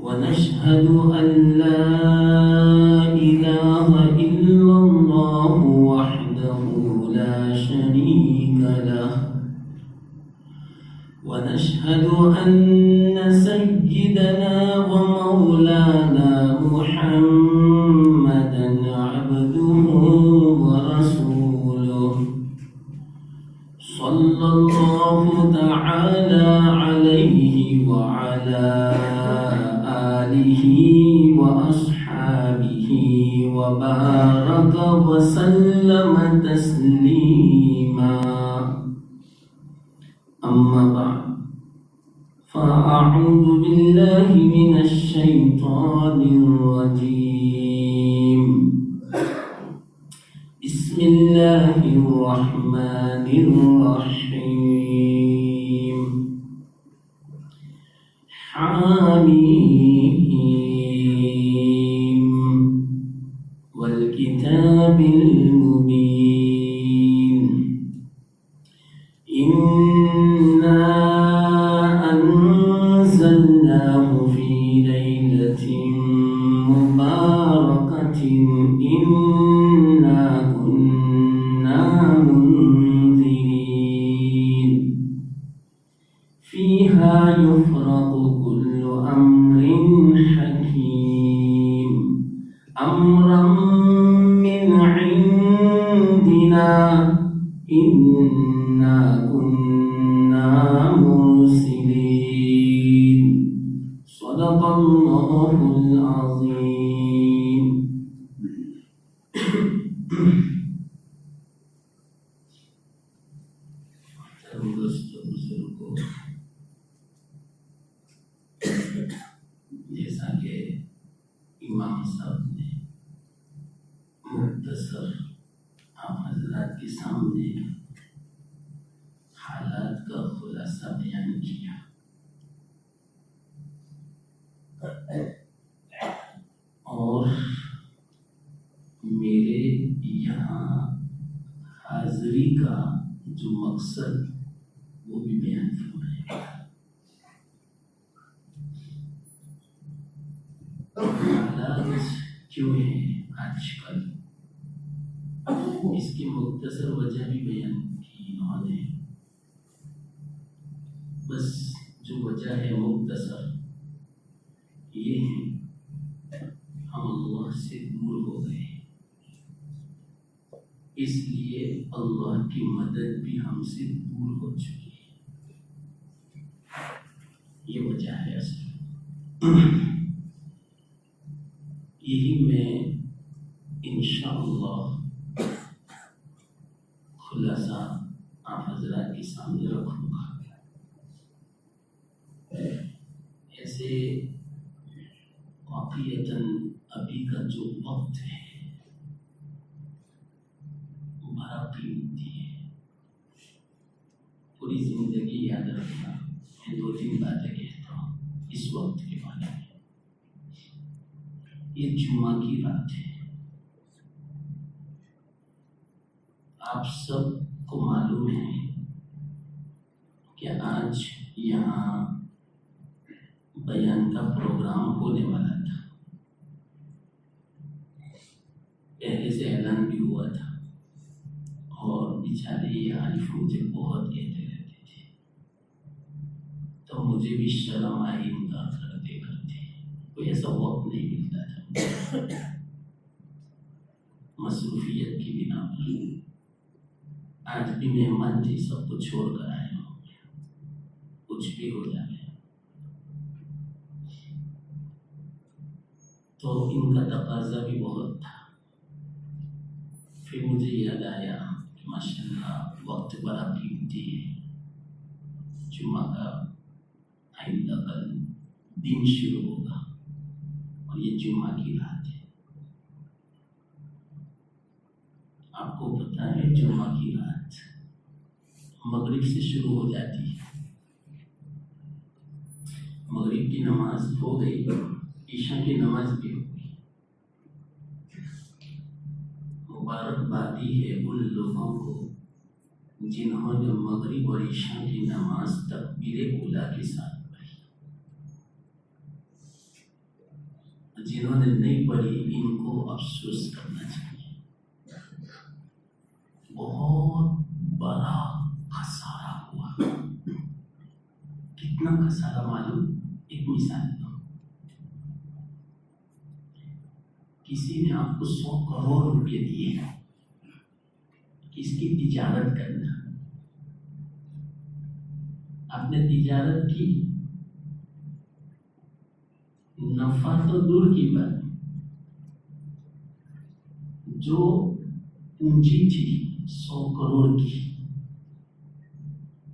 ونشهد أن لا إله إلا الله وحده لا شريك له ونشهد أن سيدنا ومولانا محمدا عبده ورسوله صلى الله تعالى عليه وعلى آله وأصحابه وبارك وسلم تسليما أما بعد فأعوذ بالله من الشيطان الرجيم بسم الله الرحمن الرحيم حميم والكتاب المبين إنا أنزلناه في ليلة مباركة إنا كنا منذرين فيها يفرق كل أمر حكيم أمرا من عندنا إنا كنا مرسلين صدق الله العظيم. جیسا کہ امام صاحب نے مختصر آپ حضرات کے سامنے حالات کا خلاصہ بیان کیا اور میرے یہاں حاضری کا جو مقصد وہ بھی بیان فرمایا. حالات کیوں ہیں آج کل اس کی مختصر وجہ بھی بیان کی انہوں نے. بس جو وجہ ہے مختصر یہ ہے ہم اللہ سے دور ہو گئے اس لیے اللہ کی مدد بھی ہم سے دور ہو چکی ہے. یہ وجہ ہے اصل. یہی میں انشاءاللہ خلاصہ آپ حضرات کے سامنے رکھوں گا. ایسے واقعتاً ابھی کا جو وقت ہے وہ بڑا قیمتی ہے. پوری زندگی یاد رکھنا. میں 2-3 باتیں کہتا ہوں اس وقت کے بارے میں. یہ جمعہ کی رات ہے. آپ سب کو معلوم ہے کہ آج یہاں بیان کا پروگرام ہونے والا تھا. پہلے سے اعلان بھی ہوا تھا اور بیچارے یہ عارف مجھے بہت کہتے رہتے تھے تو مجھے بھی شرم آئی ان کا کرتے کرتے. کوئی ایسا وقت نہیں ملتا تھا، مصروفیت کی بنا پر آج بھی مہمان تھی، سب کو چھوڑ کر آئے ہوں، کچھ بھی ہو جائے تو ان کا تقاضا بھی بہت تھا۔ پھر مجھے یاد آیا کہ ماشاءاللہ وقت بڑا قیمتی ہے، جمعہ کا آئندہ کل دن شروع ہوگا اور یہ جمعہ کی رات ہے۔ آپ کو پتہ ہے جمعہ کی رات مغرب سے شروع ہو جاتی ہے، مغرب کی نماز ہو گئی، عشاء کی نماز بھی ہو گئی۔ مبارکبادی ہے ان لوگوں کو جنہوں نے مغرب اور عشاء کی نماز تکبیر اولیٰ کے ساتھ پڑھی، جنہوں نے نہیں پڑھی ان کو افسوس کرنا چاہیے، بہت بڑا خسارہ ہوا۔ کتنا خسارہ معلوم؟ ایک مثال دو، کسی نے آپ کو 100 کروڑ روپے دیے، کس کی تجارت کرنا، آپ نے تجارت کی، نفع تو دور کی بات، جو پونجی تھی 100 کروڑ کی،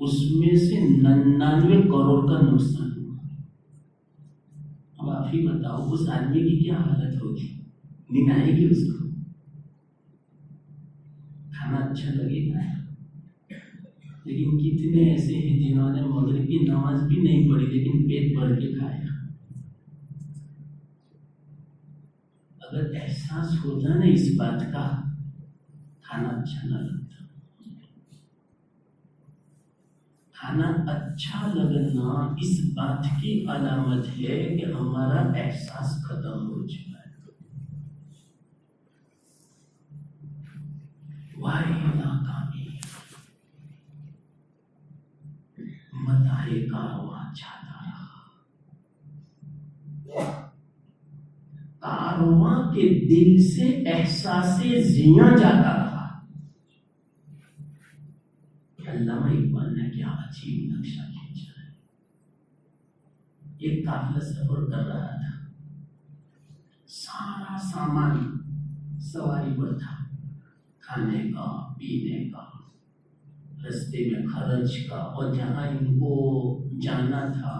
اس میں سے 99 کروڑ کا نقصان ہوا۔ اب آپ ہی بتاؤ اس آدمی کی کیا حالت ہوگی؟ نیند آئے گی اس کو؟ کھانا اچھا لگے گا؟ لیکن کتنے ایسے ہیں جنہوں نے مغرب کی نماز بھی نہیں پڑھی لیکن پیٹ بھر کے کھایا۔ اگر احساس ہوتا نا اس بات کا، کھانا اچھا نہ لگتا۔ کھانا اچھا لگنا اس بات کی علامت ہے کہ ہمارا احساس ختم ہو چکا ہے۔ واہ ناکامی، متاع کارواں جاتا رہا، کارواں کے دل سے احساس زیاں جاتا رہا۔ علامہ اقبال نے کیا عجیب نقشہ کھینچا ہے۔ ایک قافلہ سفر کر رہا تھا، سارا سامان سواری پر تھا، کھانے کا، پینے کا، رستے میں خرچ کا، اور جہاں ان کو جانا تھا،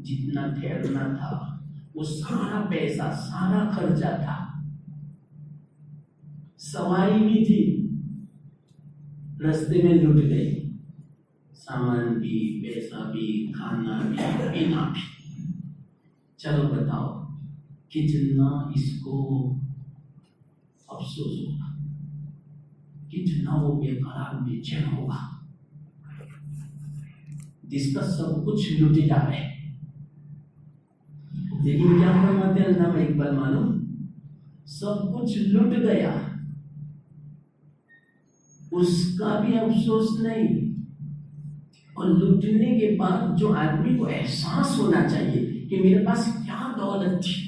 جتنا ٹھہرنا تھا، وہ سارا پیسہ، سارا خرچہ تھا۔ سواری بھی تھی، رستے میں لٹ گئی، سامان بھی، پیسہ بھی، کھانا بھی، پینا بھی۔ چلو بتاؤ کتنا اس کو افسوس ہوگا، کتنا وہ بے قرار بے چین ہوگا، جس کا سب کچھ لٹ جائے۔ لیکن کیا فرماتے ہیں علامہ اقبال معلوم؟ سب کچھ لٹ گیا، اس کا بھی افسوس نہیں، اور لٹنے کے بعد جو آدمی کو احساس ہونا چاہیے کہ میرے پاس کیا دولت تھی،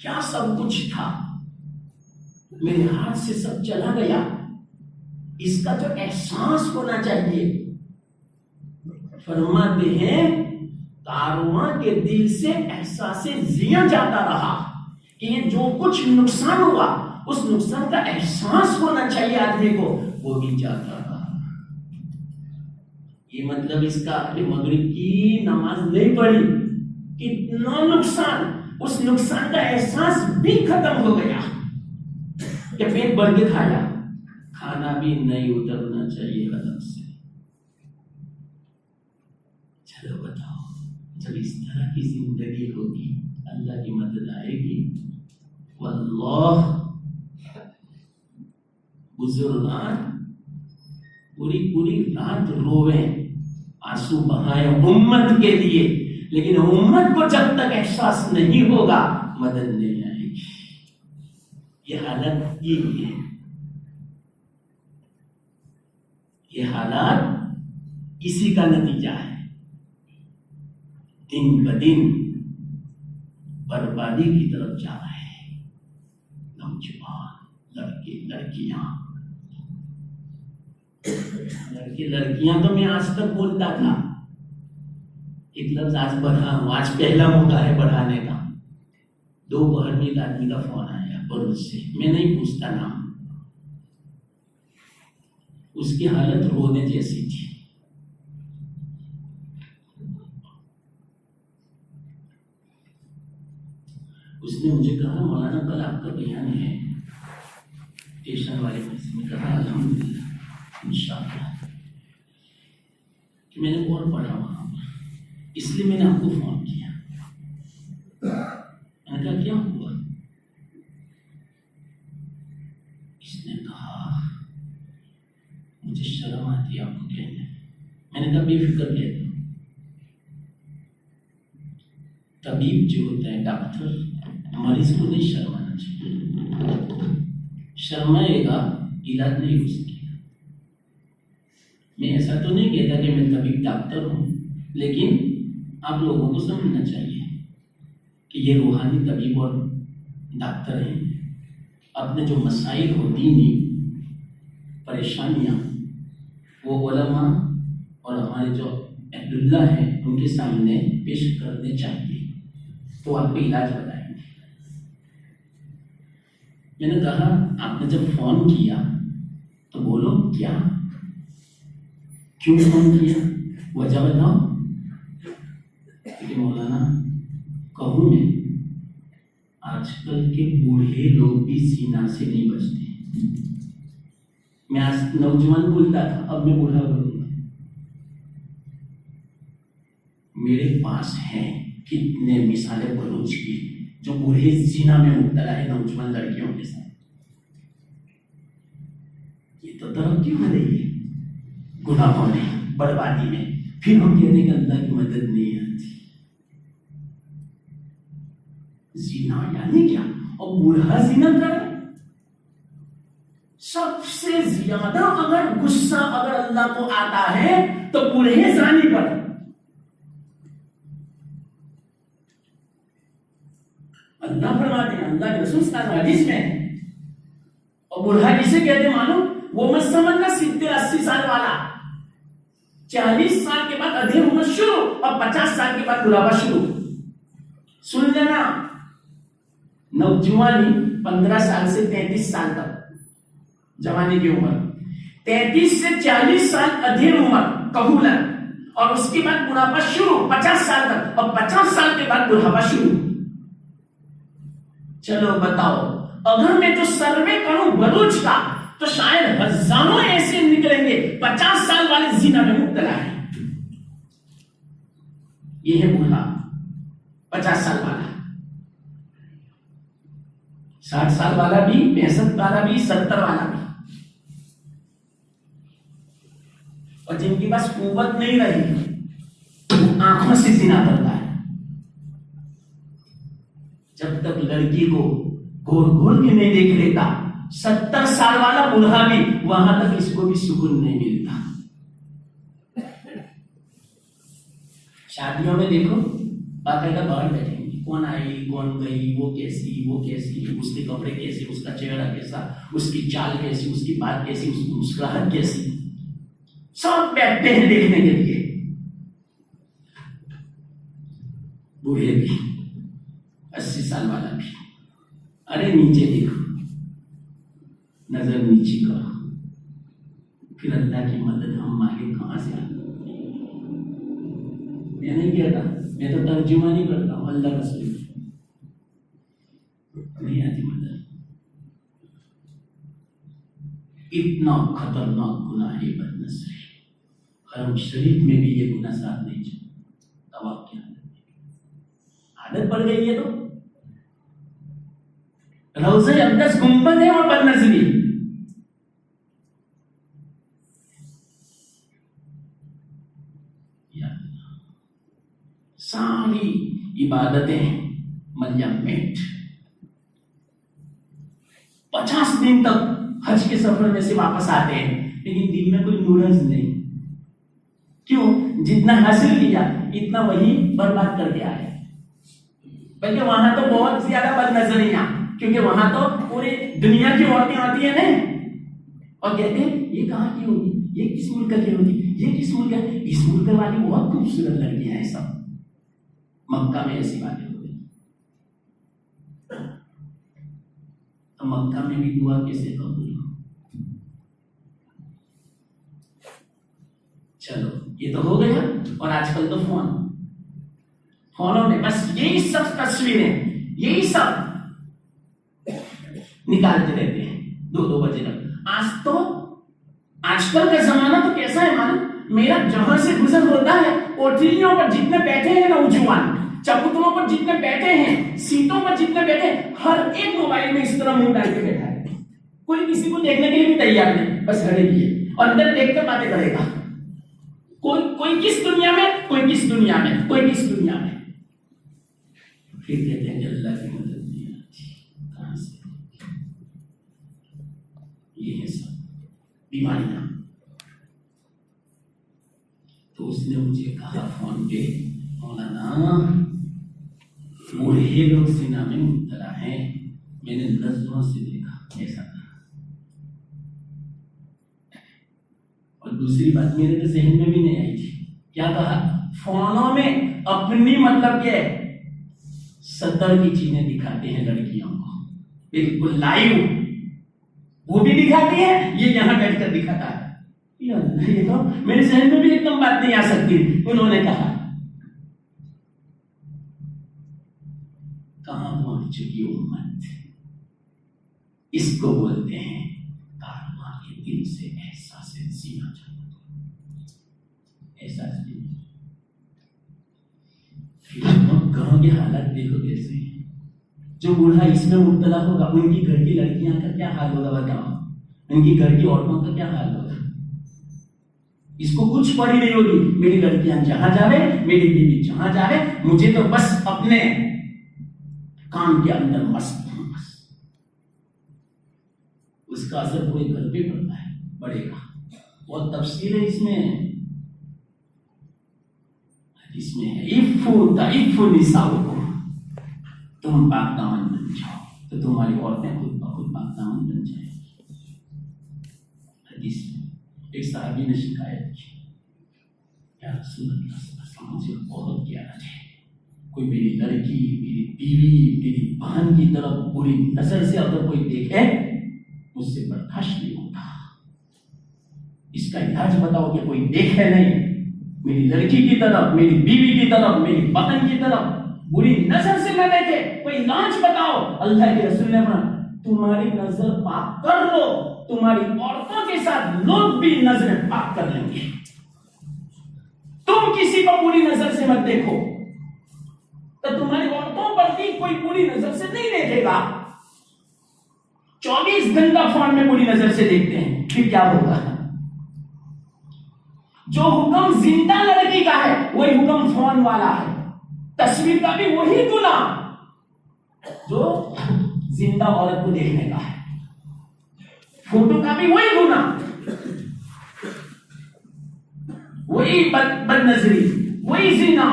کیا سب کچھ تھا، میرے ہاتھ سے سب چلا گیا، اس کا جو احساس ہونا چاہیے، فرماتے ہیں کارواں کے دل سے احساس زیاں جاتا رہا، کہ یہ جو کچھ نقصان ہوا اس نقصان کا احساس ہونا چاہیے آدمی کو، وہ بھی جاتا رہا۔ یہ مطلب اس کا کہ مغرب کی نماز نہیں پڑھی، کتنا نقصان، اس نقصان کا احساس بھی ختم ہو گیا کہ پیٹ بھر کے کھایا، کھانا بھی نہیں اترنا چاہیے الگ سے۔ چلو بتاؤ، جب اس طرح کی زندگی ہوگی اللہ کی مدد آئے گی؟ واللہ بزرگان پوری رات روئیں، آنسو بہائیں امت کے لیے، لیکن امت کو جب تک احساس نہیں ہوگا مدد نہیں آئے گی۔ یہ حالت یہی ہے، یہ حالات اسی کا نتیجہ ہے۔ دن بدن بربادی کی طرف جا رہے ہیں نوجوان لڑکے لڑکیاں تو میں آج تک بولتا تھا، ایک لفظ آج بڑھا ہوں، آج پہلا موقع ہے بڑھانے کا۔ دوپہر میں ایک آدمی کا فون آیا پڑوس سے، میں نہیں پوچھتا نام، اس کی حالت رونے جیسی تھی۔ اس نے مجھے کہا مولانا کل آپ کا بیان ہے اسٹیشن والے پیسے میں، کہا الحمدللہ انشاءاللہ کہ میں نے بہت پڑھا وہاں پر، اس لیے میں نے آپ کو فون کیا۔ میں نے کہا کیا ہوا؟ اس نے کہا مجھے شرم آتی ہے آپ کو کہنے۔ میں نے کہا بے فکر کہہ دو، طبیب جو ہوتا ہے ڈاکٹر مریض کو نہیں شرمانا چاہیے، شرمائے گا علاج نہیں ہو سکے گا۔ میں ایسا تو نہیں کہتا کہ میں طبیب ڈاکٹر ہوں، لیکن آپ لوگوں کو سمجھنا چاہیے کہ یہ روحانی طبیب اور ڈاکٹر ہیں، اپنے جو مسائل اور دینی پریشانیاں وہ علماء اور ہمارے جو اہل اللہ ہیں ان کے سامنے پیش کرنے چاہیے، تو آپ کو علاج بتائیں گے۔ میں نے کہا آپ نے جب فون کیا تو بولو کیا، کیوں فون کیا، وجہ بتاؤ۔ کہ مولانا کہوں میں آج کل کے بوڑھے لوگ بھی زنا سے نہیں بچتے۔ میں آج نوجوان بولتا تھا، اب میں بوڑھا بولوں گا۔ میرے پاس ہیں کتنے مثالیں بلوچ کی جو بوڑھے زنا میں مبتلا ہے نوجوان لڑکیوں کے ساتھ۔ یہ تو ترقی ہو رہی ہے گناہوں میں، بربادی میں، پھر ہم کہتے ہیں کہ اللہ کی مدد نہیں آتی۔ زنا یعنی کیا؟ اور بوڑھا زنا کرے۔ سب سے زیادہ اگر غصہ اگر اللہ کو آتا ہے تو بوڑھے زانی پر۔ اللہ فرماتے ہیں، اللہ کے رسول صلی اللہ علیہ وسلم حدیث میں، اور بوڑھا کسے کہتے ہیں معلوم؟ وہ مت سمجھنا 70-80 سال والا، 40 سال کے بعد ادھیر عمر شروع اور 50 سال کے بعد بڑھاپا شروع۔ سن لینا، نوجوانی 15 سال سے 33 سال تک جوانی کی عمر، 33 سے 40 سال ادھیر عمر قبولن، اور اس کے بعد بڑھاپا شروع 50 سال تک، اور 50 سال کے بعد بڑھاپا شروع۔ چلو بتاؤ، اگر میں تو سروے کروں بلوچ کا تو شاید ہزاروں ایسے نکلیں گے 50 سال والے زنا میں مبتلا ہیں۔ یہ ہے بوڑھا 50 سال والا، 60 سال والا بھی، 65 والا بھی، 70 والا بھی، اور جن کے پاس قوت نہیں رہی آنکھوں سے زنا کرتا ہے۔ جب تک لڑکی کو گور گور کے نہیں دیکھ لیتا، 70 سال والا بوڑھا بھی، وہاں تک اس کو بھی سکون نہیں ملتا۔ شادیوں میں دیکھو باقاعدہ باہر بیٹھیں گے، کون آئی کون گئی، وہ کیسی وہ کیسی، اس کے کپڑے کیسے، اس کا چہرہ کیسا، اس کی چال کیسی، اس کی بات کیسی، اس کی مسکراہٹ کیسی، سب بیٹھتے ہیں دیکھنے کے لیے۔ بوڑھے بھی، 80 سال والا بھی، ارے نیچے دیکھو، نظر نیچے کرو، پھر اللہ کی مدد ہم مانگے کہاں سے آتی؟ میں نہیں کہتا، میں تو ترجمہ نہیں کرتا ہوں، اللہ رسول نہیں آتی مدد۔ اتنا خطرناک گناہ ہے بدنظری، حرم شریف میں بھی یہ گناہ ساتھ نہیں چلتا۔ اب آپ کیا عادت پڑ گئی ہے، تو روضہ اقدس گنبد ہے اور بدنظری۔ ساری عبادتیں ملیا میٹ، 50 دن تک حج کے سفر میں سے واپس آتے ہیں، لیکن دل میں کوئی نورز نہیں۔ کیوں؟ جتنا حاصل کیا اتنا وہی برباد کر کے آئے۔ بلکہ وہاں تو بہت زیادہ بد نظریاں، کیونکہ وہاں تو پوری دنیا کی عورتیں آتی ہیں نا اور کہتے ہیں یہ کہاں کی ہوگی، یہ کس ملک کی ہوگی، یہ کس ملک ہے، اس ملک والی بہت خوبصورت لڑکیاں ہیں سب. مکہ میں ایسی باتیں ہو گئی. تو مکہ میں بھی دعا کیسے قبول ہو؟ چلو یہ تو ہو گیا. اور آج کل تو فونوں میں بس یہی سب تصویریں، یہی سب نکالتے رہتے ہیں 2 بجے تک. آج کل کا زمانہ تو کیسا ہے معلوم، میرا جہاں سے گزر ہوتا ہے کوٹھریوں پر جتنے بیٹھے ہیں نوجوان، چبوتروں پر جتنے بیٹھے ہیں، سیٹوں پر جتنے بیٹھے ہیں، ہر ایک موبائل میں اس طرح منہ ڈال کے بیٹھا ہے. کوئی کسی کو دیکھنے کے لیے بھی تیار نہیں، بس کھڑے کیے اور اندر دیکھ کر باتیں کرے گا. کوئی کس دنیا میں، کوئی کس دنیا میں، کوئی کس دنیا میں. پھر کہتے ہیں کہ اللہ کی مدد نہیں آتی. کہاں سے؟ یہ ہے سب بیماریاں. تو اس نے مجھے کہا فون پہ، مولانا بوڑھے لوگ سینا میں مبتلا ہیں، میں نے نظروں سے دیکھا. ایسا تھا. اور دوسری بات میرے تو ذہن میں بھی نہیں آئی تھی. کیا کہا؟ فونوں میں اپنی مطلب کہ 70 کی چیزیں دکھاتے ہیں لڑکیوں کو، بالکل لائیو. وہ بھی دکھاتی ہے، یہ یہاں بیٹھ کر دکھاتا ہے. یہ تو میرے ذہن میں بھی ایک دم بات نہیں آ سکتی. انہوں نے کہا کہاں پہنچ چکی امت، اس کو بولتے ہیں کارواں کے دل سے احساس سینا جانا. احساس نہیں. گھروں کی حالت دیکھو کیسے. جو بوڑھا اس میں مبتلا ہوگا ان کی گھر کی لڑکیاں کا کیا حال ہوگا بتاؤ، ان کی گھر کی عورتوں کا کیا حال ہوگا. اس کو کچھ پڑی نہیں ہوگی، میری لڑکیاں جہاں جاوے، میری بیوی جہاں جاوے، مجھے تو بس اپنے کام کے اندر مست ہوں. بس اس کا اثر پورے گھر پہ پڑتا ہے، بڑھے گا. بہت تفصیل ہے اس میں ہے. عفو نساؤکم، تم پاک دامن بن جاؤ تو تمہاری عورتیں خود بخود پاک دامن بن جائیں گی. حدیث میں ایک صحابی نے شکایت کی، یا رسول اللہ صلی اللہ علیہ وسلم مجھے بہت پیارا ہے، کوئی میری لڑکی، میری بیوی، میری بہن کی طرف بری نظر سے اگر کوئی دیکھے مجھ سے برداشت نہیں ہوتا. اس کا علاج بتاؤ کہ کوئی دیکھے نہیں، میری لڑکی کی طرف، میری بیوی کی طرف، میری بہن کی طرف بری نظر سے نہ دیکھے، کوئی علاج بتاؤ. اللہ کے رسول نے فرمایا تمہاری نظر پاک کر لو، تمہاری عورتوں کے ساتھ لوگ بھی نظریں پاک کر لیں گے. تم کسی کو بری نظر سے مت دیکھو تو تمہاری عورتوں پر بھی کوئی بری نظر سے نہیں دیکھے گا. 24 گھنٹہ فون میں بری نظر سے دیکھتے ہیں، پھر کیا ہوگا؟ جو حکم زندہ لڑکی کا ہے وہی حکم فون والا ہے. تصویر کا بھی وہی گناہ جو زندہ عورت کو دیکھنے کا ہے، فوٹو کا بھی وہی گناہ، وہی بد نظری، وہی زنا.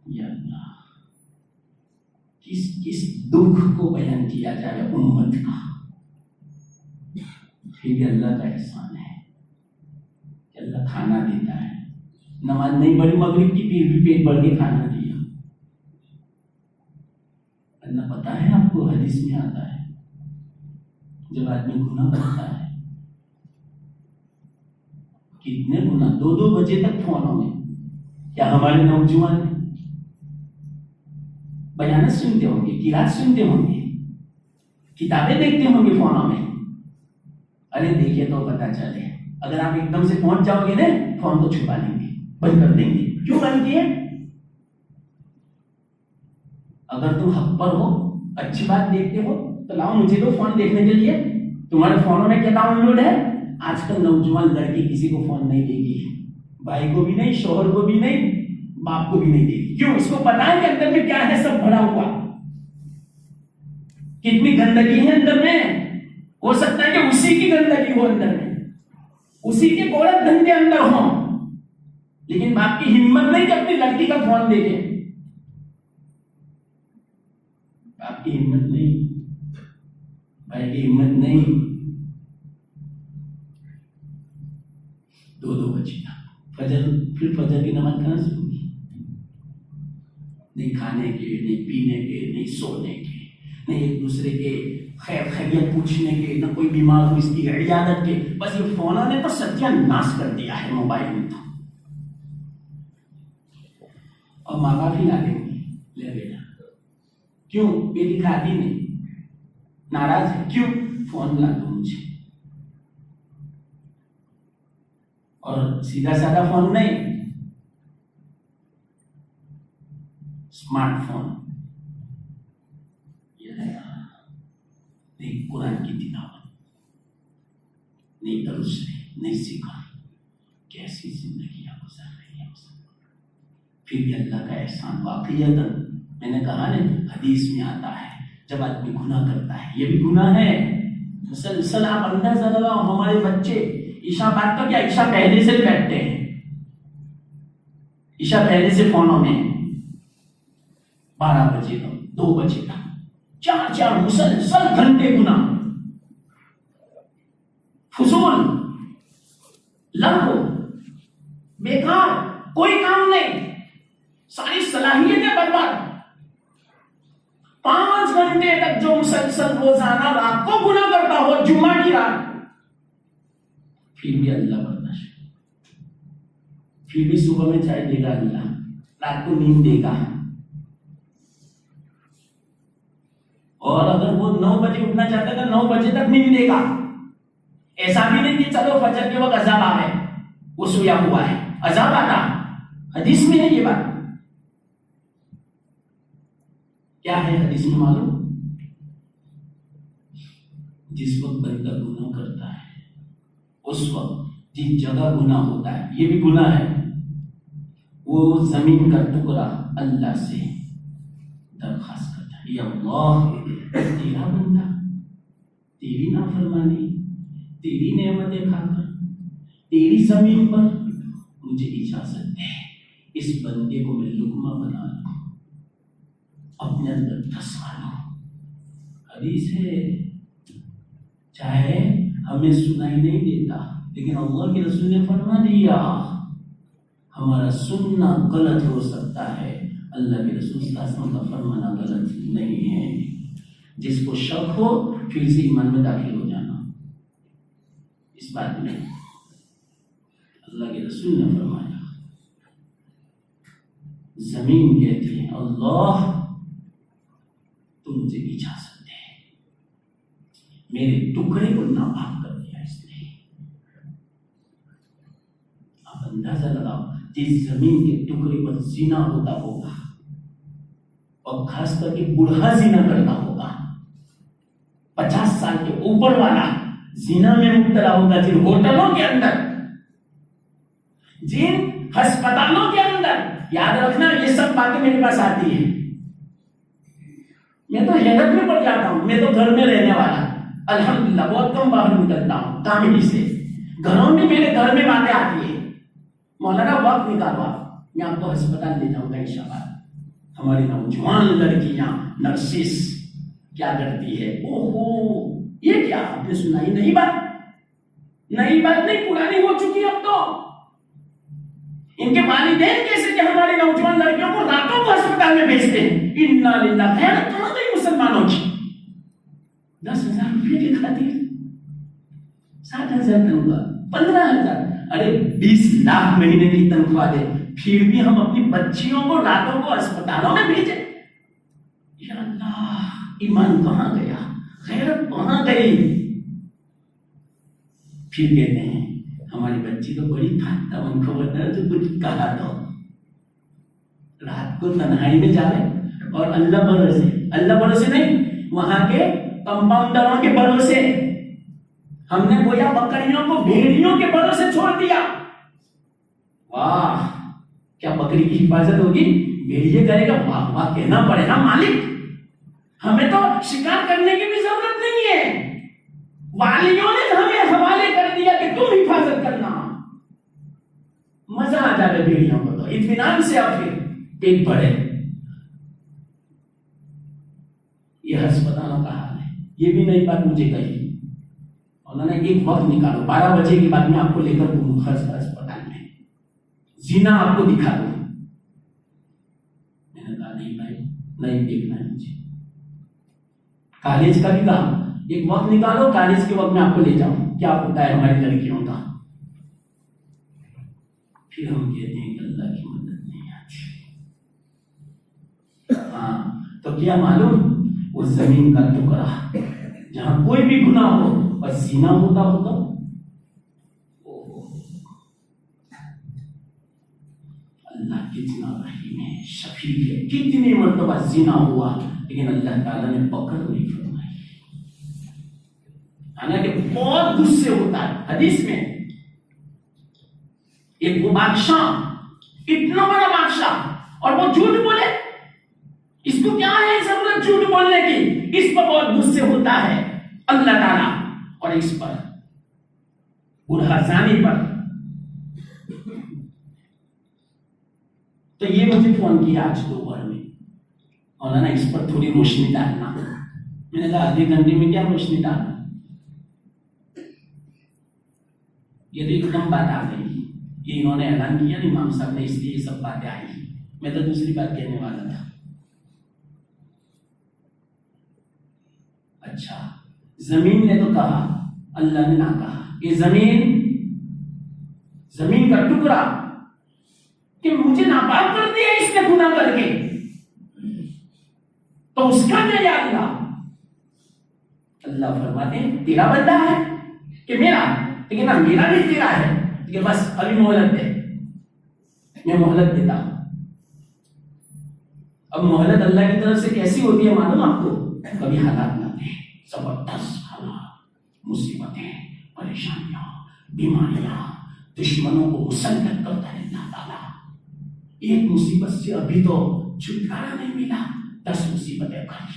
یا اللہ، کس دکھ کو بیان کیا جائے امت کا. پھر بھی اللہ کا احسان ہے کہ اللہ کھانا دیتا ہے. نماز نہیں پڑھی مغرب کی، پھر بھی پیٹ بھر کے کھانا دیا. اللہ پتا ہے آپ کو، حدیث میں آتا ہے جب آدمی گناہ کرتا ہے، کتنے گناہ 2 بجے تک فونوں میں. کیا ہمارے نوجوان بیانات سنتے ہوں گے، قرات سنتے ہوں گے، کتابیں دیکھتے ہوں گے فونوں میں؟ ارے دیکھیے تو پتا چلے. اگر آپ ایک دم سے پہنچ جاؤ گے نا، فون کو چھپا لیں گے، بند کر دیں گے. کیوں بند کیے؟ اگر تم حق پر ہو، اچھی بات دیکھتے ہو تو لاؤ مجھے دو فون دیکھنے کے لیے. تمہارے فونوں میں کیا ڈاؤن لوڈ ہے؟ آج کل نوجوان لڑکی کسی کو فون نہیں دے گی، بھائی کو بھی نہیں، شوہر کو بھی نہیں، باپ کو بھی نہیں دے گی. کیوں؟ اس کو پتا ہے کہ اندر میں کیا ہے، سب بھرا ہوا، کتنی گندگی ہے اندر میں. ہو سکتا ہے کہ اسی کی گندگی ہو اندر میں، اسی کے غلط دھندے اندر ہوں. لیکن باپ کی ہمت نہیں کہ اپنی لڑکی کا فون دیکھے. باپ کی ہمت نہیں, بھائی کی ہمت نہیں. 2 بجے فجر, پھر فجر کی نماز کہاں سے ہوگی؟ نہیں کھانے کے, نہیں پینے کے, نہیں سونے کے, نہیں ایک دوسرے کے خیر خیریت پوچھنے کے, نہ کوئی بیمار ہو اس کی عیادت کے. بس یہ فونوں نے تو ستیہ ناش کر دیا ہے, موبائل میں تو. اور ماں باپ ہی لا دیں گے, لے بیٹا کیوں بیٹی کھاتی نہیں, ناراض ہے کیوں, فون لا دو مجھے. اور سیدھا سادہ فون نہیں, اسمارٹ فون. نہیں قرآن کی تلاوت, نہیں درس, نہیں سیکھا, کیسی زندگی گزر رہی ہے. پھر بھی اللہ کا احسان واقعیت, میں نے کہا نا حدیث میں آتا ہے جب آدمی گناہ کرتا ہے, یہ بھی گناہ ہے مسلسل. آپ اندازہ لگاؤ, ہمارے بچے عشاء بعد تو کیا, عشاء پہلے سے بیٹھتے ہیں, عشاء پہلے سے فونوں میں 12 بجے تک 2 بجے تک 4 مسلسل گھنٹے گناہ, فضول, لغو, بیکار, کوئی کام نہیں, ساری صلاحیتیں برباد. 5 گھنٹے تک جو مسلسل روزانہ رات کو گناہ کرتا ہو, جمعہ کی رات, پھر بھی اللہ برداشت, پھر بھی صبح میں چائے دے گا اللہ, رات کو نیند دے گا. اور اگر وہ 9 بجے اٹھنا چاہتا ہے تو 9 بجے تک نیند دے گا. ایسا بھی نہیں کہ چلو فجر کے وقت عذاب آ گئے, وہ سویا ہوا ہے, عذاب آتا, حدیث میں ہے یہ بات. کیا ہے حدیث میں معلوم؟ جس وقت بندہ گناہ کرتا ہے اس وقت جس جگہ گناہ ہوتا ہے, یہ بھی گناہ ہے, وہ زمین کا ٹکڑا اللہ سے درخواست کرتا ہے, یا اللہ تیرا بندہ, تیری نافرمانی, تیری نعمتیں کھا کر تیری زمین پر مجھے اجازت دے, اس بندے کو میں لقمہ بنا لوں, اپنے اندر دھسا لوں. حدیث ہے, چاہے ہمیں سنائی نہیں دیتا لیکن اللہ کے رسول نے فرما دیا. ہمارا سننا غلط ہو سکتا ہے, اللہ کے رسول صلی اللہ علیہ وسلم کا فرمانا غلط نہیں ہے. جس کو شک ہو پھر سے ایمان میں داخل ہو جانا. اس بات میں اللہ کے رسول نے فرمایا, زمین کہتے ہیں اللہ تو مجھے اجازت دے, میرے ٹکڑے کو ناپاک کر دیا اس نے. آپ اندازہ لگاؤ, جس زمین کے ٹکڑے پر زنا ہوتا ہوگا, اور خاص کر کے بوڑھا زنا کرتا ہوگا, 50 سال کے اوپر والا زنا میں مبتلا ہوگا, جن ہوٹلوں کے اندر, جن ہسپتالوں کے اندر. یاد رکھنا یہ سب باتیں میرے پاس آتی ہیں, میں تو حیرت میں پڑ جاتا ہوں. میں تو گھر میں رہنے والا, الحمدللہ بہت کم باہر نکلتا ہوں کام ہی سے. گھروں میں میرے گھر میں باتیں آتی ہیں, مولانا وقت نکالو, میں آپ کو ہسپتال لے جاؤں گا انشاءاللہ. ہماری نوجوان لڑکیاں نرسز کیا کرتی ہے, اوہو یہ کیا آپ نے سنا, ہی نئی بات, نئی بات نہیں, پرانی ہو چکی اب تو. ان کے والدین کیسے کہ ہماری نوجوان لڑکیوں کو راتوں کو ہسپتال میں بھیجتے ہیں. انا للہ, خیرت کہاں گئی مسلمانوں کی. 10,000 روپے کی خاطر 7,000 تنخواہ, 15,000, ارے 20 لاکھ مہینے کی تنخواہ دے, پھر بھی ہم اپنی بچیوں کو راتوں کو اسپتالوں میں بھیجیں. یا اللہ, ایمان کہاں گیا, خیرت کہاں گئی. پھر کہتے ہیں ہماری بچی تو بڑی پھاٹا ان کو بتا جو کچھ کہا تو, رات کو تنہائی میں جاوے اور اللہ بھروسے, اللہ بھروسے نہیں, وہاں کے کمپاؤنڈروں کے بھروسے. ہم نے گویا بکریوں کو بھیڑیوں کے بھروسے چھوڑ دیا. واہ, کیا بکری کی حفاظت ہوگی, بھیڑیے کرے گا, واہ واہ کہنا پڑے گا مالک. ہمیں تو شکار کرنے کی بھی ضرورت نہیں ہے, والیوں نے ہمیں حوالے کر دیا کہ تم حفاظت کرنا. مزہ آ جائے بھیڑیوں کو تو اطمینان سے اب پھر پیٹ بھرے. یہ ہسپتالوں کا حال ہے. یہ بھی نئی بات مجھے کہی انہوں نے، ایک وقت نکالو 12 بجے کے بعد میں آپ کو لے کر گھوموں ہسپتال میں، زنا آپ کو دکھا دوں. میں نے کہا نہیں بھائی نہیں دیکھنا ہے مجھے. کالج کا بھی کہا ایک وقت نکالو، کالج کے وقت میں آپ کو لے جاؤں، کیا ہوتا ہے ہماری لڑکیوں کا. پھر ہم کہتے ہیں کہ اللہ کی مدد نہیں آتی. ہاں تو کیا معلوم، اس زمین کا ٹکڑا جہاں کوئی بھی گناہ ہو اور زنا ہوتا ہوتا، اللہ کتنا رحیم ہے، شفیق ہے. کتنی مرتبہ زنا ہوا لیکن اللہ تعالیٰ نے پکڑ نہیں فرمائی. حالانکہ بہت غصے ہوتا ہے. حدیث میں ایک وہ بادشاہ، اتنا بڑا بادشاہ، اور وہ جھوٹ بولے، اس کو کیا ہے ضرورت جھوٹ بولنے کی، اس پر بہت غصے ہوتا ہے اللہ تعالیٰ. اور اس پر بوڑھا زانی پر. تو یہ مجھے فون کیا آج دوپہر میں، مولانا اس پر تھوڑی روشنی ڈالنا. میں نے کہا آدھے گھنٹے میں کیا روشنی ڈالنا، یہ تو ایک دم بات آ گئی. یہ انہوں نے اعلان کیا نا امام صاحب نے، اس لیے یہ سب باتیں آئی. میں تو دوسری بات کہنے والا تھا. اچھا زمین نے تو کہا، اللہ نے نہ کہا. یہ زمین کا ٹکڑا کہ مجھے ناپاک کر دیا اس نے گناہ کر کے، تو اس کا کیا یا اللہ؟ اللہ فرماتے ہیں تیرا بندہ ہے کہ میرا؟ لیکن نا میرا بھی تیرا ہے کہ بس ابھی مہلت دے، میں مہلت دیتا ہوں. اب مہلت اللہ کی طرف سے کیسی ہوتی ہے معلوم آپ کو؟ کبھی حالات لاتے ہیں، زبردست حالات، مصیبتیں، پریشانیاں، بیماریاں، دشمنوں کو مسلط کرتا ہے اللہ تعالیٰ. ایک مصیبت سے ابھی تو چھٹکارا نہیں ملا، 10 مصیبتیں کر،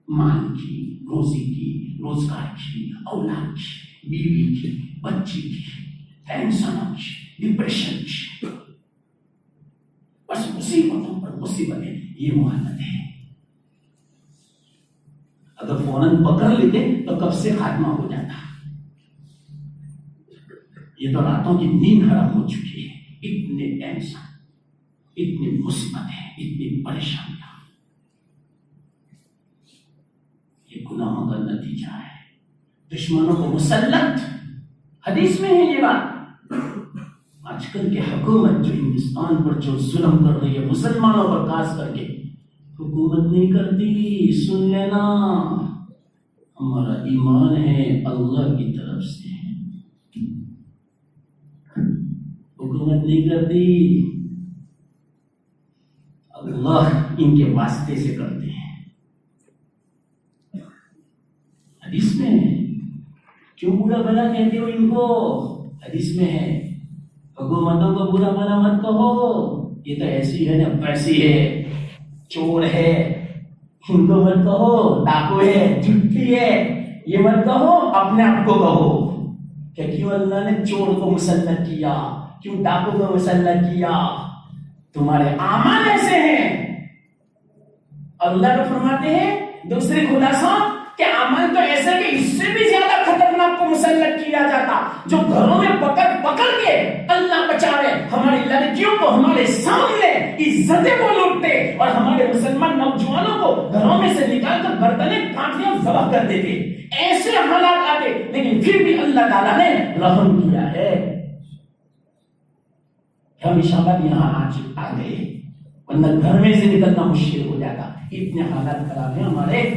مال کی، روزی کی، روزگار کی، اولاد کی، بیوی کی، بچی کی، ٹینشن کی، ڈپریشن کی، بس مصیبتوں پر مصیبتیں. یہ مہلت ہے. اگر فوراً پکڑ لیتے تو کب سے خاتمہ ہو جاتا. یہ تو راتوں کی نیند حرام ہو چکی ہے. اتنے ٹینشن، اتنی مصیبتیں، اتنی پریشانیاں، یہ گناہوں کا نتیجہ ہے. دشمنوں کو مسلط، حدیث میں ہے یہ بات. آج کل کی حکومت جو ہندوستان پر جو ظلم کر رہی ہے، مسلمانوں پر خاص کر کے، حکومت نہیں کرتی. سن لینا، ہمارا ایمان ہے اللہ کی طرف سے، حکومت نہیں کرتی، اللہ ان کے واسطے سے کرتے ہیں. حدیث میں ہے. کیوں برا بھلا کہتے ہو ان کو؟ حدیث میں ہے حکومتوں کو برا بھلا مت کہو، یہ تو ایسی ہے نا ویسی ہے، چور ہے ان کو مت کہو، ڈاکو ہے، جھوٹی ہے، یہ مت کہو. اپنے آپ کو کہو کہ کیوں اللہ نے چور کو مسلط کیا، کیوں ڈاکو کو مسلط کیا؟ تمہارے اعمال ایسے ہیں. اللہ کو فرماتے ہیں دوسرے خلاصہ کہ عمل تو ایسا کہ اس سے بھی زیادہ خطرناک کو مسلط کیا جاتا، جو گھروں میں پکڑ کے اللہ بچاوے ہماری لڑکیوں کو ہمارے سامنے عزتیں کو لوٹتے، اور ہمارے مسلمان نوجوانوں کو گھروں میں سے نکال کر برتنیں کانٹیاں ذبح کر دیتے. ایسے حالات آتے، لیکن پھر بھی اللہ تعالیٰ نے رحم کیا ہے. ہم انشاءاللہ یہاں آ گئے، ورنہ گھر میں سے نکلنا مشکل ہو جاتا. اتنے حالات خراب ہیں ہمارے.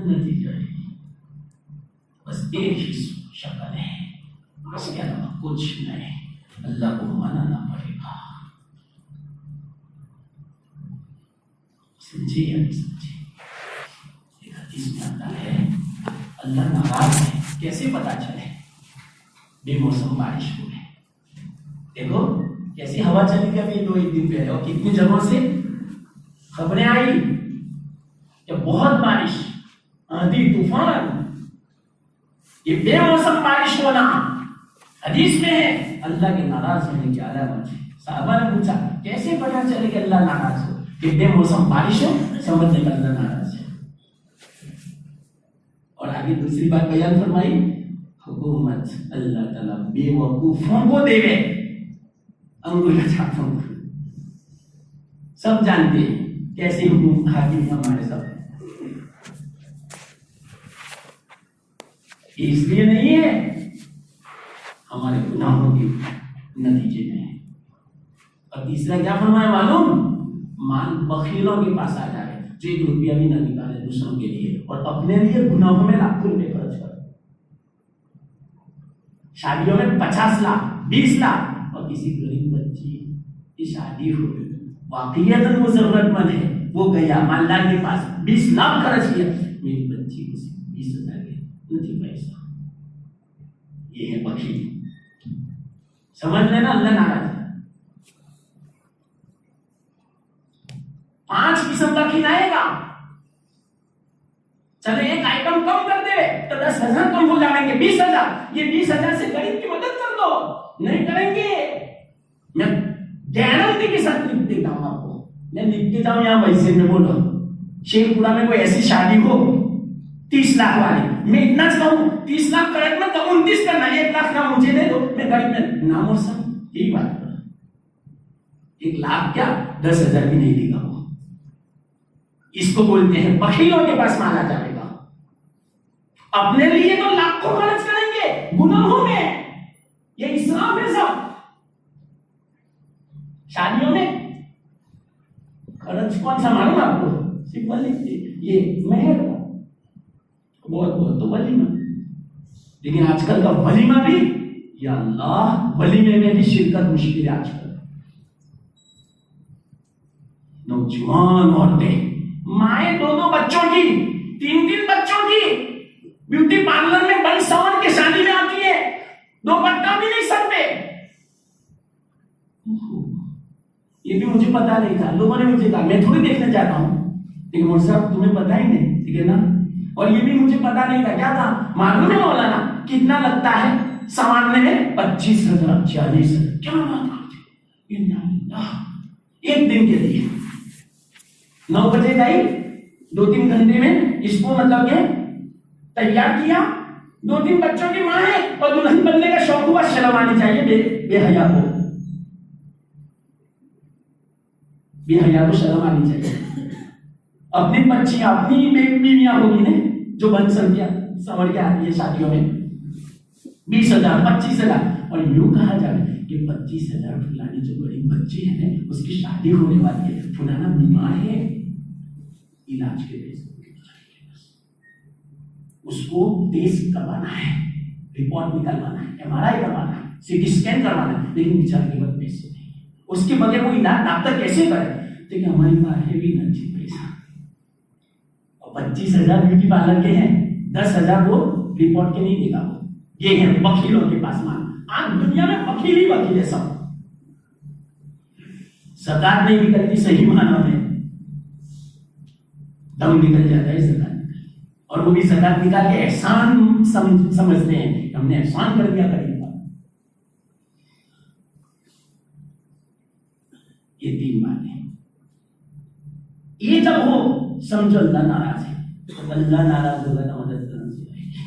نتیجہ ہے بس ایک ہی شکل ہے، اس کے علاوہ کچھ نہیں. اللہ کو ماننا پڑے گا. سمجھے یا نہیں سمجھے؟ ایک حدیث میں آتا ہے اللہ ناراض ہے. کیسے پتا چلے؟ بے موسم بارش ہو رہی، دیکھو کیسی ہوا چلی گئی 2-1 دن پہلے، اور کتنی جگہوں سے خبریں آئی کہ بہت بارش. آندھی طوفان، یہ بے موسم بارش ہونا حدیث میں ہے اللہ کے ناراض ہونے کی علامت ہے۔ صحابہ نے پوچھا کیسے پتا چلے کہ اللہ ناراض ہو؟ کہ بے موسم بارش ہو سمجھنے کا اللہ ناراض ہے۔ اور آگے دوسری بات بیان فرمائی، حکومت اللہ تعالیٰ بے وقوفوں کو دے گئے، انگولا چھاپوں کو۔ سب جانتے ہیں کیسے حکومت حاکم ہمارے سب، اس لیے نہیں ہے ہمارے گناہوں کے نتیجے میں۔ اور تیسرا کیا فرمایا معلوم؟ مال بخیلوں کے پاس آ جائے جو ایک روپیہ بھی نہ نکالے دوسروں کے لیے، اور اپنے لیے گناہوں میں لاکھوں روپے خرچ کرے، شادیوں میں 50 لاکھ 20 لاکھ، اور کسی غریب بچی کی شادی ہو واقعیت وہ ضرورت مند ہے، وہ گیا مالدار کے پاس 20 لاکھ خرچ کیا، میری بچی کو 20,000 کے نہیں پیسہ، یہ ہے بخیل۔ سمجھ لینا اللہ ناراض ہے۔ 5 قسم کا کھلائے گا، چلے ایک آئٹم کم کر دے تو 10,000 کم ہو جائیں گے، 20,000، یہ 20,000 سے غریب کی مدد کر دو، نہیں کریں گے میں گارنٹی کے ساتھ لکھ دیتا ہوں آپ کو، میں لکھ دیتا ہوں یہاں ویسے میں بولو شیخ پورا میں کوئی ایسی شادی ہو 30 لاکھ والی، میں اتنا چاہوں 30 لاکھ کریکٹ میں تو 29 کرنا، 1 لاکھ کا مجھے دے دو، میں غریب میں نام اور سب یہی بات کر، 1 لاکھ کیا 10,000 بھی نہیں دے گا وہ۔ اس کو بولتے ہیں بخیلوں کے پاس مالا جائے گا، اپنے لیے تو لاکھوں خرچ کریں گے گناہوں میں، یہ اسراف ہے سب۔ شادیوں میں خرچ کون سا معلوم آپ کو؟ سمپل یہ مہر بہت تو ولیمہ، لیکن آج کل کا ولیمہ بھی یا اللہ ولیمے میں بھی شرکت مشکل ہے آج کل۔ نوجوان عورتیں مائیں 2 بچوں کی 3 بچوں کی بیوٹی پارلر میں بن سور کے شادی میں آتی ہے، 2 پٹا بھی نہیں سر پہ۔ یہ بھی مجھے پتا نہیں تھا، لوگوں نے مجھے کہا، میں تھوڑی دیکھنے جاتا ہوں، لیکن مجھ صاحب تمہیں پتا ہی نہیں، ٹھیک ہے نا؟ اور یہ بھی مجھے پتا نہیں تھا، کیا تھا معلوم ہے مولانا کتنا لگتا ہے سنوارنے میں؟ 25,000 40,000، کیا بات کرتے ایک دن کے لیے 9 بجے گئی، 2-3 گھنٹے میں اس کو مطلب کہ تیار کیا، 2-3 بچوں کی ماں ہے اور دلہن بننے کا شوق ہوا، شرم آنی چاہیے بے حیا کو، بے حیا کو شرم آنی چاہیے۔ اپنی بچیاں اپنی بیویاں ہوگی نا جو بن سکیا سنور کے آتی ہے شادیوں میں 20,000 25,000، اور یوں کہا جائے کہ 25,000 فلانی جو بڑی بچی ہے اس کی شادی ہونے والی ہے، فلانا بیمار ہے، علاج کے لیے اس کو ٹیسٹ کروانا ہے، رپورٹ نکلوانا ہے، MRI کروانا ہے، CT اسکین کروانا ہے، لیکن بیچارے کے بعد پیسے نہیں، اس کے بغیر وہ علاج ڈاکٹر کیسے کرے؟ لیکن ہماری پاس ہے بھی نہ پیسہ، اور 25,000 بیوٹی پارلر کے ہیں، 10,000 وہ رپورٹ کے نہیں دے گا، یہ ہے وکیلوں کے پاس مال۔ آج دنیا میں وکیل ہی وکیل ہے سب، زکات نہیں نکلتی صحیح معنی میں، دم نکل جاتا ہے زکات، اور وہ بھی زکات نکال کے احسان سمجھتے ہیں، ہم نے احسان کر دیا غریب کا۔ یہ 3 باتیں، یہ جب ہو سمجھو اللہ ناراض ہے، اللہ ناراض ہوگا تو مدد کہاں سے آئے گی؟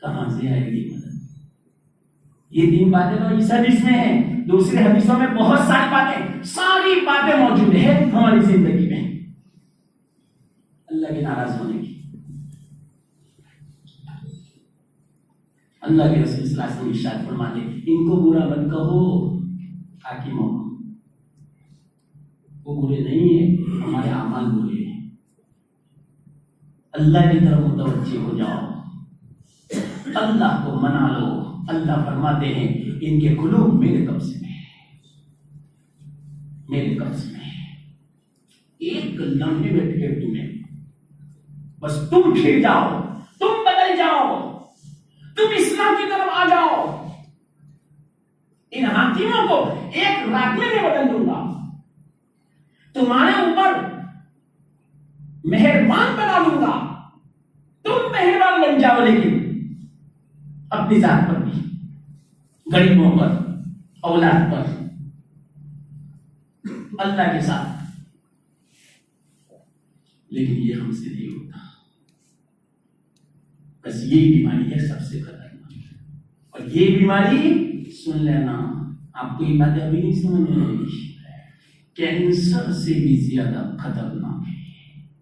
کہاں سے آئے گی مدد؟ یہ 3 باتیں تو اس حدیث میں ہیں، دوسرے حدیثوں میں بہت ساری باتیں موجود ہیں ہماری زندگی میں اللہ کے ناراض ہونے کی۔ اللہ کے رسول صلی اللہ علیہ وسلم ارشاد فرماتے ہیں ان کو برا مت کہو، حاکموں وہ برے نہیں ہیں، ہمارے اعمال برے ہیں، اللہ کی طرف متوجہ ہو جاؤ، اللہ کو منا لو۔ اللہ فرماتے ہیں ان کے قلوب میرے قبضے میں ہے، میرے قبضے میں ہے، ایک لمحے میں پھیر تمہیں، بس تم پھر جاؤ، تم بدل جاؤ، تم اسلام کی طرف آ جاؤ، ان حاکموں کو ایک رات میں بدل دوں گا۔ تمہارے اوپر مہربان بنا لوں گا، تم مہربان بن جاؤ، لیکن اپنی ذات پر بھی، غریبوں پر، اولاد پر، اللہ کے ساتھ۔ لیکن یہ ہم سے نہیں ہوتا، بس یہی بیماری ہے سب سے خطرناک۔ اور یہ بیماری سن لینا، آپ کو یہ باتیں ابھی نہیں سمجھ میں آئے گی، کینسر سے بھی زیادہ خطرناک ہے۔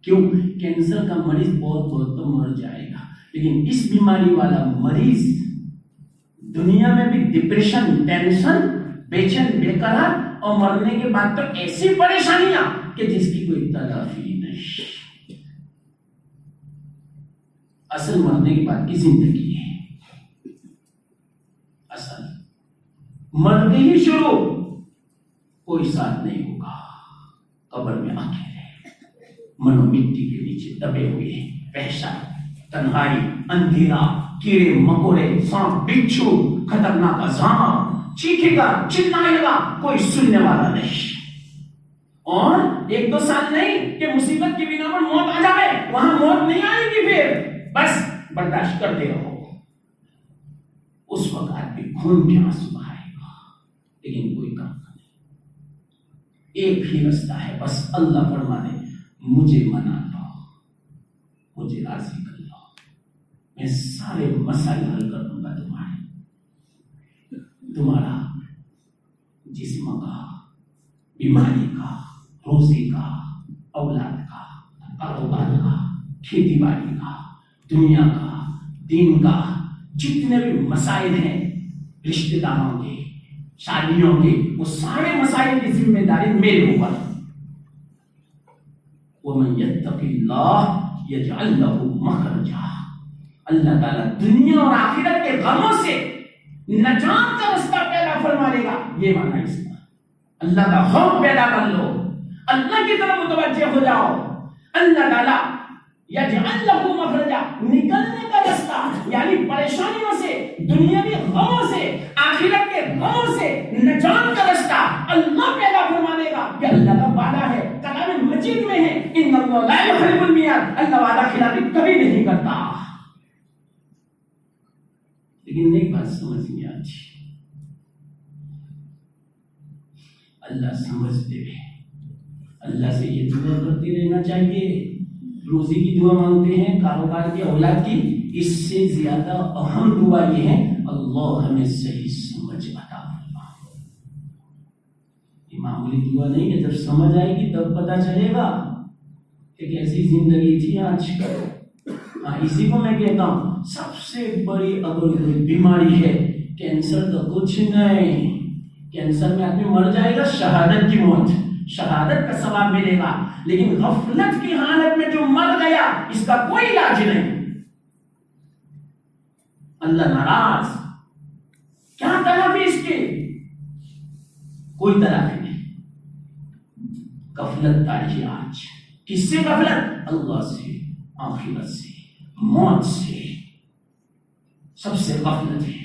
کیوں؟ کینسر کا مریض بہت تو مر جائے گا، لیکن اس بیماری والا مریض دنیا میں بھی ڈپریشن، ٹینشن، بے چین، بے قرار، اور مرنے کے بعد تو ایسی پریشانیاں کہ جس کی کوئی تلافی نہیں۔ اصل مرنے کے بعد کی زندگی ہے، اصل مرتے ہی شروع، کوئی ساتھ نہیں ہوگا، قبر میں اکیلے، منو مٹی کے نیچے دبے ہوئے، وحشت، تنہائی، اندھیرا، کیڑے مکوڑے، سانپ بچھو، خطرناک عذاب، چیخے گا، چلائے گا، کوئی سننے والا نہیں۔ اور 1-2 سال نہیں کہ مصیبت کی بنا پر موت آ جائے، وہاں موت نہیں آئے گی، پھر بس برداشت کرتے رہو۔ اس وقت آدمی خون کے آنسو بہائے گا، لیکن کوئی کام نہیں۔ ایک ہی رستہ ہے، بس اللہ فرما دے مجھے منا لو، مجھے راضی کر لو، میں سارے مسائل حل کر دوں گا تمہارا جسم کا، بیماری کا، روزی کا، اولاد کا، کاروبار کا، کھیتی باڑی کا، دنیا کا، دین کا، جتنے بھی مسائل ہیں، رشتہ داروں کے، شادیوں کے، وہ سارے مسائل کی ذمہ داری میرے اوپر۔ وَمَن يَتَّقِ اللَّهَ يَجْعَلْ لَهُ مَخْرَجًا، اللہ تعالیٰ دنیا اور آخرت کے غموں سے نجات کا رستہ پیدا فرما لے گا۔ یہ معنی اس کا، اللہ کا خوف پیدا کر لو، اللہ کی طرف متوجہ ہو جاؤ، اللہ تعالیٰ یجعل لہ مخرجا، نکلنے کا رستہ، یعنی پریشانیوں سے، دنیاوی غموں سے، آخرت کے غموں سے نجات کا رستہ اللہ پیدا فرما دے گا۔ یہ اللہ کا وعدہ ہے، کلام مجید میں ہے، ان اللہ لا یخلف المیعاد، اللہ وعدہ خلافی کبھی نہیں کرتا۔ لیکن ایک بات سمجھ میں آتی، اللہ سمجھ دے، اللہ سے یہ دعا کرتے رہنا چاہیے، روزی کی دعا مانگتے ہیں، کاروبار کی، اولاد کی، اس سے زیادہ اہم دعا یہ ہے اللہ ہمیں صحیح سمجھ عطا فرما۔ یہ معمولی دعا نہیں ہے، جب سمجھ آئے گی تب پتہ چلے گا کہ کیسی زندگی تھی آج کل۔ اسی کو میں کہتا ہوں سب سے بڑی اگر کوئی بیماری ہے کینسر تو کچھ نہیں، کینسر میں آدمی مر جائے گا، شہادت کی موت، شہادت کا ثواب ملے گا، لیکن غفلت کی حالت میں جو مر گیا اس کا کوئی علاج نہیں، اللہ ناراض۔ کیا تلافی اس کی؟ کوئی تلافی نہیں۔ غفلت تاریخی آج، کس سے غفلت؟ اللہ سے، آخرت سے، موت سے، سب سے غفلت ہے۔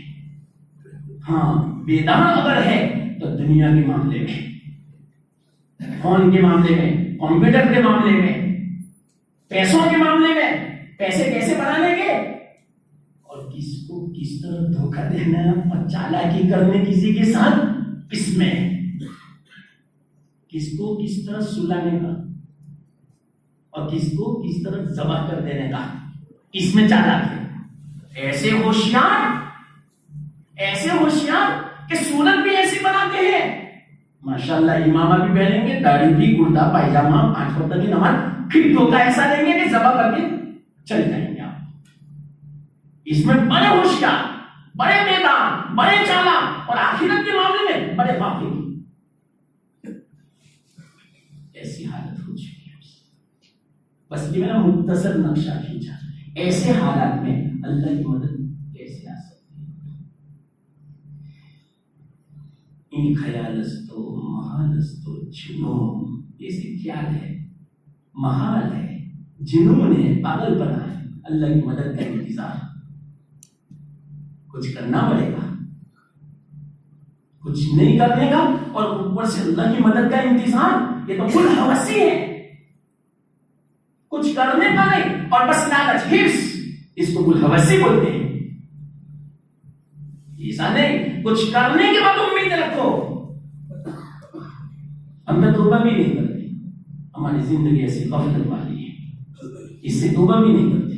ہاں بیدار اگر ہے تو دنیا کے معاملے میں، فون کے معاملے میں، کمپیوٹر کے معاملے میں، پیسوں کے معاملے میں، پیسے کیسے بنانے کے، اور کس کو کس طرح دھوکہ دینا اور چالاکی کرنے کسی کے ساتھ، اس میں کس کو کس طرح سلانے کا اور کس کو کس طرح ذبح کر دینے کا، اس میں چالاکی۔ ایسے ہوشیار کہ صورت بھی ایسی بناتے ہیں، ماشاءاللہ امامہ بھی پہنیں گے، داڑھی بھی، کرتا پائجامہ، 5 وقت کی نماز، پھر دھوکہ ایسا دیں گے کہ ذبح کر کے چل جائیں گے آپ۔ اس میں بڑے ہوشیار، بڑے میدان، بڑے چالاک، اور آخرت کے معاملے میں بڑے غافل۔ ایسی حالت ہو چکی ہے، بس یہ میرا مختصر نقشہ کھینچا۔ ایسے حالات میں اللہ کی مدد کیسے آ سکتی ہے؟ ان خیالستو محالستو جنون، یہ سے خیال ہے، محال ہے، جنون ہے، پاگل بنا ہے، اللہ کی مدد کا انتظار۔ کچھ کرنا پڑے گا، کچھ نہیں کرنے کا، اور اوپر سے اللہ کی مدد کا انتظار، یہ تو کل حوثی ہے۔ کچھ کچھ کرنے کا نہیں اور بس لالچ حرص، اس کو بلحوثی بولتے ہیں. ایسا نہیں کچھ کرنے کے بعد امید رکھو. ہم تو توبہ بھی نہیں کرتے، ہماری زندگی ایسی غفلت والی ہے، اس سے توبہ بھی نہیں کرتے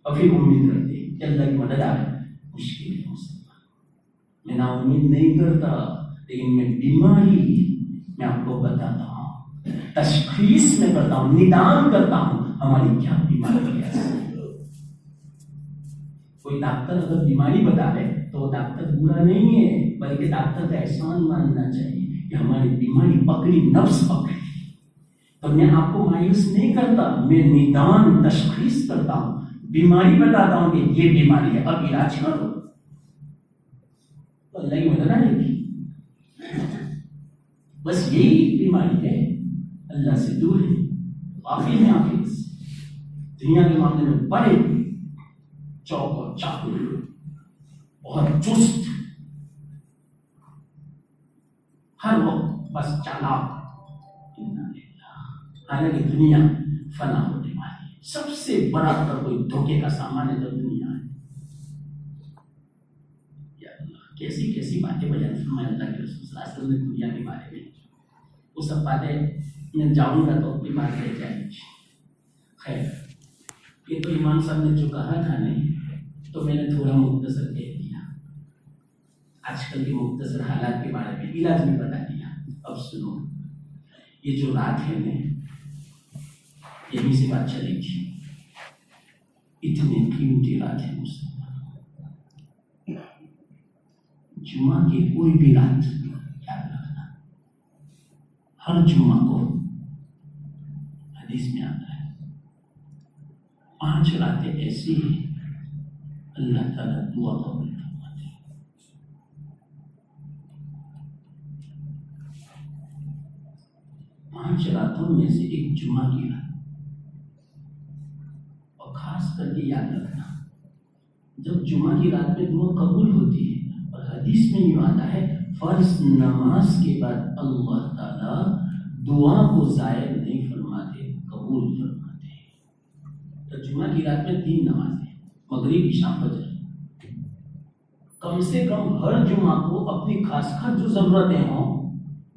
اور پھر امید رکھتے کہ اللہ کی مدد آئے. مشکل ہے مسلمان، میں نا امید نہیں کرتا، لیکن میں بیماری میں آپ کو بتاتا ہوں، تشخیص میں کرتا ہوں، ندان کرتا ہوں ہماری کیا بیماری ہے. کوئی ڈاکٹر اگر بیماری بتا رہے تو وہ ڈاکٹر برا نہیں ہے، بلکہ ڈاکٹر کا احسان ماننا چاہیے کہ ہماری بیماری پکڑی، نفس پکڑی. تو میں آپ کو مایوس نہیں کرتا، میں ندان تشخیص کرتا ہوں، بیماری بتاتا ہوں کہ یہ بیماری ہے، اب علاج کرو. تو اللہ کی مدد آئے گی. بس یہی بیماری ہے، اللہ سے دور ہے. غافل ہیں آپ اس دنیا کے معاملے میں، بڑے چوک اور چاقو، بہت چست، ہر وقت بس چالاک. حالانکہ دنیا فنا ہونے والی ہے. سب سے بڑا اگر کوئی دھوکے کا سامان ہے تو دنیا ہے. یا اللہ کیسی کیسی باتیں بیان فرمائے اللہ کے رسول صلی اللہ علیہ وسلم نے دنیا کے بارے میں. وہ سب باتیں میں جاؤں گا تو اپنی بات رہ جائے گی. خیر، یہ تو امام صاحب نے جو کہا تھا نہیں تو میں نے تھوڑا مختصر کہہ دیا. آج کل کے مختصر حالات کے بارے میں علاج بھی بتا دیا. اب سنو، یہ جو رات ہے نا، یہیں سے بات چلے گی. اتنی قیمتی رات ہے مسلمان، جمعہ کی کوئی بھی رات یاد رکھنا، ہر جمعہ کو حدیث میں آتا ہے 5 راتیں ایسی ہیں اللہ تعالیٰ دعا قبول فرماتے ہیں. 5 راتوں میں سے ایک جمعہ کی رات. اور خاص کر کے یاد رکھنا، جب جمعہ کی رات میں دعا قبول ہوتی ہے، اور حدیث میں یہ آتا ہے فرض نماز کے بعد اللہ تعالیٰ دعا کو ضائع نہیں فرماتے، قبول فرماتے ہیں. تو جمعہ کی رات میں 3 نمازیں، مغرب، عشاء، فجر. کم سے کم ہر جمعہ کو اپنی خاص خاص جو ضرورتیں ہوں،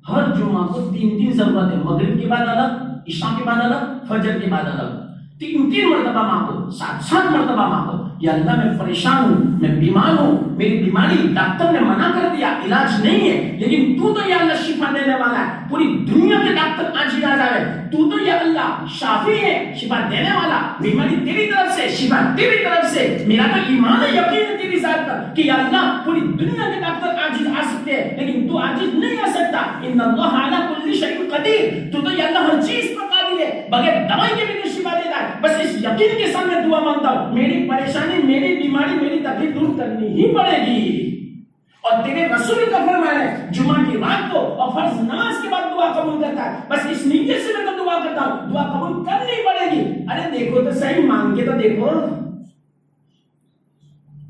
ہر جمعہ کو 3 ضرورتیں، مغرب کے بعد الگ، عشاء کے بعد الگ، فجر کے بعد الگ، 3 مرتبہ مانگو، 7 مرتبہ مانگو. یا اللہ میں پریشان ہوں، میں بیمار ہوں، میری بیماری ڈاکٹر نے منع کر دیا، علاج نہیں ہے، لیکن تو تو یا اللہ شفا دینے والا ہے. پوری دنیا کے ڈاکٹر آج ہی آ جائے، تو تو یا اللہ شافی ہے، شفا دینے والا. بیماری تیری طرف سے، شفا تیری طرف سے. میرا تو ایمان ہے، یقین ہے تیری ذات پر کہ یا اللہ پوری دنیا کے ڈاکٹر عاجز آ سکتے ہیں، لیکن تو عاجز نہیں آ سکتا. ان اللہ علی کل شیء قدیر. تو تو یا اللہ ہر چیز پر قادر ہے، بغیر دوائی کے بھی تو شفا دیتا ہے. بس اس یقین کے ساتھ میں دعا مانگتا ہوں، میری پریشانی، میری بیماری، میری تکلیف دور کرنی ہی پڑے گی. اور تیرے رسول کا فرمان ہے جمعہ کی رات کو اور فرض نماز کے بعد دعا قبول کرتا ہے. بس اس نیت سے میں تو دعا کرتا ہوں، دعا قبول کرنی پڑے گی. ارے دیکھو تو صحیح، مانگ کے تو دیکھو.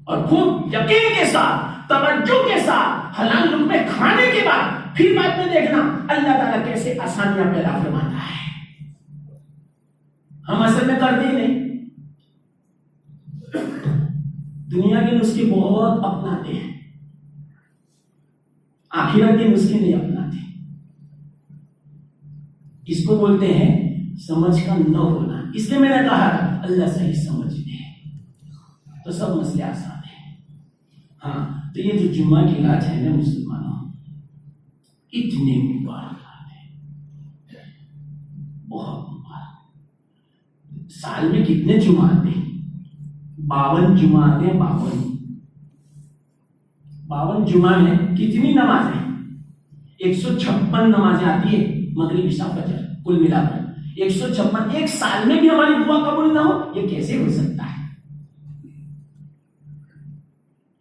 اور خوب یقین کے ساتھ، توجہ کے ساتھ، حلال لقمے کھانے کے بعد پھر بعد میں دیکھنا اللہ تعالیٰ کیسے آسانیاں پیدا فرماتا ہے. ہم اصل میں کرتے ہی نہیں. دنیا کے نسخے بہت اپناتے ہیں، آخرت کے نسخے نہیں اپناتے. اس کو بولتے ہیں سمجھ کا نہ ہونا. اس لیے میں نے کہا اللہ صحیح سمجھ دے تو سب مسئلے آسان ہیں. ہاں، تو یہ جو جمعہ کی رات ہے نا مسلمانوں، اتنے مبارک رات ہے، بہت مبارک. سال میں کتنے جمعہ آتے ہیں؟ 52 جمعہ آتے ہیں. 52 جمعہ میں کتنی نمازیں؟ 156 نمازیں آتی ہے، مغرب، عشاء، فجر، کل ملا کر 156. ایک سال میں بھی ہماری دعا قبول نہ ہو، یہ کیسے ہو سکتا ہے؟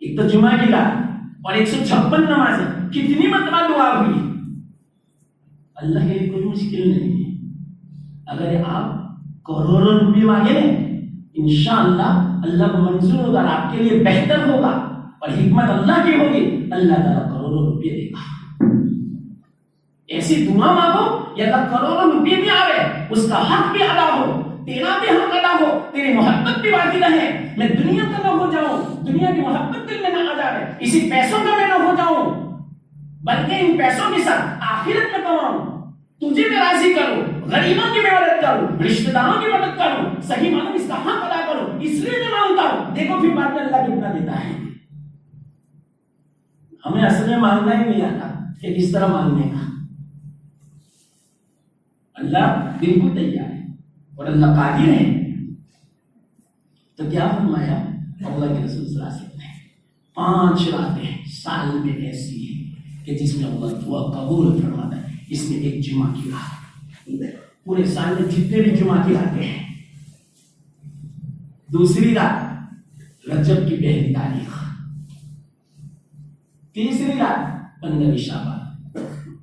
ایک تو جمعہ کی رات اور 156 نمازیں، کتنی مرتبہ دعا ہوئی؟ اللہ کے لیے کوئی مشکل نہیں ہے. اگر آپ کروڑوں روپے مانگے انشاءاللہ اللہ کو منظور ہوگا، آپ کے لیے بہتر ہوگا اور حکمت اللہ کی ہوگی. اللہ تعالیٰ کروڑوں روپے دے گا. ایسی دعا مانگو یا اللہ کروڑوں روپے بھی آوے، اس کا حق بھی ادا ہو. تیرا بھی حق ادا ہو، تیری محبت بھی باقی رہے، میں دنیا کا نہ ہو جاؤں، دنیا کی محبت دل میں نہ آ جائے، اسی پیسوں کا میں نہ ہو جاؤں، بلکہ ان پیسوں کے ساتھ آخرت میں کماؤں، تجھے میں راضی کروں، غریبوں کی میں مدد کروں، رشتہ داروں کی مدد کروں، صحیح معنوں میں اس کا حق ادا کروں، اس لیے میں مانگتا ہوں۔ دیکھو پھر بعد میں اللہ کتنا دیتا ہے۔ ہمیں اصل میں مانگنا ہی نہیں آتا کہ کس طرح مانگنے کا، اللہ بالکل تیار ہے اور اللہ قادر ہے۔ تو کیا فرمایا اللہ کے رسول صلی اللہ علیہ وسلم نے، 5 راتیں سال میں ایسی ہیں کہ جس میں اللہ دعا قبول فرماتا ہے۔ اس میں ایک جمعہ کی رات، پورے سال میں جتنے بھی جمعہ کی راتیں ہیں، دوسری رات رجب کی پہلی تاریخ، تیسری رات 15 شعبان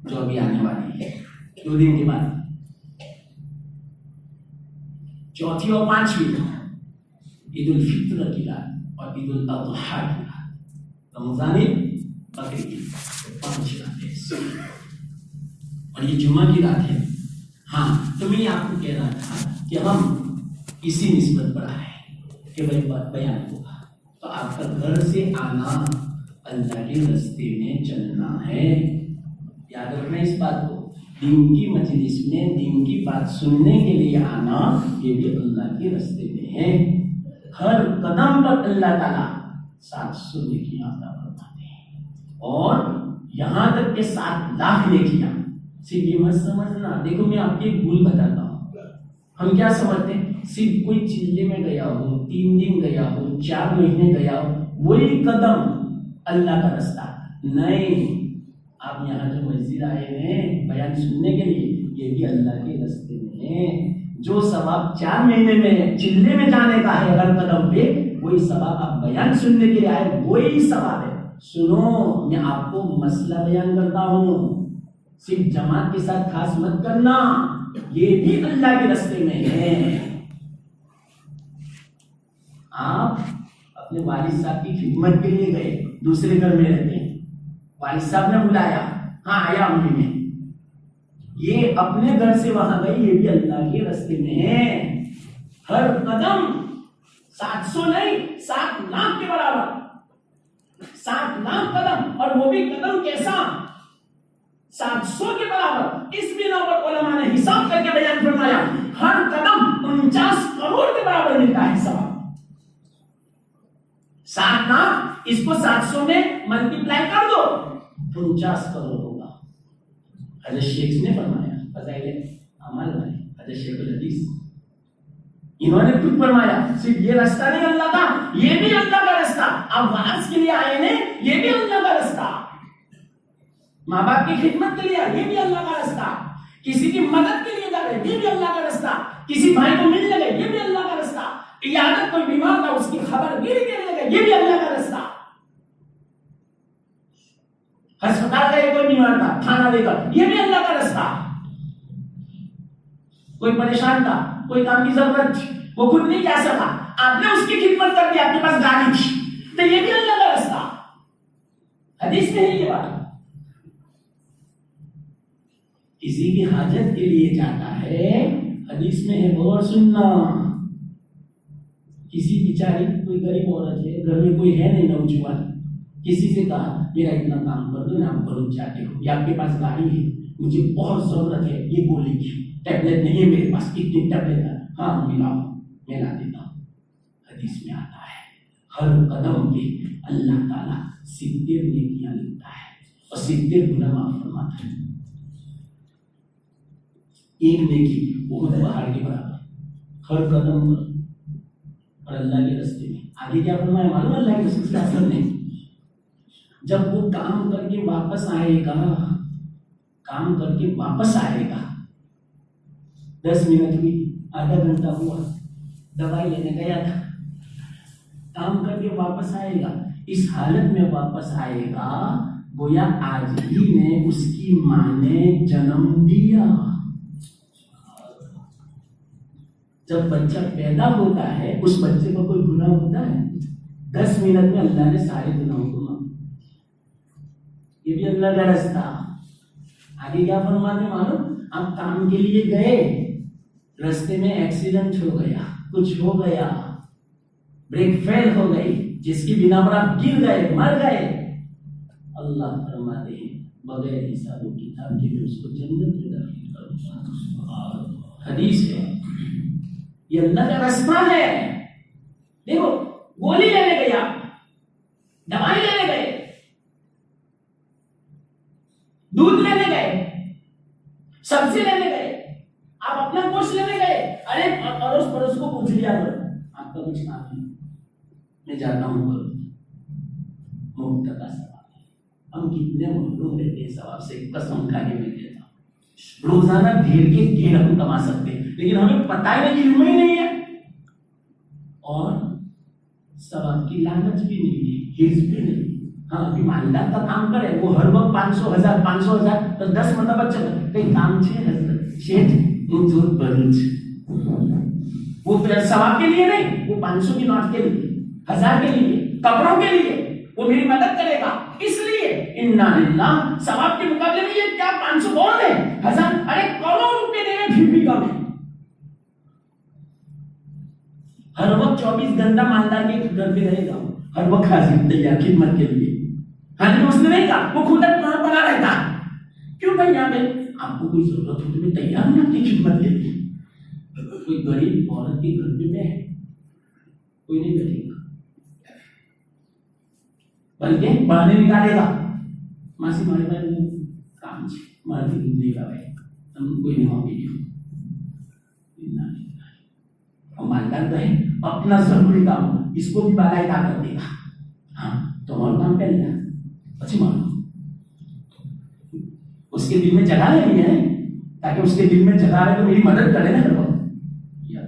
جو ابھی آنے والی ہے 2 دن کے بعد، چوتھی اور 5ویں عید الفطر کی رات اور عید الاضحیٰ کی رات، رمضان بقرعید کی 5 راتیں اور یہ جمعہ کی رات ہے۔ ہاں تو میں آپ کو کہہ رہا تھا کہ ہم اسی نسبت پر آئے کہ بھائی بیان ہوگا تو آپ کا گھر سے آنا، اللہ کے راستے میں چلنا ہے۔ یاد رکھنا اس بات کو، دین کی مجلس میں دین کی بات سننے کے لیے آنا یہ بھی اللہ کے راستے میں ہے۔ ہر قدم پر اللہ تعالیٰ 700 نیکیاں عطا فرماتے ہیں، اور یہاں تک کہ 7 لاکھ نیکیاں۔ صرف یہ مت سمجھنا، دیکھو میں آپ کی ایک بھول بتاتا ہوں، ہم کیا سمجھتے ہیں صرف کوئی چلے میں گیا ہو، 3 دن گیا ہو، 4 مہینے گیا ہو، وہی قدم اللہ کا راستہ۔ نہیں، آپ یہاں جو مسجد آئے ہیں بیان سننے کے لیے، یہ بھی اللہ کے راستے میں ہے۔ جو ثواب 4 مہینے میں چلے میں جانے کا ہے ہر قدم پہ، وہی ثواب آپ بیان سننے کے لیے آئے، وہی ثواب ہے۔ سنو، میں آپ کو مسئلہ بیان کرتا ہوں، صرف جماعت کے ساتھ خاص مت کرنا، یہ بھی اللہ کے راستے میں ہے۔ آپ اپنے والد صاحب کی خدمت کے لیے گئے، دوسرے گھر میں رہتے ہیں، والد صاحب نے بلایا، ہاں آیا امی میں، یہ اپنے گھر سے وہاں گئی، یہ بھی اللہ کے راستے میں ہے۔ ہر قدم 700 نہیں، 7 لاکھ کے برابر، 7 لاکھ قدم، اور وہ بھی قدم کیسا، 700 کے برابر۔ اس بنا پر علماء نے حساب کر کے بیان فرمایا، ہر قدم 49 کروڑ کے برابر ملتا ہے ثواب۔ 7 لاکھ، اس کو 700 میں ملٹیپلائی کر دو، 49 کروڑ ہوگا۔ حضرت شیخ نے فرمایا، فضائل اعمال میں حضرت شیخ الحدیث، انہوں نے خود فرمایا صرف یہ راستہ نہیں اللہ کا، یہ بھی اللہ کا راستہ۔ آپ وعظ کے لیے آئے ہیں، یہ بھی اللہ کا راستہ۔ ماں باپ کی خدمت کے لیے یہ بھی اللہ کا راستہ، کسی کی مدد کے لیے جا رہے یہ بھی اللہ کا راستہ، کسی بھائی کو ملنے گئے یہ بھی اللہ کا راستہ، عیادت کوئی بیمار تھا اس کی خبر گیری کے لیے گئے یہ بھی اللہ کا راستہ، ہسپتال گئے کوئی بیمار تھا کھانا دے کر یہ بھی اللہ کا راستہ، کوئی پریشان تھا، کوئی کام کی ضرورت تھی، وہ خود نہیں جا سکا، آپ نے اس کی خدمت کر دی، آپ کے پاس گاڑی تھی، تو یہ بھی اللہ کا راستہ۔ حدیث میں ہے یہ بات، کسی کی حاجت کے لیے جاتا ہے، حدیث میں ہے غور سننا، کسی بیچاری کوئی غریب عورت ہے، گھر میں کوئی ہے نہیں نوجوان، کسی سے کہا میرا اتنا کام کر دو نا، آپ بھروچ جاتے ہو، یا آپ کے پاس گاڑی ہے، مجھے بہت ضرورت ہے، یہ بولے گی ٹیبلٹ نہیں ہے میرے پاس، کتنی ٹیبلٹ ہے، ہاں ملاؤ میں لا دیتا ہوں۔ حدیث میں آتا ہے ہر قدم پہ اللہ تعالیٰ 70 نیکیاں لکھتا ہے اور 70 گناہ معاف فرماتا ہے۔ ایک نیکی بہت پہاڑ کے برابر، ہر قدم پر، اور اللہ کے راستے میں۔ آگے کیا فرمایا معلوم؟ اللہ کے رسول صلی اللہ علیہ وسلم نے جب وہ کام کر کے واپس آئے گا، کام کر کے واپس آئے گا، 10 منٹ ہوئی، آدھا گھنٹہ ہوا، دوائی لینے گیا تھا، کام کر کے واپس آئے گا، اس حالت میں واپس آئے گا گویا آج ہی نے اس کی ماں نے جنم دیا۔ جب بچہ پیدا ہوتا ہے اس بچے کو کوئی گناہ ہوتا ہے؟ 10 منٹ میں اللہ نے سارے گناہوں کو معاف، یہ بھی اللہ کا راستہ۔ آگے کیا فرماتے معلوم؟ آپ کام کے لیے گئے، رستے میں ایکسیڈنٹ ہو گیا، کچھ ہو گیا، بریک فیل ہو گئی، جس کی بنا پر آپ گر گئے، مر گئے، اللہ فرماتے ہیں بغیر حساب و کتاب کے میں اس کو جنت میں داخل کروں گا۔ حدیث ہے، یہ اللہ کا رستہ ہے۔ دیکھو، گولی لینے گئے، آپ دوائی لینے گئے، دودھ لینے گئے، سبزی لینے گئے، آپ اپنا گوشت لینے گئے، ارے پڑوس پڑوس کو پوچھ لیا آپ کا کچھ کام ہے، میں جاتا ہوں، مفت کا ثواب ہے۔ ہم کتنے محروم رہتے ہیں ثواب سے، قسم کھا کے میں کہتا ہوں، روزانہ ڈھیر کے ڈھیر ہم کما سکتے ہیں، لیکن ہمیں پتہ ہی نہیں، علم ہی نہیں ہے، اور ثواب کی لالچ بھی نہیں ہے، حرص بھی نہیں۔ ہاں، ابھی مالدار کا کام کرے، وہ ہر وقت 500,000 تو 10 مرتبہ چل کئی کام چھے حضرت شیٹ منظور بروچ، وہ ثواب کے لیے نہیں، وہ 500 کی نوٹ کے لیے، 1000 کے لیے، کپڑوں کے لیے، وہ میری مدد کرے گا، اس لیے انا للہ ثواب کے مقابلے میں یہ کیا 500 بول دے 1000، ارے کروڑ روپے دے رہے پھر بھی کم ہے۔ ہر وقت 24 گھنٹہ مالدار کے گھر پہ رہے گا، ہر وقت حاضر تیار خدمت کے لیے، ہاں اس نے نہیں کہا وہ خود وہاں پڑا رہتا، کیوں بھائی یہاں پہ آپ کو کوئی ضرورت ہو تو میں تیار ہوں آپ کی خدمت کے لیے۔ کوئی غریب عورت کے گھر پہ میں کوئی نہیں بیٹھے گا، بلکہ پڑھانے نکالے گا، ماسی مارے بھائی وہ کام سے مارے دودھ دے گا، بھائی ہم کوئی نہیں ہوگی، اور مالدار ہے اپنا ضروری کام اس کو بھی بالا کر دے گا، ہاں تمہارا کام کر لیا اچھی مانو، اس کے دل میں جگہ نہیں ہے تاکہ اس کے دل میں جگہ رہے تو میری مدد کرے نا، کرو یا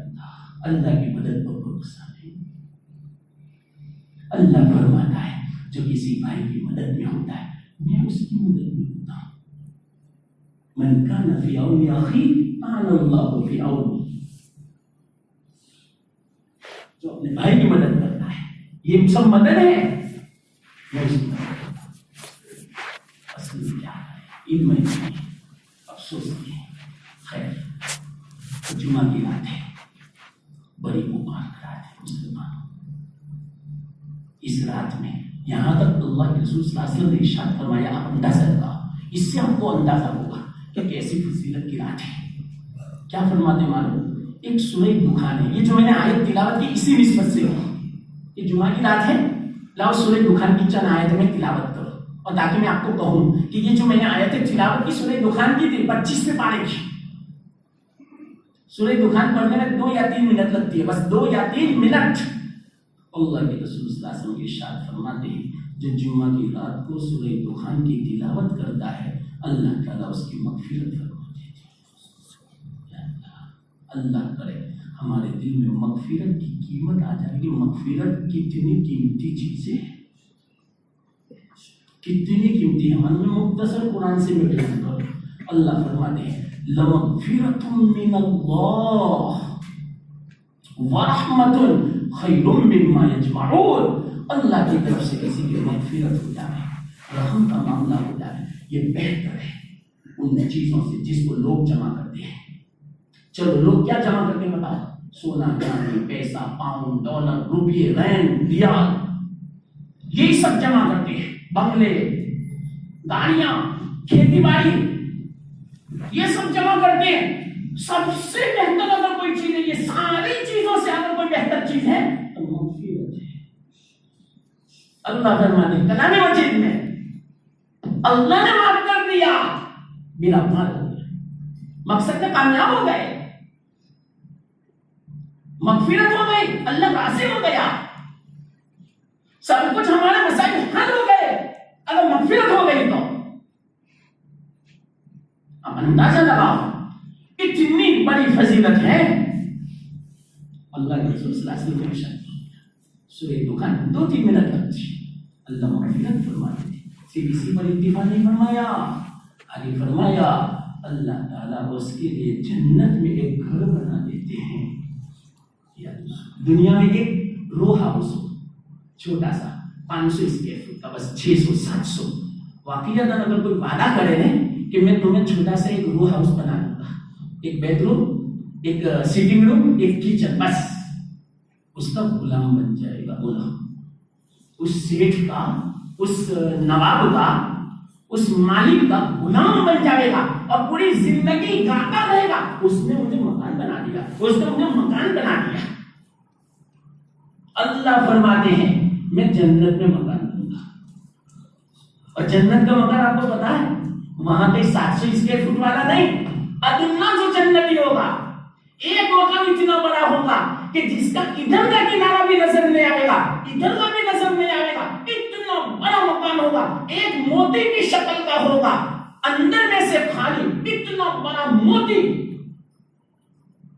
اللہ کی مدد پر بھروسہ نہیں۔ اللہ فرماتا ہے جو کسی بھائی کی مدد میں ہوتا ہے میں اس کی مدد میں ہوتا ہوں، من کان فی عون اخی کان اللہ فی عون، جو اپنے بھائی کی مدد کرتا ہے یہ سب مدد ہے، علم نہیں، افسوس نہیں، خیر جمعہ کی رات ہے، بڑی مبارک رات ہے مسلمانوں، اس رات میں یہاں تک اللہ کے رسول صلی اللہ علیہ وسلم نے ارشاد فرمایا، آپ اندازہ لگا، اس سے آپ کو اندازہ ہوگا کہ کیسی فضیلت کی رات ہے۔ کیا فرماتے معلوم، ایک سورہ دخان ہے، یہ جو میں نے آیت تلاوت کی اسی نسبت سے ہوئی، یہ جمعہ کی رات ہے، لاؤ سورہ دخان کی چند آیت میں تلاوت کرو، اور تاکہ میں آپ کو کہوں کہ یہ جو میں نے آیت تلاوت کی سورہ دخان کی تھی 25 پارے کی، سورہ دخان پڑھنے میں 2 یا 3 منٹ لگتی ہے، بس 2 یا 3 منٹ۔ اللہ کے رسول صلی اللہ علیہ وسلم ارشاد فرماتے ہیں جو جمعہ کی رات کو سورہ دخان کی تلاوت کرتا ہے اللہ تعالیٰ اس کی مغفرت فرما دیتے ہیں۔ اللہ کرے ہمارے دل میں مغفرت کی قیمت آ جائے گی، مغفرت کتنی قیمتی چیزیں ہیں، کتنی قیمتی ہے، ہم مختصر قرآن سے بیٹھے ہیں، اللہ فرماتے ہیں لَمَغْفِرَةٌ مِّنَ اللَّهِ وَرَحْمَةٌ خَيْرٌ مِّمَّا يَجْمَعُونَ، اللہ کی طرف سے کسی کی مغفرت ہو جائے، رحم کا معاملہ ہو جائے، یہ بہتر ہے ان چیزوں سے جس کو لوگ جمع کرتے ہیں۔ چلو لوگ کیا جمع کرتے ہیں بتاؤ، سونا چاندی پیسہ پاؤنڈ ڈالر روپیے رینڈ ریال، یہی سب جمع کرتے ہیں، بنگلے گاڑیاں کھیتی باڑی یہ سب جمع کرتے ہیں۔ سب سے بہتر اگر کوئی چیز ہے، یہ ساری چیزوں سے اگر کوئی بہتر چیز ہے تو مغفرت ہے۔ اللہ فرماتے ہیں کلام مجید میں اللہ نے معاف کر دیا، میرا مال ہو گیا، مقصد میں کامیاب ہو گئے، مغفرت ہو گئی، اللہ راضی ہو گیا، سب کچھ ہمارے مسائل حل ہو گئے اگر مغفرت ہو گئی تو۔ اب اندازہ لگاؤ اتنی بڑی فضیلت ہے، اللہ کے رسول صلی اللہ علیہ وسلم نے سورہ دخان 2-3 منٹ لگتی، اللہ مغفرت فرماتے تھے، صرف اسی پر اکتفا نہیں فرمایا، آگے فرمایا اللہ تعالیٰ اس کے لیے جنت میں ایک گھر بنا دیتے ہیں۔ دنیا میں ایک رو ہاؤس چھوٹا سا 500 اسکوائر فٹ کا، بس 600-700، واقعات اگر کوئی وعدہ کرے نا کہ میں تمہیں چھوٹا سا ایک رو ہاؤس بنا دوں گا، ایک بیڈ روم ایک سیٹنگ روم، ایک کچن، بس اس کا غلام بن جائے گا، غلام اس سیٹھ کا، اس نواب کا، اس مالک کا غلام بن جائے گا اور پوری زندگی گاتا رہے گا اس نے مجھے مکان بنا دیا، اس نے مجھے مکان بنا دیا۔ اللہ فرماتے ہیں میں جنت میں مکان دوں گا، اور جنت کا مکان آپ کو پتا ہے وہاں پہ 700 اسکوائر فٹ والا نہیں، ادنا جو جنتی ہوگا ایک مکان اتنا بڑا ہوگا کہ جس کا ادھر کا کنارہ بھی نظر نہیں آئے گا، ادھر کا بھی نظر نہیں آئے گا، اتنا بڑا مکان ہوگا، ایک موتی کی شکل کا ہوگا، اندر میں سے خالی، اتنا بڑا موتی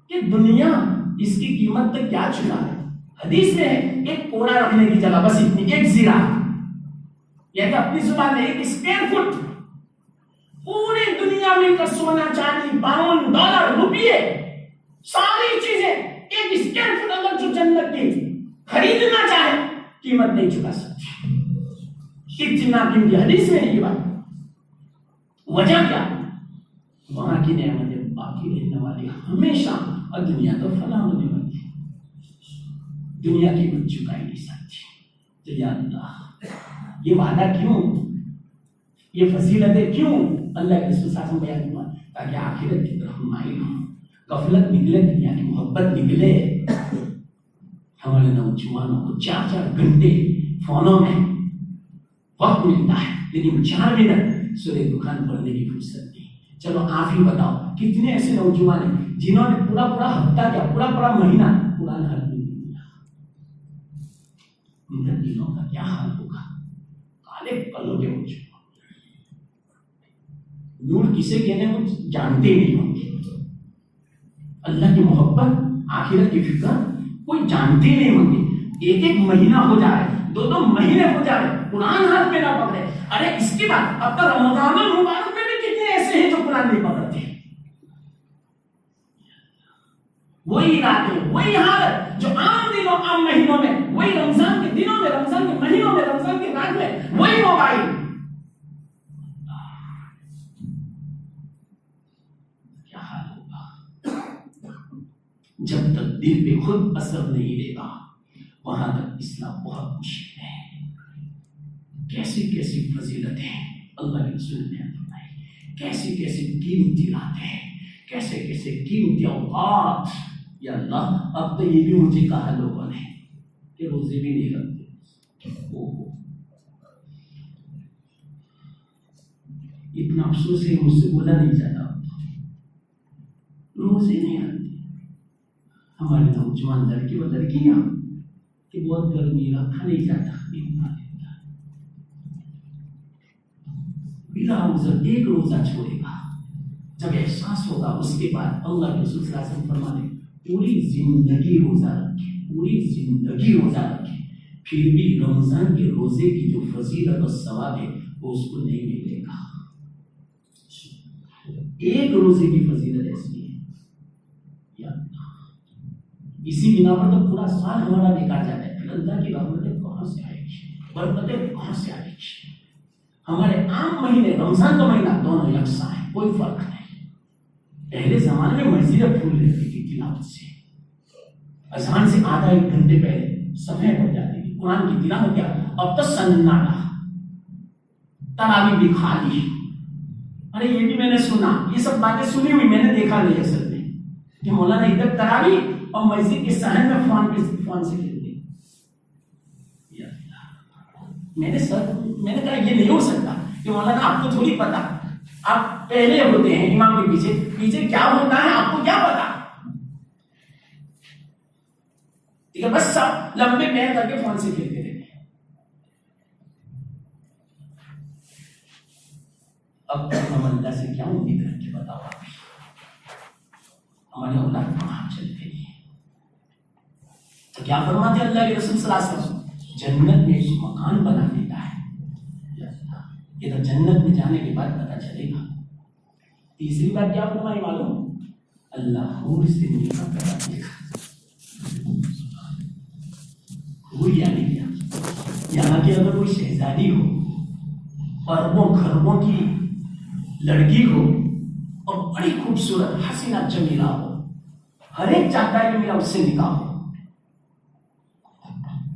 کہ دنیا اس کی قیمت تک کیا چلا ہے۔ حدیث میں ہے ایک کوڑا رکھنے کی جگہ بس اتنی، ایک زیرہ، یعنی اپنی زبان میں 1 اسکوائر فٹ، پوری دنیا میں کا سونا چاندی پاؤنڈ ڈالر روپیے ساری چیزیں 1 اسکوائر فٹ اگر جو جنت کی خریدنا چاہے قیمت نہیں چکا سکتی، اتنا قیمتی۔ حدیث میں ہے یہ بات۔ وجہ کیا؟ وہاں کی نعمتیں باقی رہنے والی ہمیشہ، اور دنیا تو فنا ہونے والی ہے، دنیا قیمت چکا ہی نہیں سکتی۔ تو یا اللہ یہ وعدہ کیوں، یہ فضیلتیں کیوں اللہ کے رسول صلی اللہ علیہ وسلم بیان ہوا؟ تاکہ آخرت کی طرف مائل ہوں، غفلت نکلے، دنیا کی محبت نکلے۔ ہمارے نوجوانوں کو 4 گھنٹے فونوں میں وقت ملتا ہے، لیکن 4 منٹ سورہ دخان پڑھنے کی فرصت نہیں۔ چلو آپ ہی بتاؤ کتنے ایسے نوجوان ہیں جنہوں نے پورا ہفتہ کیا، پورا مہینہ قرآن حل نہیں دیا، ان کے دلوں کا کیا حال ہوگا؟ کالے پلوں کے ہو چکے، نور کسے کہنے وہ جانتے نہیں ہوں گے، اللہ کی محبت، آخرت کی فکر کوئی جانتے نہیں ہوں گے۔ ایک مہینہ ہو جائے، 2 مہینے ہو جائے، قرآن ہاتھ میں نہ پکڑے۔ ارے اس کے بعد اب تو رمضان المبارک میں بھی کتنے ایسے ہیں جو قرآن نہیں پکڑتے، وہی راتیں، وہی حالت جو عام دنوں، عام مہینوں میں، وہی رمضان کے دنوں میں، رمضان کے مہینوں میں، رمضان کی رات میں وہی موبائل۔ کیا حال ہوگا جب تک دل پہ خود اثر نہیں دے گا، وہاں تک اصلاح بہت مشکل ہے۔ کیسی کیسی فضیلتیں اللہ کے رسول نے فرمائی، کیسی کیسی قیمتی راتیں، کیسے کیسے قیمتی اوقات۔ یا اللہ اب تو یہ بھی مجھے کہا لوگوں نے کہ روزے بھی نہیں رکھتے، اتنا افسوس ہے، مجھ سے بولا نہیں جاتا، روزے نہیں رکھتے ہمارے نوجوان لڑکے و لڑکیاں کہ بہت گرمی، رکھا نہیں جاتا، بلا عذر ایک روزہ چھوڑے گا، جب احساس ہوگا اس کے بعد اللہ کے رسول صلی اللہ علیہ وسلم فرمانے پوری زندگی روزہ رکھے، پوری زندگی روزہ رکھے، پھر بھی رمضان کے روزے کی جو فضیلت اور ثواب ہے وہ اس کو نہیں ملے گا۔ ایک روزے کی فضیلت ایسی ہے، یا اسی بنا پر تو پورا سال ہمارا بیکار جاتا ہے، پھر اللہ کی رحمتیں کہاں سے آئے گی، برکتیں کہاں سے آئے گی؟ ہمارے عام مہینے، رمضان کا مہینہ دونوں یکساں ہیں، کوئی فرق نہیں۔ پہلے زمانے میں مسجدیں پھول رہتی تھی تلاوت سے، اذان سے آدھا 1 گھنٹے پہلے سفید ہو جاتی تھی، قرآن کی تلاوت کیا، اب تو سناٹا، تراویح بھی خالی۔ ارے یہ بھی میں نے سنا، یہ سب باتیں سنی ہوئی، میں نے دیکھا نہیں اصل میں کہ مولانا ادھر تراویح اور مسجد کے صحن میں فون سے کھیلتے۔ میں نے کہا یہ نہیں ہو سکتا کہ مولانا آپ کو تھوڑی پتا، آپ پہلے ہوتے ہیں امام کے پیچھے کیا ہوتا ہے آپ کو کیا پتا؟ ٹھیک ہے، بس سب لمبے پیر کر کے فون سے کھیلتے رہتے ہیں۔ اب تک ہم اللہ سے کیا امید رکھ کے بتاؤ آپ، ہماری اولاد کہاں چل گئی ہے؟ تو کیا فرماتے ہیں اللہ کے رسول صلی اللہ علیہ وسلم؟ جنت میں ایک مکان بنا دیتا ہے، یہ تو جنت میں جانے کے بعد پتا چلے گا۔ تیسری بات کیا فرمائی معلوم؟ اللہ حور سے نکاح کرا دے گا۔ حور یعنی کیا؟ یہاں کی اگر کوئی شہزادی ہو، اربوں خربوں کی لڑکی ہو اور بڑی خوبصورت حسینہ جمیلہ ہو، ہر ایک چاہتا ہے کہ میرا اس سے نکاح ہو.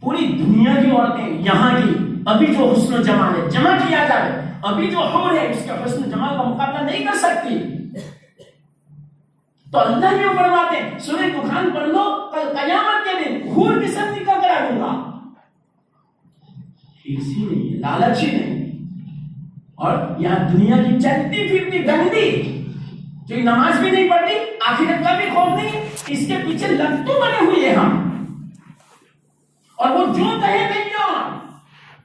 پوری دنیا کی عورتیں یہاں کی ابھی جو حسن و جمال ہے جمع کیا جائے, ابھی جو حور ہے اس کے حسن و جمال کا مقابلہ نہیں کر سکتی. تو اللہ یہ فرماتے ہیں سورہ دخان پڑھ لو, کل قیامت کے دن حور کی سب نکاح کرا دوں گا. ہرسی نہیں ہے, لالچ ہی نہیں. اور یہاں دنیا کی چلتی پھرتی گندی جو نماز بھی نہیں پڑھتی, آخرت کا بھی خوف نہیں, اس کے پیچھے لتو بنے ہوئے ہیں ہم. اور وہ جو کہے نہیں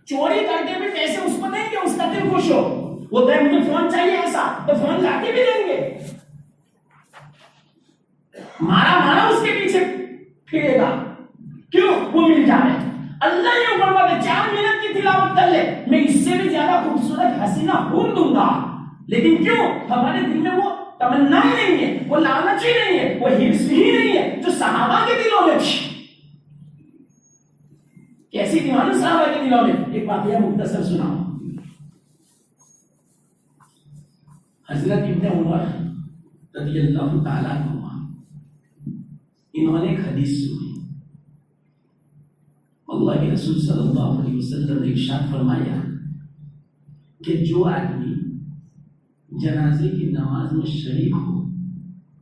چوری کر کے بھی پیسے اس کو دیں گے, اس کا دل خوش ہو. وہ کہے مجھے فون چاہیے ایسا تو فون لا کے بھی دیں گے. مارا اس کے پیچھے پھرے گا, کیوں؟ وہ مل جائے. اللہ یہ فرماتا ہے 4 منٹ کی تلاوت کر لے, میں اس سے بھی زیادہ خوبصورت حسینہ حور دوں گا. لیکن کیوں؟ ہمارے دل میں وہ تمنا ہی نہیں ہے, وہ لالچ ہی نہیں ہے, وہ حرص ہی نہیں ہے جو صحابہ کے دلوں میں تھی. کیسی دیوانی صحابہ کے دلوں میں. ایک واقعہ مختصر سناؤں. حضرت ابن عمر رضی اللہ تعالیٰ عنہ, انہوں نے ایک حدیث سنی. اللہ کے رسول صلی اللہ علیہ وسلم نے ارشاد فرمایا کہ جو آدمی جنازے کی نماز میں شریک ہو,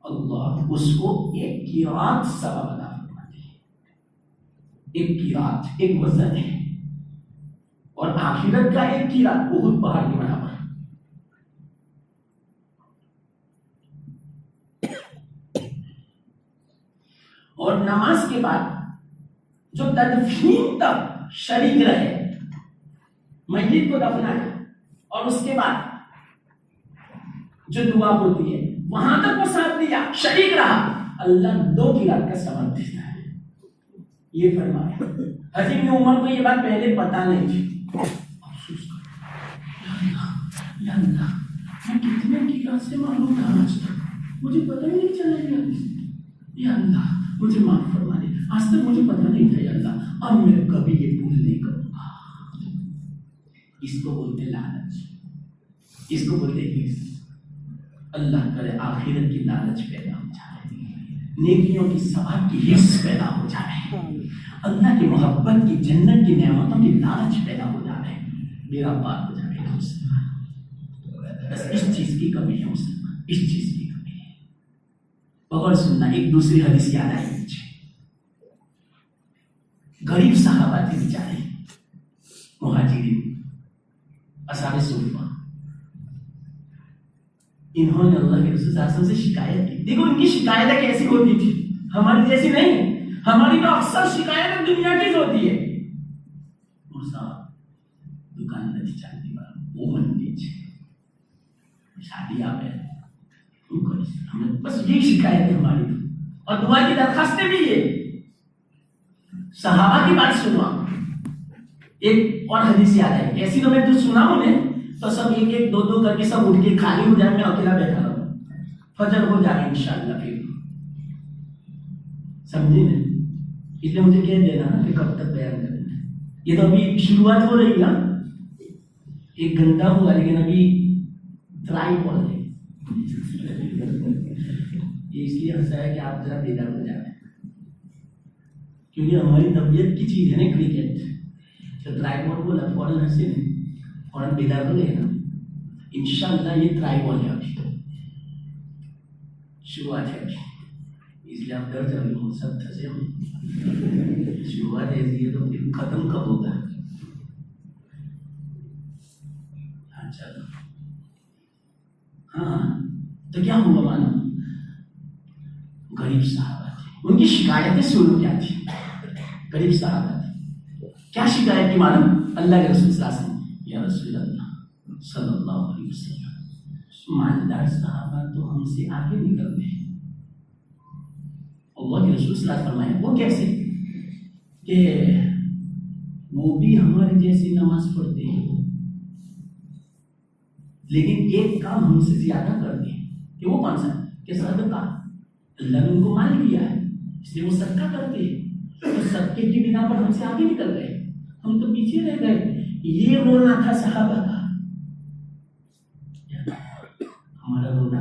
اللہ اس کو 1 قرات ثواب عطا فرماتے ہیں. 1 قرات ایک وزن ہے, اور آخرت کا 1 قرات بہت پہاڑ کے برابر. اور نماز کے بعد جو تدفین تک شریک رہے, میت کو دفنایا اور اس کے بعد جو دعا ہوتی ہے وہاں تک وہ ساتھ دیا, شریک رہا, اللہ 2 قرات کا ثواب دیتا ہے. یہ فرمایا. حضرت ابن عمر کو یہ بات پہلے پتا نہیں تھی. افسوس یا اللہ میں کتنے قرات سے معلوم تھا آج تک, مجھے پتہ ہی نہیں چلا گیا. یا اللہ مجھے معاف فرما دے, آج تک مجھے پتہ نہیں تھا. یا اللہ اب میں کبھی یہ بھول نہیں کروں گا. اس کو بولتے لالچ, اس کو بولتے حرص. اللہ کرے آخرت کی لالچ پیدا ہو جائے, نیکیوں کی ثواب کی حرص پیدا ہو جائے, اللہ کی محبت کی جنت کی نعمتوں کی لالچ پیدا ہو جائے, میرا پار ہو جائے گا مسلمان. بس اس چیز کی کمی ہے مسلمان, اس چیز کی کمی ہے. اور سننا, ایک دوسری حدیث یاد آئی مجھے. غریب صحابہ تھے بیچارے, مہاجرین, اصحاب صفہ. انہوں نے اللہ کے رسول صلی اللہ علیہ وسلم سے شکایت کی. دیکھو ان کی شکایتیں کیسی ہوتی تھی, ہماری جیسی نہیں. ہماری تو اکثر شکایتیں دنیا کی ہوتی ہے. دکان نہیں چلتی, وہ منڈی شادی آپ ہے, بس یہی شکایت ہے ہماری. اور دعا کی درخواستیں بھی یہ. صحابہ کی بات سنوا. ایک اور حدیث یاد ہے ایسی, تو میں جو سنا انہیں تو سب 1-1, 2-2 کر کے سب اٹھ کے خالی ہو جائے, میں اکیلا بیٹھا رہوں, فجر ہو جائے انشاءاللہ. پھر سمجھے نا, اس لیے مجھے کہہ دینا کہ کب تک بیان کرنا ہے. یہ تو ابھی شروعات ہو رہی نا, 1 گھنٹہ ہوا, لیکن ابھی ٹرائی بول رہے. یہ اس لیے ہنسا ہے کہ آپ ذرا بیدار ہو جائیں, کیونکہ ہماری طبیعت کی چیز ہے نا کرکٹ. تو ٹرائی بال بولا فوراً ہنسے نہیں, فوراً بیدار ہو گئے نا. انشاءاللہ یہ ٹرائی بال ہے, ابھی تو شروعات ہے ابھی, اس لیے آپ ڈر جاؤ گے, سب تھسے ہوں. شروعات ایسی ہے تو پھر ختم کب ہوگا. چلو ہاں, تو کیا ہوا مانا, غریب صحابہ تھے, ان کی شکایتیں سنو کیا تھی. غریب صحابہ تھے, کیا شکایت کی معلوم؟ اللہ کے رسول صلی اللہ علیہ وسلم, یا رسول اللہ صلی اللہ علیہ وسلم, مالدار صحابہ تو ہم سے آگے نکل گئے. اللہ کے رسول صلی اللہ علیہ وسلم فرمایا, وہ کیسے؟ کہ وہ بھی ہمارے جیسی نماز پڑھتے ہیں, لیکن ایک کام ہم سے زیادہ کرتے ہیں. کہ وہ کون سا؟ کہ صدقہ. اللہ نے ان کو مال دیا ہے, اس لیے وہ صدقہ کرتے ہیں. تو صدقے کی بنا پر ہم سے آگے نکل گئے, ہم تو پیچھے رہ گئے. یہ رونا تھا صحابہ کا, ہمارا رونا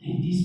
33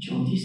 34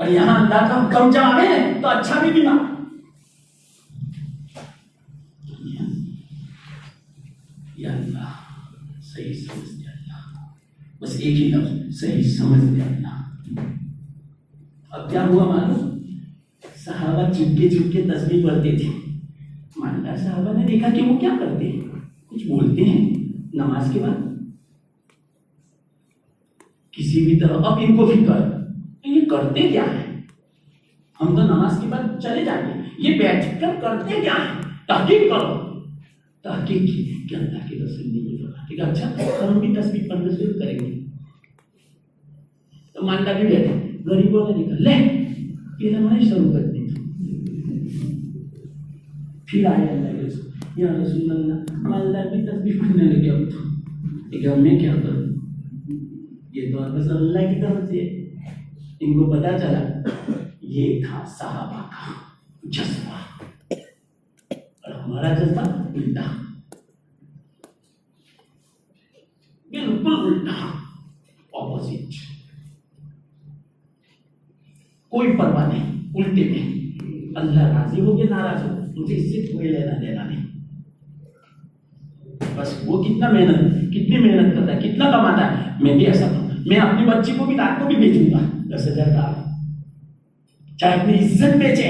اور یہاں اللہ کا حکم جب آئے تو اچھا بھی ملا. یا اللہ صحیح سمجھ دے اللہ، بس ایک ہی لفظ صحیح سمجھ دے اللہ. اب کیا ہوا معلوم؟ صحابہ چپکے چپکے تسبیح پڑھتے تھے. مالدار صحابہ نے دیکھا کہ وہ کیا کرتے ہیں، کچھ بولتے ہیں نماز کے بعد کسی بھی طرح. اب ان کو فکر یہ کرتے کیا ہے، ہم تو نماز کے بعد چلے جائیں گے، یہ بیٹھ کر کرتے کیا ہے. تحقیق کرو. تحقیق کی کہ اللہ کے رسول نے یہ فرمایا. اچھا ہم بھی تسبیح پڑھنا شروع کریں گے. تو مالدار بھی بیٹھے، غریبوں نے نکل لے یہ نماز شروع کر دی. پھر آئے اللہ کے رسول، یا رسول اللہ مالدار بھی تسبیح پڑھنے لگے. اب تو کہ میں کیا کروں، یہ تو بس اللہ کی طرف سے. ان کو پتا چلا یہ تھا صحابہ کا جذبہ اور ہمارا جذبہ الٹا، بالکل الٹا، اپوزٹ. کوئی پرواہ نہیں، الٹے میں اللہ راضی ہو کے ناراض ہو مجھے اس سے کوئی لینا دینا نہیں. بس وہ کتنی محنت کرتا ہے، کتنا کماتا ہے، میں بھی ایسا کروں. میں اپنی بچی کو بھی رات کو بھی بیچوں گا 10,000 کا، چاہے اپنی عزت بیچے،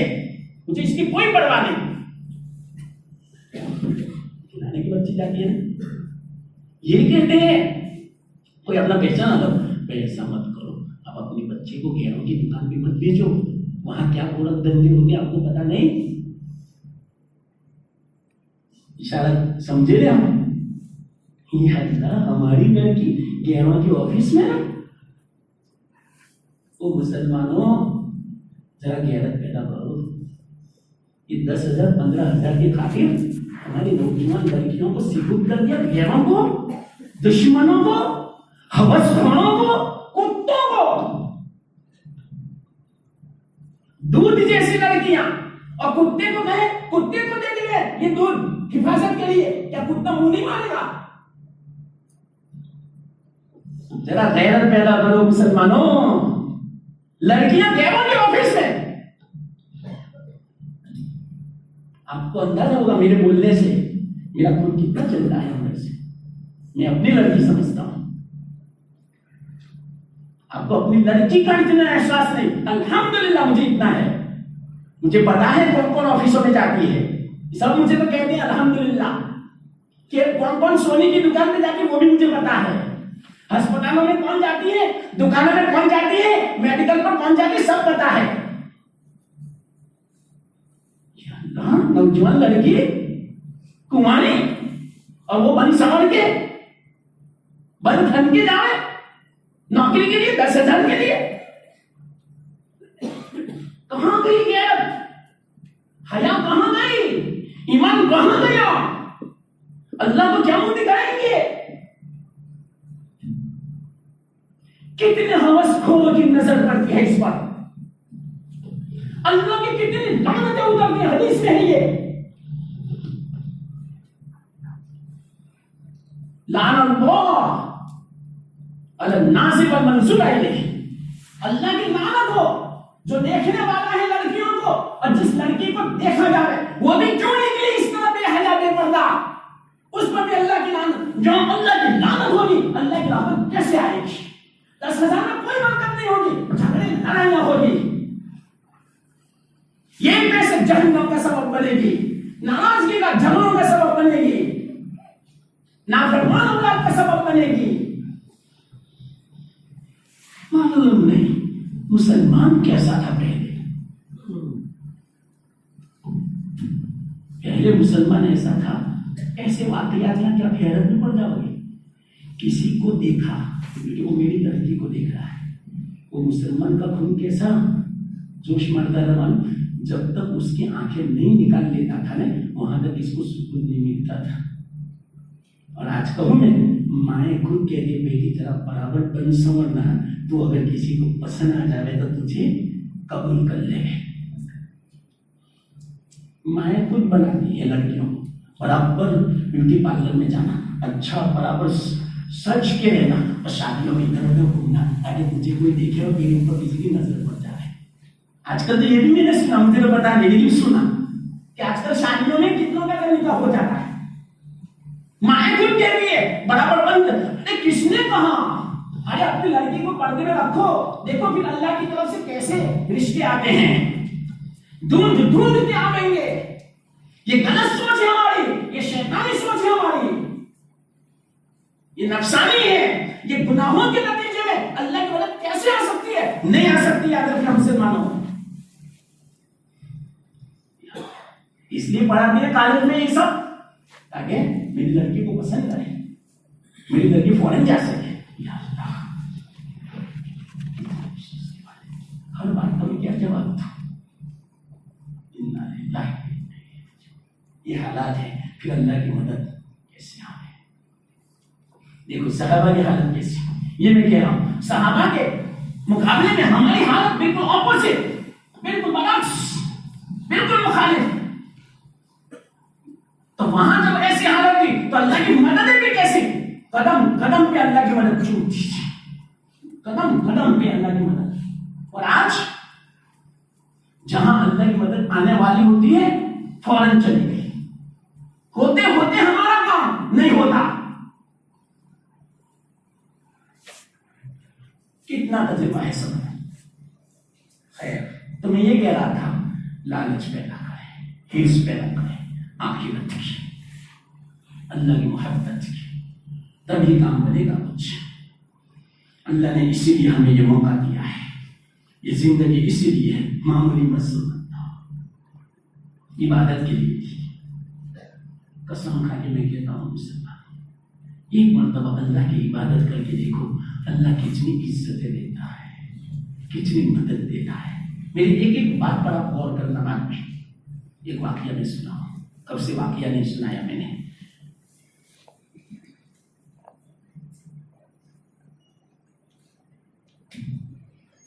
مجھے اس کی کوئی پرواہ نہیں. کھلانے کی بچی جاتی ہے، یہ کہتے ہیں کوئی اپنا پہچان دو. ایسا مت کرو، اب اپنی بچی کو گہروں کی دکان بھی مت بیچو، وہاں کیا گورکھ دھندے ہوتے آپ کو پتا نہیں. اشارہ سمجھے رہے ہم. یہ اللہ ہماری لڑکی گہروں کی آفس میں. وہ مسلمانوں ذرا غیرت پیدا کرو. یہ 10,000 15,000 کی خاطر ہماری نوجوان لڑکیوں کو سپرد کر دیا غیروں کو، دشمنوں کو، ہوس خوروں کو، کتوں کو. دودھ جیسی لڑکیاں، اور کتے کو کہے کتے کو دے دے یہ دودھ حفاظت کے لیے، کیا کتا منہ نہیں مارے گا؟ ذرا غیرت پیدا کرو مسلمانوں. لڑکیاں غیروں کے آفس میں. آپ کو اندازہ ہوگا میرے بولنے سے میرا خون کتنا چل رہا ہے اندر سے. میں اپنی لڑکی سمجھتا ہوں، آپ کو اپنی لڑکی کا اتنا احساس نہیں. الحمدللہ مجھے اتنا ہے، مجھے پتا ہے کون کون آفسوں میں جاتی ہے. سب مجھے تو کہتے ہیں الحمدللہ کہ کون کون سونے کی دکان پہ جاتی ہے، وہ بھی مجھے پتا ہے. ہسپتالوں میں کون جاتی ہے، دکانوں میں کون جاتی ہے، میڈیکل پر کون جاتی ہے، سب پتا ہے. نوجوان لڑکی کماری اور وہ بن سمر کے بن ٹھن کے جائے نوکری کے لیے 10,000 کے لیے. کہاں گئی غیرت، حیا کہاں گئی، ایمان کہاں گیا؟ اللہ کو کیا منہ دکھائیں گے؟ کتنے ہوس خوروں کی نظر پڑتی ہے اس پر. اللہ کی کتنی لعنتیں اترتی ہیں، حدیث میں ہے یہ. لعن اللہ علی الناظر والمنظور الیہ. اللہ کی لعنت ہو جو دیکھنے والا ہے لڑکیوں کو، اور جس لڑکی کو دیکھا جا رہا ہے وہ بھی کیوں نکلی اس طرح بے حیا بے پردہ، اس پر بھی اللہ کی لعنت. جو اللہ کی لعنت ہوگی اللہ کی رحمت کیسے آئے گی؟ 10,000 میں کوئی برکت نہیں ہوگی، جھگڑے لڑائیاں ہوگی. یہ پیسے جہنم کا سبب بنے گی، ناراضگی کا جھگڑوں کا سبب بنے گی، نافرمان اولاد کا سبب بنے گی. معلوم نہیں مسلمان کیسا تھا پہلے مسلمان ایسا تھا. ایسے واقعات ہیں کیا حیرت میں پڑ جاؤ گے. کسی کو دیکھا کہ وہ میری لڑکی کو دیکھ رہا ہے، وہ مسلمان کا خون کیسا جوش مارتا رہا. جب تک اس کی آنکھیں نہیں نکال لیتا تھا نا وہاں تک اس کو سکون نہیں ملتا تھا. اور آج کہوں میں مائیں خود کہہ رہی بیٹی ذرا برابر بن سنورنا، تو اگر کسی کو پسند آ جائے تو تجھے قبول کر لے. مائیں خود بناتی ہے لڑکیوں کو برابر بیوٹی پارلر میں جانا، اچھا برابر سچ کے رہنا، اور شادیوں میں ادھر ادھر گھومنا تاکہ مجھے کوئی دیکھے اور میرے اوپر کسی کی نظر پڑ جائے. آج کل تو یہ بھی میں نے سنا، مجھے تو پتا نہیں لیکن سنا کہ آج کل شادیوں میں کتنوں کا نکاح ہو جاتا ہے، مائیں خود کہتی ہے برابر بند. ارے کس نے کہا؟ ارے اپنی لڑکی کو پردے میں رکھو، دیکھو پھر اللہ کی طرف سے کیسے رشتے آتے ہیں، ڈھونڈ ڈھونڈ کے آئیں گے. یہ غلط سوچ ہے ہماری، یہ شیطانی سوچ ہے ہماری، یہ نفسانی ہے. یہ گناہوں کے نتیجے میں اللہ کی مدد کیسے آ سکتی ہے؟ نہیں آ سکتی اگر ہم سے مانو. اس لیے پڑھاتے ہیں کالج میں یہ سب تاکہ میری لڑکی کو پسند کرے، میری لڑکی فورن جا سکے. ہر بات کا میں کیا جواب تھا؟ یہ حالات ہے، پھر اللہ کی مدد کیسے آئے؟ دیکھو صحابہ کی حالت کیسی، یہ میں کہہ رہا ہوں صحابہ کے مقابلے میں ہماری حالت بالکل اپوزٹ، بالکل برعکس، بالکل مخالف. تو وہاں جب ایسی حالت تھی تو اللہ کی مدد بھی کیسی؟ قدم قدم پہ اللہ کی مدد چھوٹی، قدم قدم پہ اللہ کی مدد. اور آج جہاں اللہ کی مدد آنے والی ہوتی ہے فوراً چلی گئی، ہوتے ہوتے ہمارا کام نہیں ہوتا. کتنا تجربہ ہے سب. خیر تو میں یہ کہہ رہا تھا لالچ پیدا کریں، حرص پیدا کریں آخرت کی، اللہ کی محبت کی، تبھی کام بنے گا کچھ. اللہ نے اسی لیے ہمیں یہ موقع دیا ہے، یہ زندگی اسی لیے معمولی مسئلہ تھا، عبادت کے لیے تھی. قسم کھا کے میں کہتا ہوں مسلمان، ایک مرتبہ اللہ کی عبادت کر کے دیکھو، اللہ کتنی عزتیں دیتا ہے، کتنی مدد دیتا ہے. میری ایک ایک بات پر آپ غور کرنا. بعد میں ایک واقعہ میں سنا ہوں، کب سے واقعہ نہیں سنایا میں نے.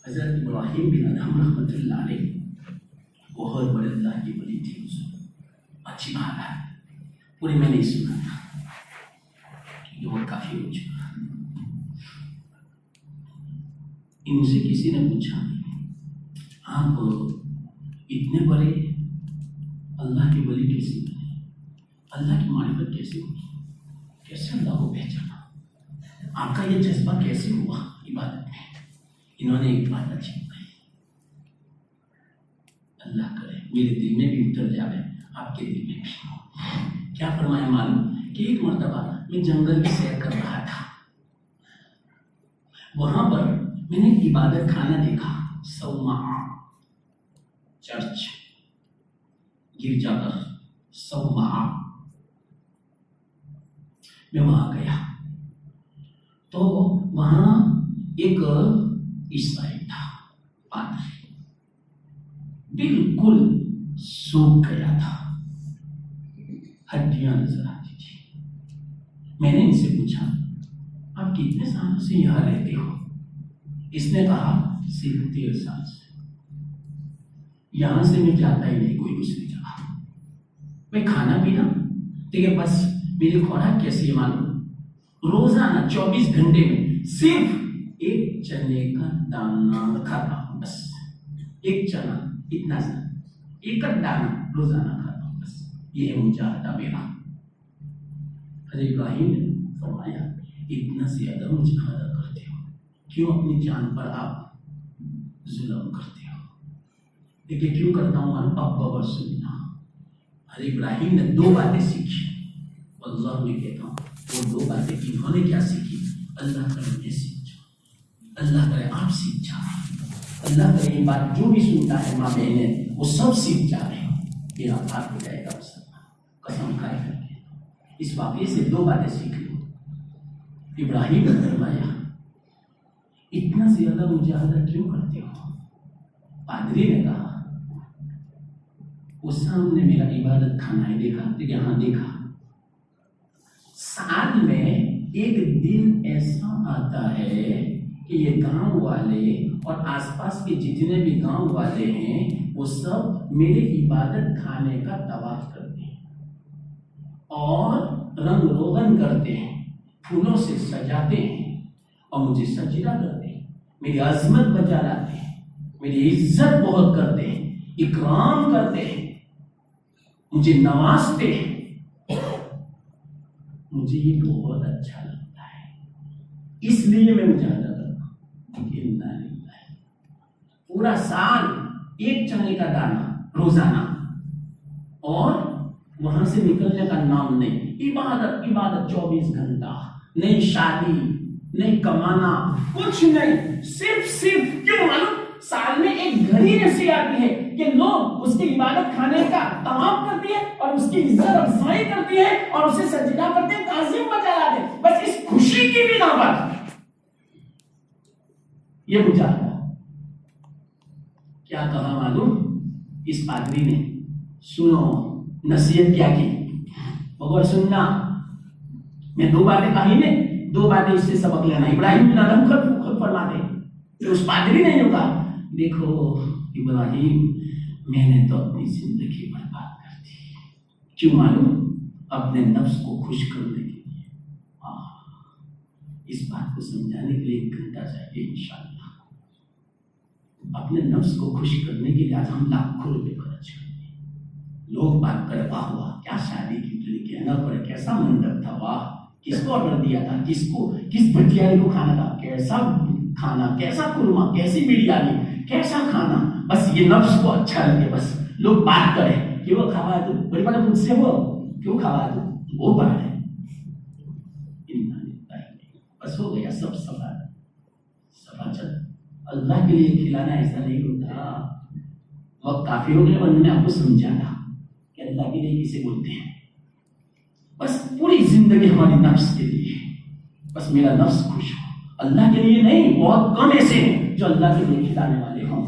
حضرت ابراہیم بن ادہم رحمۃ اللہ علیہ بہت بڑے اللہ کی ولی تھی. اچھی بات ہے، پوری میں نہیں سنا تھا، یہ بہت کافی ہو چکا. ان سے کسی نے پوچھا آپ اتنے بڑے اللہ کے ولی کیسے بنے، اللہ کی معرفت کیسے ہوئی، کیسے اللہ کو پہچانا، آپ کا یہ جذبہ کیسے ہوا عبادت میں؟ انہوں نے ایک بات اچھی کہی، اللہ کرے میرے دل میں بھی اتر جائے، آپ کے دل میں بھی. کیا فرمایا معلوم کہ ایک مرتبہ میں جنگل کی سیر کر رہا تھا، وہاں پر میں نے عبادت خانہ دیکھا، صومعہ چرچ، گرجا گھر صومعہ. میں وہاں گیا تو وہاں ایک عیسائی تھا، پادری، بالکل سوکھ گیا تھا، ہڈیاں نظر آتی تھی. میں نے ان سے پوچھا آپ کتنے سالوں سے یہاں رہتے ہو؟ اس نے کہا صرف 13 سال سے. یہاں سے میں جاتا ہی نہیں کوئی دوسری جگہ. میں کھانا پینا دیکھے بس میری خوراک کیسی ہے معلوم، روزانہ 24 گھنٹے میں صرف ایک چنے کا دانہ کھاتا ہوں، بس ایک چنا، اتنا سا ایک دانہ روزانہ کھاتا ہوں، بس یہ ہے مجاہدہ میرا. حضرت ابراہیم نے فرمایا اتنا زیادہ مجاہدہ کرتے ہو، کیوں اپنی جان پر آپ ظلم کرتے ہو؟ دیکھیے کیوں کرتا ہوں میں، ابا اور سننا. حضرت ابراہیم نے 2 باتیں سیکھی، واللہ میں کہتا ہوں وہ 2 باتیں انہوں نے کیا سیکھی، اللہ کرے میں سیکھ جاؤ، اللہ کرے آپ سیکھ جاؤ، اللہ کرے یہ بات جو بھی سنتا ہے ماں بہنیں وہ سب سیکھ جا رہے ہیں. میرا بات ہو جائے گا مسلمان، قسم کھائے کر کے. اس واقعے سے 2 باتیں سیکھ لو. ابراہیم نے فرمایا اتنا زیادہ مجاہدہ کیوں کرتے ہو؟ پادری نے کہا اس سامنے میرا عبادت خانہ ہے، دیکھا یہاں دیکھا، سال میں ایک دن ایسا آتا ہے کہ یہ گاؤں والے اور آس پاس کے جتنے بھی گاؤں والے ہیں وہ سب میرے عبادت خانے کا طواف کرتے ہیں اور رنگ روغن کرتے ہیں، پھولوں سے سجاتے ہیں اور مجھے سجدہ کرتے ہیں، میری عظمت بچا لاتے ہیں، میری عزت بہت کرتے ہیں، اکرام کرتے ہیں، مجھے نوازتے ہیں، مجھے یہ بہت اچھا لگتا ہے، اس لیے میں مجاہدہ کرتا ہوں۔ پورا سال ایک چنے کا دانہ روزانہ، اور وہاں سے نکلنے کا نام نہیں، عبادت عبادت 24 گھنٹہ، نہیں شادی نہیں کمانا، کچھ نہیں، صرف کیوں معلوم؟ سال میں ایک گھڑی ایسی آتی ہے کہ لوگ اس کی عبادت کھانے کا طواف کرتے ہیں اور اس کی عزت افزائی کرتی ہے اور اسے سجدہ کرتے ہیں، تعظیم بجاتے ہیں، بس اس خوشی کی بنا پر یہ مجاہدہ۔ کیا کہا معلوم اس پادری نے؟ سنو، نصیحت کیا کی، بغور سننا، میں 2 باتیں کہی نے، 2 باتیں اس سے سبق لینا۔ ابراہیم بن ادم خود فرماتے ہیں، اس پادری نے یوں کہا، دیکھو ابراہیم، میں نے تو اپنی زندگی برباد کر دی، کیوں معلوم؟ اپنے نفس کو خوش کرنے کے لیے۔ اس بات کو سمجھانے کے لیے 1 گھنٹہ چاہیے انشاءاللہ۔ اپنے نفس کو خوش کرنے کے لیے آج ہم لاکھوں روپے خرچ کرتے ہیں، لوگ بات کرے واہ واہ کیا شادی کی تھی، کہنا پڑے کیسا منظر تھا، واہ کس کو آرڈر دیا تھا، کس بھٹیارے کو کھانا تھا، کیسا کھانا، کیسا قورمہ، کیسی بریانی، کیسا کھانا، بس یہ نفس کو اچھا لگے، بس لوگ بات کرے کہ وہ کھاوا ہے تو بڑی بڑا مجھ سے، وہ کیوں کھاوا ہے تو وہ بات ہے، بس ہو گیا سب سفا چل۔ اللہ کے لیے کھلانا ایسا نہیں ہوتا، وقت کافی ہو گیا، اور میں نے آپ کو سمجھانا کہ اللہ کے لیے کسے بولتے ہیں، بس پوری زندگی ہماری نفس کے لیے، بس میرا نفس خوش ہو، اللہ کے لیے نہیں۔ بہت کم ایسے ہیں جو اللہ کے لیے کھلانے والے ہوں،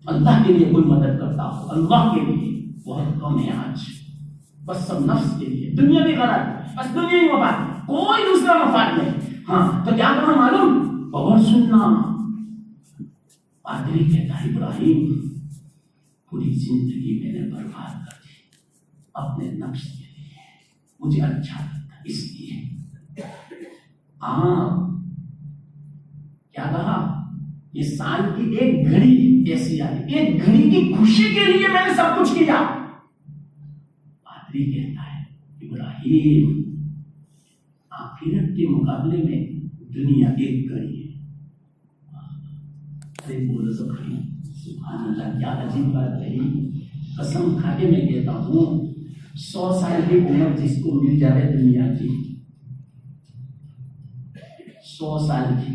اللہ کے لیے کوئی مدد کرتا ہو، اللہ کے لیے بہت کم ہے آج، بس سب نفس کے لیے، دنیا بھی غلط، بس دنیا ہی مفاد، کوئی دوسرا مفاد نہیں۔ ہاں تو کیا کہا معلوم؟ بہت سننا، پادری کہتا ہے ابراہیم پوری زندگی میں نے برباد کر دی اپنے نفس کے لیے، مجھے اچھا لگتا اس لیے۔ کیا کہا؟ یہ سال کی ایک گھڑی ایسی آئی، ایک گھڑی کی خوشی کے لیے میں نے سب کچھ کیا۔ پادری کہتا ہے ابراہیم آخرت کے مقابلے میں دنیا ایک گھڑی ہے۔ ارے بولو سبحان اللہ، کیا عجیب بات رہی، قسم کھا کے میں کہتا ہوں 100 سال کی عمر جس کو مل جائے دنیا کی، 100 سال کی،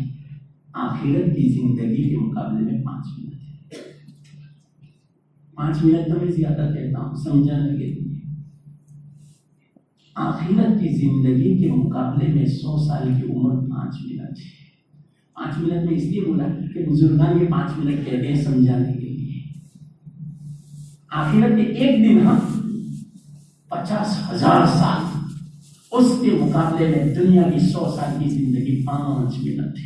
آخرت کی زندگی کے مقابلے میں 5 منٹ ہے۔ 5 منٹ تو میں زیادہ کہتا ہوں سمجھانے کے لیے، آخرت کی زندگی کے مقابلے میں 100 سال کی عمر 5 منٹ ہے۔ 5 منٹ میں اس لیے بولا کہ بزرگان یہ 5 منٹ کہتے ہیں سمجھانے کے لیے۔ آخرت کے ایک دن 50,000 سال، اس کے مقابلے میں دنیا کی 100 سال کی زندگی 5 منٹ ہے۔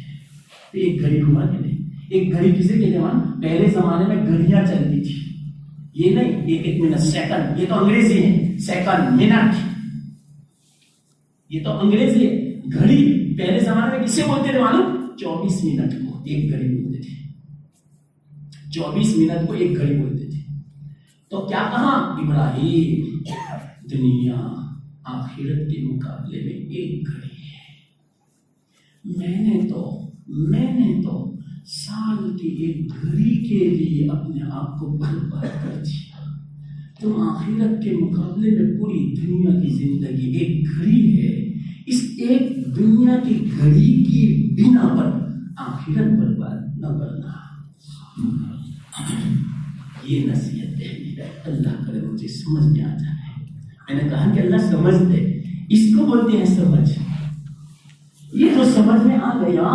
تو ایک گھڑی ہوا کہ نہیں، ایک گھڑی کسے کہتے ہیں؟ پہلے زمانے میں گھڑیاں چلتی تھی، یہ نہیں ایک منٹ سیکنڈ، یہ تو انگریزی ہے، سیکنڈ منٹ یہ تو انگریزی ہے۔ گھڑی پہلے زمانے میں کسے بولتے تھے معلوم؟ 24 منٹ کو ایک گھڑی بولتے تھے، 24 منٹ کو ایک گھڑی بولتے تھے۔ تو کیا کہا ابراہیم؟ دنیا آخرت کے مقابلے میں ایک گھڑی ہے، میں نے تو سال کی ایک گھڑی کے لیے اپنے آپ کو برباد کر دیا، تم آخرت کے مقابلے میں پوری دنیا کی زندگی ایک گھڑی ہے، اس ایک دنیا کی گھڑی کی بنا پر آخرت برباد نہ کرنا۔ یہ نصیحت ہے، اللہ کرے مجھے سمجھ میں آ جائے۔ میں نے کہا کہ اللہ سمجھ دے، اس کو بولتے ہیں سمجھ۔ یہ تو سمجھ میں آ گیا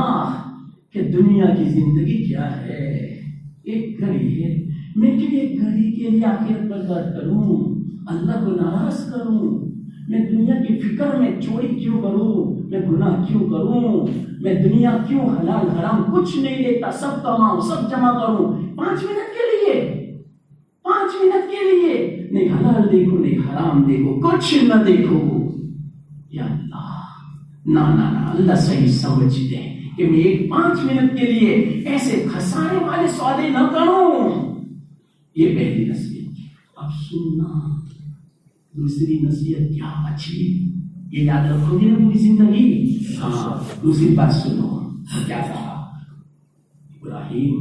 کہ دنیا کی زندگی کیا ہے، ایک گھڑی ہے، میں کیوں ایک گھڑی کے لیے آخرت برباد کروں، اللہ کو ناراض کروں، میں دنیا کی فکر میں چوری کیوں کروں، میں گناہ کیوں کروں، میں دنیا کیوں حلال حرام کچھ نہیں دیتا، سب کماؤں سب جمع کروں 5 منٹ کے لیے، 5 منٹ کے لیے، نہیں حلال دیکھو نہیں حرام دیکھو، کچھ نہ دیکھو۔ یا اللہ، نا نا نا، اللہ صحیح سمجھ دے، کہ میں 5 منٹ کے لیے ایسے خسارے والے سودے نہ کروں. یہ پہلی نصیحت. اب سننا دوسری نصیحت کیا اچھی، یہ یاد رکھو گے نا پوری زندگی. ہاں دوسری بات سنو کیا کہا ابراہیم،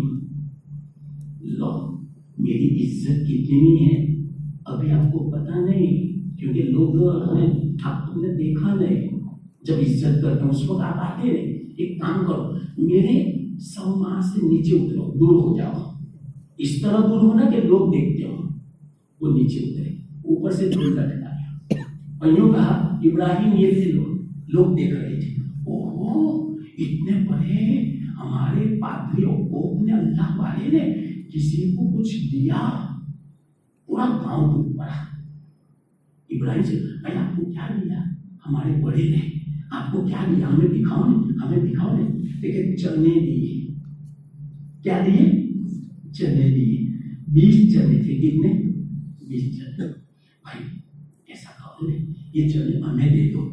لو میری عزت کتنی ہے ابھی آپ کو پتا نہیں، کیونکہ لوگ آپ نے دیکھا نہیں. جب عزت کرتے ہیں اس وقت آپ آتے رہے. ایک کام کرو، میرے 100 ماہ سے نیچے اترو، دور ہو جاؤ. اس طرح دور ہونا کہ لوگ دیکھتے ہو. وہ نیچے اترے، اوپر سے دور لٹکایا اور یوں کہا ابراہیم یہ تھے لوگ دیکھ رہے تھے. اوہ اتنے بڑے ہمارے پادری اور پوپ نے، اللہ والے نے کسی کو کچھ دیا، پورا گاؤں ڈوب پڑا. ابراہیم سے بھائی آپ کو کیا دیا؟ ہمارے بڑے نے آپ کو کیا دیا؟ ہمیں دکھاؤ نے. لیکن چنے دیے. کیا دیے؟ چنے دیے. 20 چنے تھے. کتنے؟ 20 چنے. بھائی ایسا کہو نے یہ چنے ہمیں دے دو،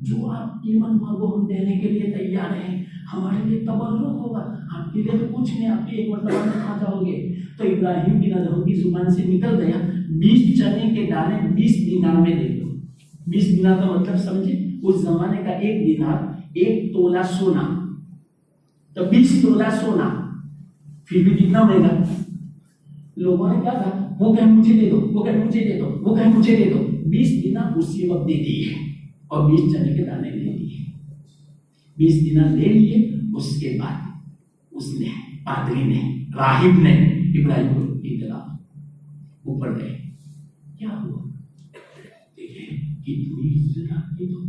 جو آپ قیمت مانگو ہم دینے کے لیے تیار ہیں. ہمارے لیے تبرک ہوگا، آپ کے لیے تو کچھ نہیں، آپ کے ایک مرتبہ میں کھا جاؤ گے. تو ابراہیم کی نظروں کی زبان سے نکل گیا 20 چنے کے دانے 20 دینار میں دے دو. 20 دینار کا مطلب سمجھے، اس زمانے کا 1 دینار 1 تولہ سونا. تو 20 تولہ سونا پھر بھی کتنا مہنگا. لوگوں نے کیا کہا، وہ کہ مجھے دے دو، وہ کہ مجھے دے دو، وہ کہ مجھے دے دو. 20 دینار اسی وقت دے دیے اور 20 چنے کے دانے دے دیے. 20 دینار لے لیے. اس کے بعد اس نے، پادری نے، راہب نے ابراہیم کو اطلاع، اوپر گئے. کیا ہوا؟ دیکھیں کتنی عزت آتی تو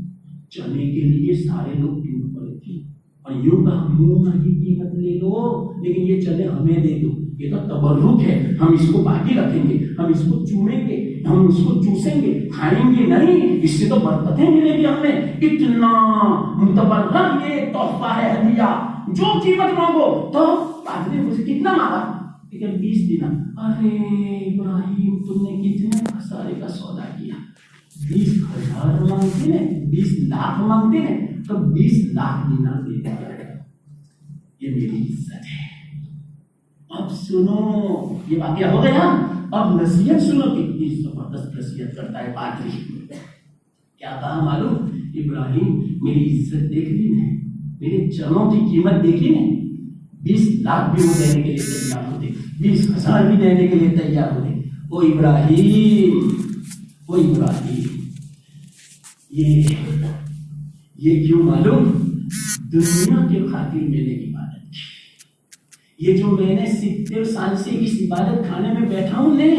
چنے کے لیے سارے لوگ ٹوٹ پڑے تھے اور یوں کہا منہ کی قیمت لے لو لیکن یہ چنے ہمیں دے دو. یہ تو تبرک ہے، ہم اس کو باقی رکھیں گے، ہم اس کو چومیں گے، ہم اس کو چوسیں گے، کھائیں گے نہیں، اس سے تو برکتیں ملیں گی ہمیں. اتنا متبرک یہ تحفہ ہے، ہدیہ، جو قیمت مانگو. تو پادری نے مجھے کتنا مانگا؟ لیکن 20 دینار. ارے ابراہیم تم نے کتنے خسارے کا سودا کیا. 20,000 مانگتے ہیں، 20 لاکھ مانگتے ہیں، تو 20 لاکھ دینار دے دیا. یہ میری عزت ہے. اب سنو یہ واقعہ ہو گیا. اب نصیحت سنو، کتنی زبردست نصیحت کرتا ہے پادری. کیا کہا معلوم؟ ابراہیم میری عزت دیکھ لی نے، میرے چنوں کی قیمت دیکھی نے. 20 لاکھ بھی وہ دینے کے لیے تیار ہوتے، 20,000 بھی دینے کے لیے تیار ہوتے. او ابراہیم یہ کیوں معلوم؟ دنیا کی خاطر میں نے عبادت کی. یہ جو میں نے 70 سال سے اس عبادت خانے میں بیٹھا ہوں نے،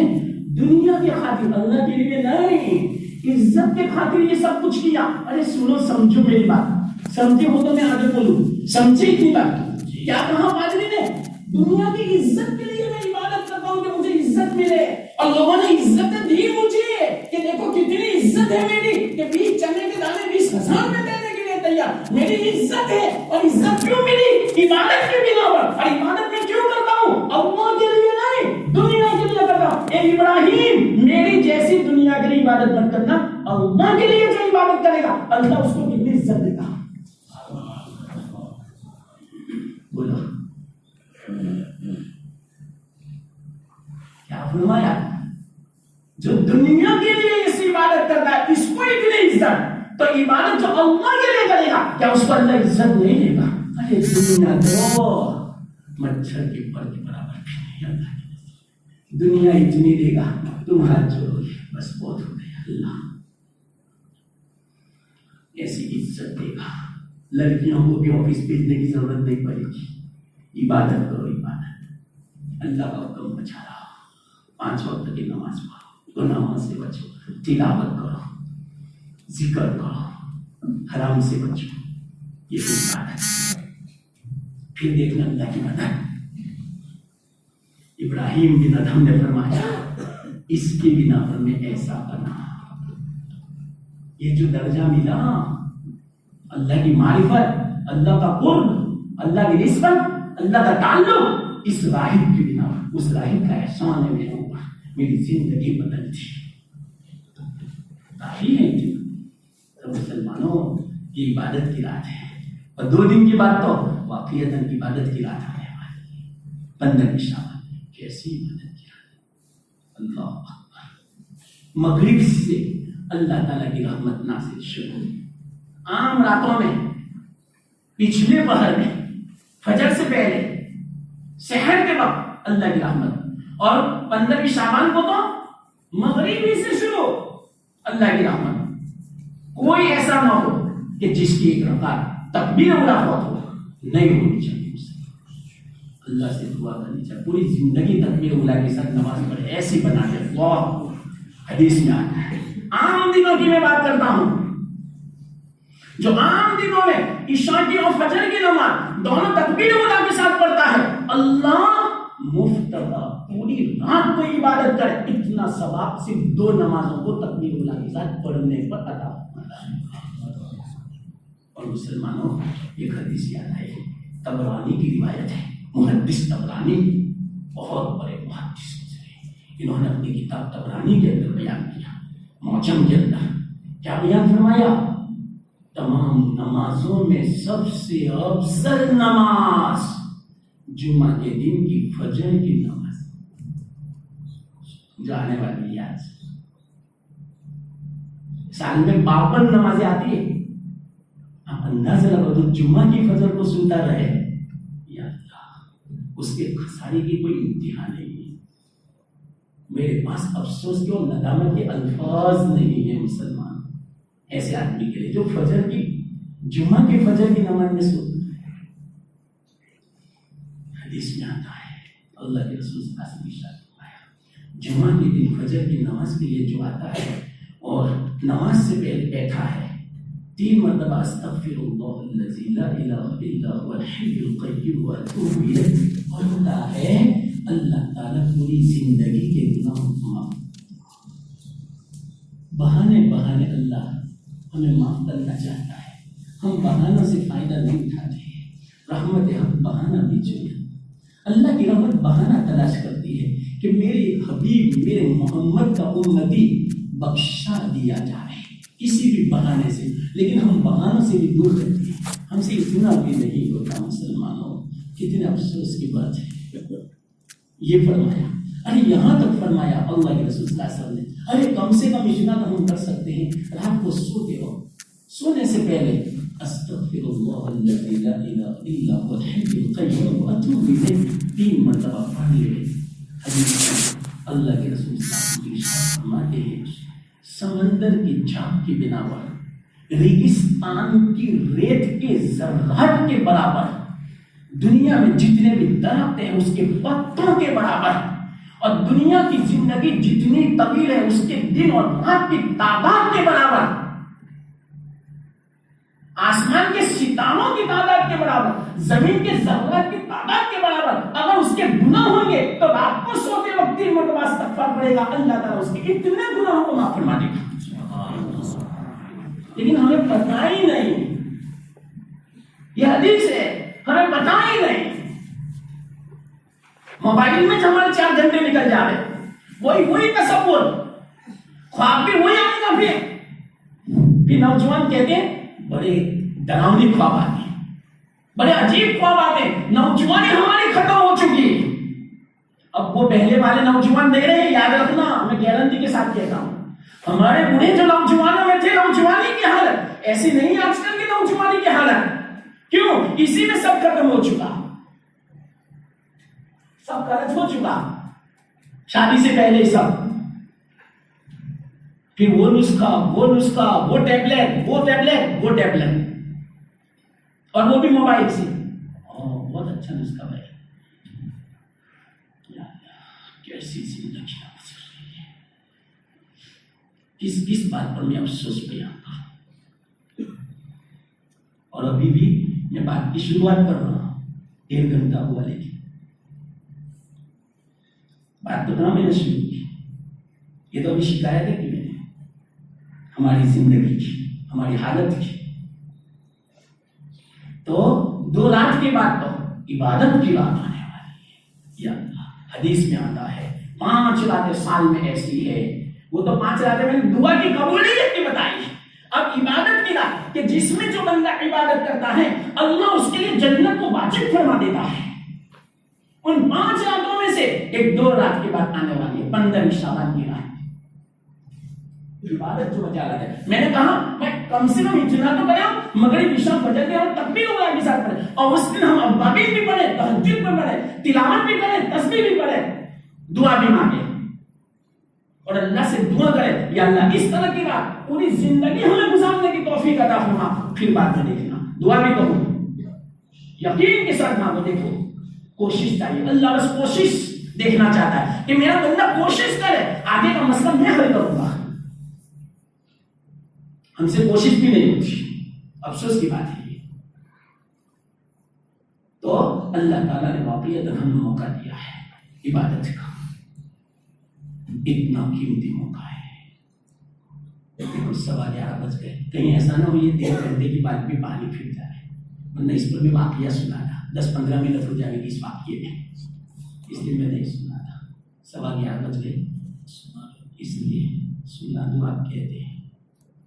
دنیا کی خاطر، اللہ کے لیے نہیں، عزت کے خاطر یہ سب کچھ کیا. ارے سنو، سمجھو میری بات. سمجھے ہو تو میں آگے بولوں. سمجھے اتنی بات؟ کیا کہا پادری نے؟ دنیا کی عزت کے لیے میں عبادت کرتا ہوں کہ مجھے عزت ملے. اور لوگوں نے عزت دی مجھے کہ دیکھو کتنی عزت ہے میری، کہ 20 چنے کے دانے 20,000 میں دینے کے لیے تیار. میری عزت ہے. اور عزت کیوں ملی؟ عبادت کے بنا پر. اور عبادت میں کیوں کرتا ہوں؟ اللہ کے لیے نہیں، دنیا کے لیے کرتا ہوں. اے ابراہیم میری جیسی دنیا کے لیے عبادت مت کرنا. اللہ کے لیے جو عبادت کرے گا اللہ اس کو کتنی عزت دے گا. بولو کیا فرمایا؟ جو دنیا کے لیے اس عبادت کرتا ہے اس کو اتنی عزت. تو عبادت جو اللہ کے لیے کرے گا کیا اس کو اللہ عزت نہیں دے گا؟ ارے دنیا تو مچھر کے پر کے برابر بھی نہیں. اللہ کی دنیا اتنی دے گا تم ہاتھ جوڑو گے بس بہت ہو گیا. اللہ ایسی عزت دے گا. لڑکیوں کو بھی آفس بھیجنے کی ضرورت نہیں پڑے گی. عبادت کرو، عبادت. اللہ کا حکم بچا رہا. 5 وقت کی نماز پڑھو، گناہوں سے بچو، تلاوت کرو، ذکر کرو، حرام سے بچو. یہ عبادت. پھر دیکھنا اللہ کی مدد. ابراہیم بن ادھم نے فرمایا اس کے بنا پر میں ایسا بنا. یہ جو درجہ ملا، اللہ کی معرفت، اللہ کا قرب، اللہ کی نسبت، اللہ کا تعلق، اس راہب کے بنا، اس راہب کا احسان ہے میرے اوپر. میری زندگی بدل تھی. کافی ہے تو مسلمانوں، یہ عبادت کی رات ہے اور 2 دن کی بات تو واقعیتاً عبادت کی رات آنے والی ہے. 15 شعبان کیسی عبادت کی رات. اللہ اکبر. مغرب سے اللہ تعالیٰ کی رحمت نازل شروع ہوئی. عام راتوں میں، پچھلے پہر میں، فجر سے پہلے، سحر کے وقت اللہ کی رحمت. اور 15 شعبان کو تو مغرب ہی سے شروع اللہ کی رحمت. کوئی ایسا نہ ہو کہ جس کی ایک رکعت تکبیر اولا فوت ہو نہیں ہونی چاہیے. اللہ سے دعا کرنی چاہیے پوری زندگی تکبیر اولا کے ساتھ نماز پڑھے، ایسی بنا دے. اللہ حدیث میں آتا ہے. عام دنوں کی میں بات کرتا ہوں، جو عام دنوں میں عشاء کی اور فجر کی نماز دونوں تکبیر اولا کے ساتھ پڑھتا ہے، اللہ مفت پوری رات کو عبادت کرے اتنا ثواب صرف 2 نمازوں کو تکبیر اولا کے ساتھ پڑھنے پر عطا ہوتا ہے. اور مسلمانوں ایک حدیث یاد ہے، طبرانی کی روایت ہے. محدث طبرانی بہت بڑے محدث ہیں. انہوں نے اپنی کتاب طبرانی کے اندر بیان کیا، معجم کے اندر کیا بیان فرمایا؟ تمام نمازوں میں سب سے افضل نماز جمعہ کے دن کی فجر کی نماز جو آنے والی ہے. سال میں 52 نمازیں آتی ہے. آپ اندازہ لگا تو جمعہ کی فجر کو سنتا رہے، یا اللہ اس کے خسارے کی کوئی انتہا نہیں ہے. میرے پاس افسوس کے اور ندامت کے الفاظ نہیں ہے مسلمان ایسے آدمی کے لیے جو فجر کی جمعہ کے فجر کی نماز میں سنتا ہے. حدیث میں آتا ہے اللہ کے رسول صلی اللہ علیہ وسلم نے ارشاد فرمایا، جمعہ کے دن فجر کی نماز کے لیے جو آتا ہے اور نماز سے پہلے بیٹھا ہے 3 مرتبہ استغفر اللہ الذی لا الہ الا هو الحی القیوم واتوب الیہ پڑھتا ہے، اللہ تعالیٰ پوری زندگی کے گناہوں کو معاف. بہانے بہانے اللہ ہمیں معاف کرنا چاہتا ہے. ہم بہانوں سے فائدہ نہیں اٹھاتے ہیں. رحمت حق بہانہ بھی چاہیے. اللہ کی رحمت بہانہ تلاش کرتی ہے کہ میرے حبیب میرے محمد کا امتی بخشا دیا جائے کسی بھی بہانے سے. لیکن ہم بہانوں سے بھی دور رہتے ہیں. ہم سے اتنا بھی نہیں ہوتا مسلمانوں. کتنے افسوس کی بات ہے. یہ فرمایا، ارے یہاں تک فرمایا اللہ کے رسول صلی اللہ علیہ وسلم نے، ارے کم سے کم اتنا تو ہم کر سکتے ہیں. رات کو سوتے ہو، سونے سے پہلے استغفر اللہ الذی لا الہ الا هو الحی القیوم واتوب الیہ 3 مرتبہ پڑھ لے. حدیث اللہ کے رسول صلی اللہ علیہ وسلم فرماتے ہیں، سمندر کی جھاگ کی بنا پر، ریگستان کی ریت کے ذرات کے برابر، دنیا میں جتنے بھی درخت ہیں اس کے پتوں کے برابر، اور دنیا کی زندگی جتنی طویل ہے اس کے دن اور رات کی تعداد کے برابر، آسمان کے ستاروں کی تعداد کے برابر، زمین کے ذرات کی تعداد کے برابر اگر اس کے گناہ ہوں گے تو رات کو سوتے وقت 3 مرتبہ استغفار پڑے گا، اللہ تعالیٰ اس کے اتنے گناہوں کو معاف فرما دے گا. لیکن ہمیں پتہ ہی نہیں. یہ حدیث ہے، ہمیں پتہ ہی نہیں. موبائل میں ہمارے 4 گھنٹے نکل جا رہے، وہی تصور، خواب بھی وہی آئے گا. پھر نوجوان کہتے ہیں بڑے ڈراؤنے خواب آتے ہیں، بڑے عجیب خواب آتے ہیں. نوجوانی ہماری ختم ہو چکی ہے. اب وہ پہلے والے نوجوان دے رہے ہیں، یاد رکھنا، میں گارنٹی کے ساتھ کہتا ہوں، ہمارے بوڑھے جو نوجوانوں میں تھے، نوجوانی کی حالت ایسی نہیں آج کل کی نوجوانی کی حالت. کیوں؟ اسی میں سب ختم ہو چکا، سب غلط ہو چکا. شادی سے پہلے سب، پھر وہ نسخہ، وہ ٹیبلٹ، اور وہ بھی موبائل سے. بہت اچھا نسخہ ہے. کیسی زندگی گزر رہی ہے. کس بات پر میں افسوس بیان کروں. اور ابھی بھی میں بات کی شروعات کر رہا ہوں، 1.5 گھنٹہ ہوا، لیکن بات تو کہاں میں نے شروع کی. یہ تو ابھی شکایت ہے کہ میں نے ہماری زندگی کی، ہماری حالت کی. تو 2 رات کے بعد تو عبادت کی رات آنے والی ہے. یا اللہ، حدیث میں آتا ہے 5 راتیں سال میں ایسی ہے. وہ تو 5 راتیں میں نے دعا کی قبولیت کی بتائی. اب عبادت کی رات کہ جس میں جو بندہ عبادت کرتا ہے اللہ اس کے لیے جنت کو واجب فرما دیتا ہے. ان 5 راتوں میں سے ایک 2 رات کے بعد آنے والی ہے 15 شعبان کی رات. عبادت جو بچا رہا ہے, میں نے کہا میں کم سے کم اتنا تو کرا مغرب عشاء فجر کے اور تکبیر اللہ کے ساتھ پڑھے, اور اس دن ہم ابابیل بھی پڑھے, تہجد بھی پڑھے, تلاوت بھی کرے, تسبیح بھی پڑھے, دعا بھی مانگے اور اللہ سے دعا کرے یا اللہ اس طرح کی رات پوری زندگی ہمیں گزارنے کی توفیق عطا فرما, پھر بعد میں دیکھنا. دعا بھی کرو یقین کے ساتھ مانگو. دیکھو کوشش چاہیے, اللہ بس کوشش دیکھنا چاہتا ہے کہ میرا بندہ کوشش کرے, آگے کا مسئلہ میں حل کروں گا. ہم سے کوشش بھی نہیں ہوتی, افسوس کی بات ہے. تو اللہ تعالیٰ نے واقعیت ہمیں موقع دیا ہے عبادت کا, اتنا قیمتی موقع ہے. دیکھو 11:15 بج گئے, کہیں ایسا نہ ہو یہ 3 گھنٹے کے بعد بھی پانی پھر جائے, ورنہ اس پر بھی واقعہ سنا تھا. 10-15 منٹ ہو جائے گی اس واقعے میں, اس دن میں نہیں سنا تھا. 11:15 بج گئے, اس لیے سنا دو آپ کہتے ہیں.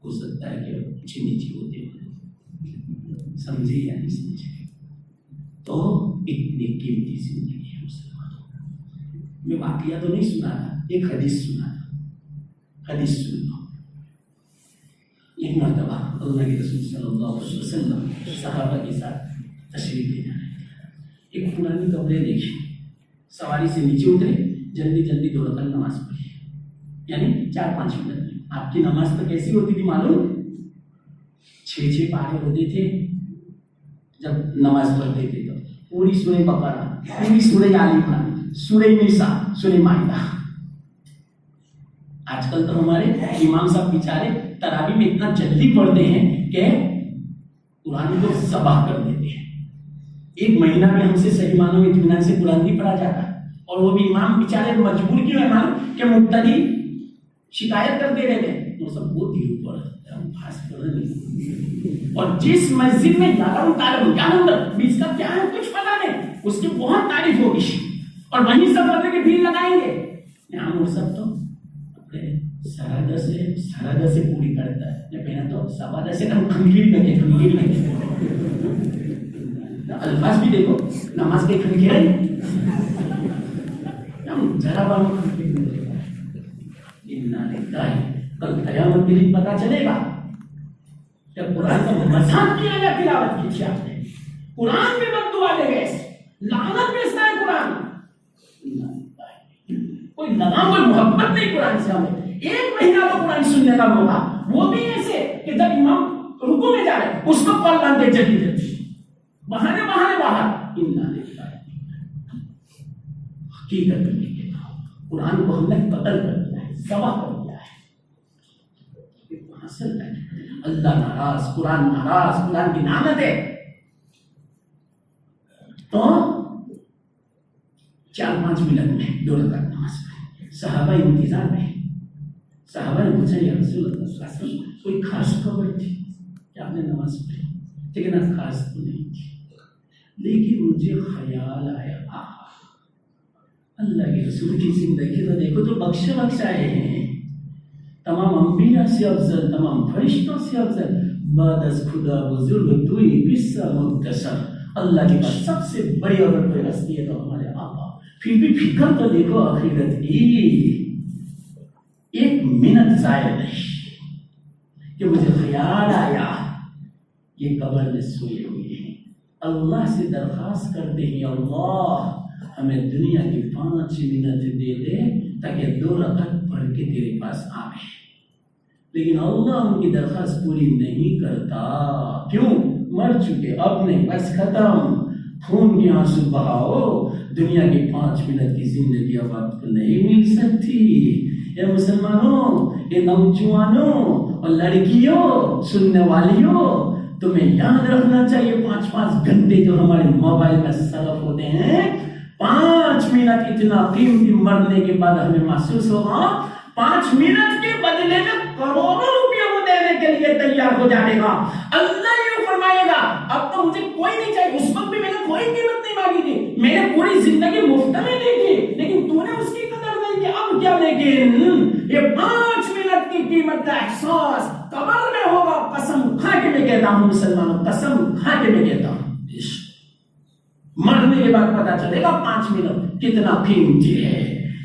ہو سکتا ہے کہ اونچے نیچے ہوتے ہیں, سمجھے یا نہیں سمجھے. تو اتنی قیمتی زندگی ہے مسلمانوں. میں واقعہ تو نہیں سنا تھا, ایک حدیث سنا تھا. حدیث سن لو. ایک مرتبہ اللہ کے رسول صلی اللہ علیہ وسلم صحابہ کے ساتھ تشریف لے جا رہے تھے. ایک پرانی کپڑے دیکھی, سواری سے نیچے اترے, جلدی جلدی 2 رکعت نماز پڑھی, یعنی 4-5 منٹ میں. آپ کی نماز تو کیسی ہوتی تھی معلوم, 6 پارے ہوتے تھے جب نماز پڑھتے تھے. تو پوری سورہ بقرہ, پوری سورہ آل عمران, سورہ نساء, سورہ مائدہ. آج کل تو ہمارے امام صاحب بیچارے تراویح میں اتنا جلدی پڑھتے ہیں کہ قرآن کو ذبح کر دیتے ہیں. 1 مہینہ میں ہم سے صحیح معنوں میں اطمینان سے قرآن نہیں پڑھا جاتا, اور وہ بھی امام بیچارے مجبور کیوں ہے معلوم کہ مقتدی شکایت کرتے رہتے ہیں. وہ سب بہت دیر پر اور جس مسجد میں 20 کا کیا ہے کچھ پتا نہیں, اس کی بہت تعریف ہوگی, اور وہیں سب بندے کے بھیڑ لگائیں گے. یہاں وہ سب تو سرادہ سے پوری کرتا ہے, میں پہنا تو سوادہ سے کھنکیر میں الفاظ بھی دیکھو, نماز کے کھنکیر ذرا بانو کھنکیر میں. کل قیامت کے دن پتا چلے گا کہ قرآن کا مذاق کیا یا تلاوت کی تھی آپ نے. قرآن بھی بد دعا دے گئے, لعنت بیچتا ہے قرآن. کوئی لگام کوئی محبت نہیں قرآن سے. ہمیں 1 مہینہ تو قرآن سننے کا موقع, وہ بھی ایسے کہ جب امام رکوع میں جا رہے اس کو پل باندھے جلدی جلدی بہانے باہر. حقیقت میں قرآن کو ہم نے قتل کر دیا ہے, ذبح کر دیا ہے. اللہ ناراض, قرآن ناراض, قرآن کی لعنت ہے. تو 4-5 منٹ میں 2 رکعت نماز پڑھی. صحابہ انتظار میں. صحابہ نے پوچھا یا رسول اللہ صلی اللہ علیہ وسلم کوئی خاص خبر تھی کہ آپ نے نماز پڑھی؟ لیکن خاص تو نہیں تھی, لیکن مجھے خیال آیا اللہ کے رسول کی زندگی تو دیکھو تو بخشائے ہیں. تمام انبیاء سے افضل, تمام فرشتوں سے افضل, بعد از خدا بزرگ تو ہی قصہ مختصر. اللہ کے پاس سب سے بڑی اگر کوئی ہستی ہے تو ہمارے آقا. پھر بھی فکر تو دیکھو آخرت کی. 1 منٹ ضائع نہیں کہ مجھے خیال آیا یہ قبر میں سوئے ہوئے ہیں. اللہ سے درخواست کرتے ہیں اللہ ہمیں دنیا کی 5 منٹ دے دے تاکہ 2 رکعت پڑھ کے تیرے پاس آئے. لیکن اللہ ان کی درخواست پوری نہیں کرتا. کیوں؟ مر چکے, اب نہیں, بس ختم. خون کے آنسو بہاؤ, دنیا کی 5 منٹ کی زندگی اب آپ کو نہیں مل سکتی. اے مسلمانوں, اے نوجوانوں اور لڑکیوں, سننے والیوں, تمہیں یاد رکھنا چاہیے 5-5 گھنٹے جو ہمارے موبائل میں صرف ہوتے ہیں, 5 منٹ اتنا قیمتی مرنے کے بعد ہمیں محسوس ہوگا 5 منٹ کے بدلے میں کروڑوں روپیہ وہ دینے کے لیے تیار ہو جائے گا. اللہ یہ فرمائے گا اب تو مجھے کوئی نہیں چاہیے. اس وقت بھی میں نے کوئی قیمت نہیں مانگی تھی, میں نے پوری زندگی مفت میں دی تھی, لیکن تو نے اس کی قدر نہیں کی. اب کیا, لیکن یہ 5 منٹ منٹ کی قیمت کا احساس قبر میں ہوگا. قسم کھا کے میں کہتا ہوں مسلمانوں، قسم کھا کے میں کہتا ہوں، مرنے کے بعد پتا چلے گا 5 منٹ کتنا قیمتی ہے.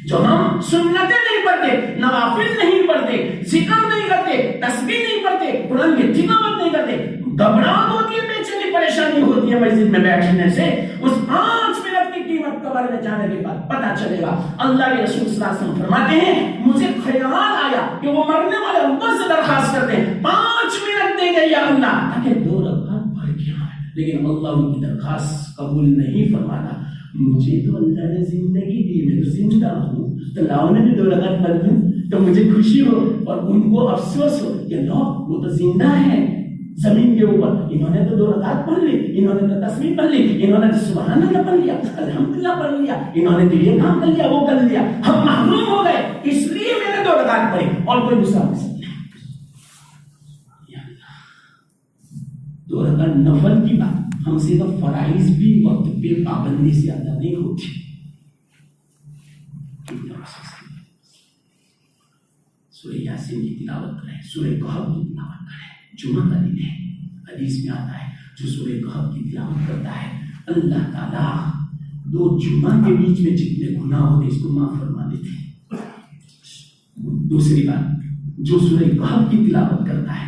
جو ہم سنتیں نہیں پڑھتے، نوافل نہیں پڑھتے، ذکر نہیں کرتے، تسبیح نہیں پڑھتے، قرآن کی تلاوت نہیں کرتے، گھبراہٹ ہوتی ہے، بے چینی پریشانی ہوتی ہے مسجد میں بیٹھنے سے، اس 5 منٹ کی قیمت قبر میں جانے کے بعد پتا چلے گا. اللہ کے رسول صلی اللہ علیہ وسلم فرماتے ہیں مجھے خیال آیا کہ وہ مرنے والے اللہ سے درخواست کرتے ہیں 5 منٹ دیں گے یا اللہ، تاکہ 2 رکعت پڑھ کے آئے، لیکن اللہ ان کی درخواست قبول نہیں فرماتا. مجھے تو اللہ نے زندگی دی، میں تو زندہ ہوں، تو لاؤ میں 2 رکعت پڑھ دوں تو مجھے خوشی ہو اور ان کو افسوس ہو کہ لو وہ تو زندہ ہے زمین کے اوپر، انہوں نے تو 2 رکعت پڑھ لی، انہوں نے تو تسبیح پڑھ لی، انہوں نے تو سبحان اللہ پڑھ لیا، الحمدللہ پڑھ لیا، انہوں نے تو یہ کام کر لیا، وہ کر لیا، ہم محروم ہو گئے اس لیے میں نے 2 رکعت پڑھی اور کوئی دوسرا نہیں. 2 رکعت نفل کی بات، ہم سے تو فرائض بھی وقت پہ پابندی سے ادا نہیں ہوتی. سورہ یاسین کی تلاوت کریں، سورہ کہف کی تلاوت کریں. جمعہ کا دن ہے، حدیث میں آتا ہے جو سورہ کہف کی تلاوت کرتا ہے اللہ تعالیٰ 2 جمعہ کے بیچ میں جتنے گناہ ہوتے اس کو معاف فرما دیتے ہیں. دوسری بات، جو سورہ کہف کی تلاوت کرتا ہے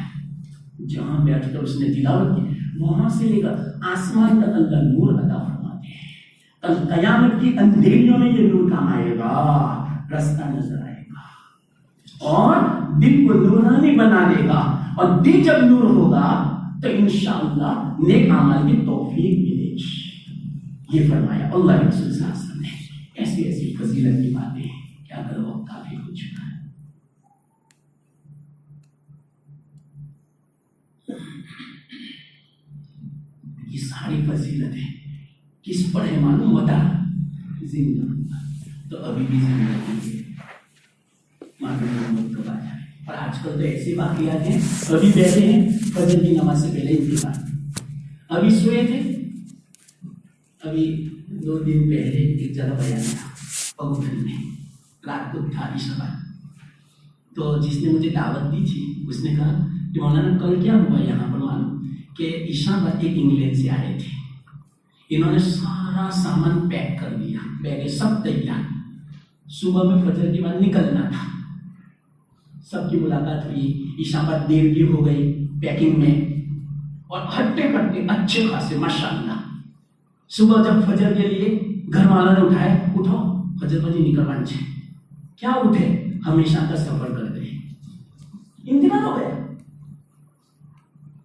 جہاں بیٹھ کر اس نے تلاوت کی وہاں سے لے کر آسمان تک اللہ نور عطا فرماتے ہیں. کل قیامت کی اندھیریوں میں یہ نور کام آئے گا، رستہ نظر آئے گا اور دل کو نورانی بنا دے گا، اور دل جب نور ہوگا تو انشاءاللہ نیک اعمال کی توفیق ملے گی. یہ فرمایا اللہ کے رسول صلی اللہ علیہ وسلم نے. ایسی ایسی فضیلت کی باتیں کیا کرو، وقت کافی ہو چکا ہے. یہ ساری فضیلتیں کس پر ہے معلوم ہوتا؟ زندہ. تو ابھی بھی زندگی ہے، معلوم کب آ جائے. اور آج کل تو ایسے واقعات ہیں، ابھی بیٹھے ہیں فجر کی نماز سے پہلے انتظار، ابھی سوئے تھے، ابھی 2 دن پہلے ایک جگہ بیان تھا پگوٹھن میں، رات کو تھا عشاء. تو جس نے مجھے دعوت دی تھی اس نے کہا کہ مولانا کل کیا ہوا یہاں پر معلوم کہ عشاء بعد ایک انگلینڈ سے آئے تھے، انہوں نے سارا سامان پیک کر دیا، بیگیں سب تیار، صبح میں فجر کے بعد نکلنا تھا. سب کی ملاقات ہوئی، عشاء بعد دیر بھی ہو گئی پیکنگ میں، اور ہٹے کٹے اچھے خاصے ماشاءاللہ. صبح جب فجر کے لیے گھر والوں نے اٹھائے، اٹھو فجر بجے نکل بن جائے. کیا اٹھے، ہمیشہ کا سفر کرتے ہیں، انتظار ہو گیا.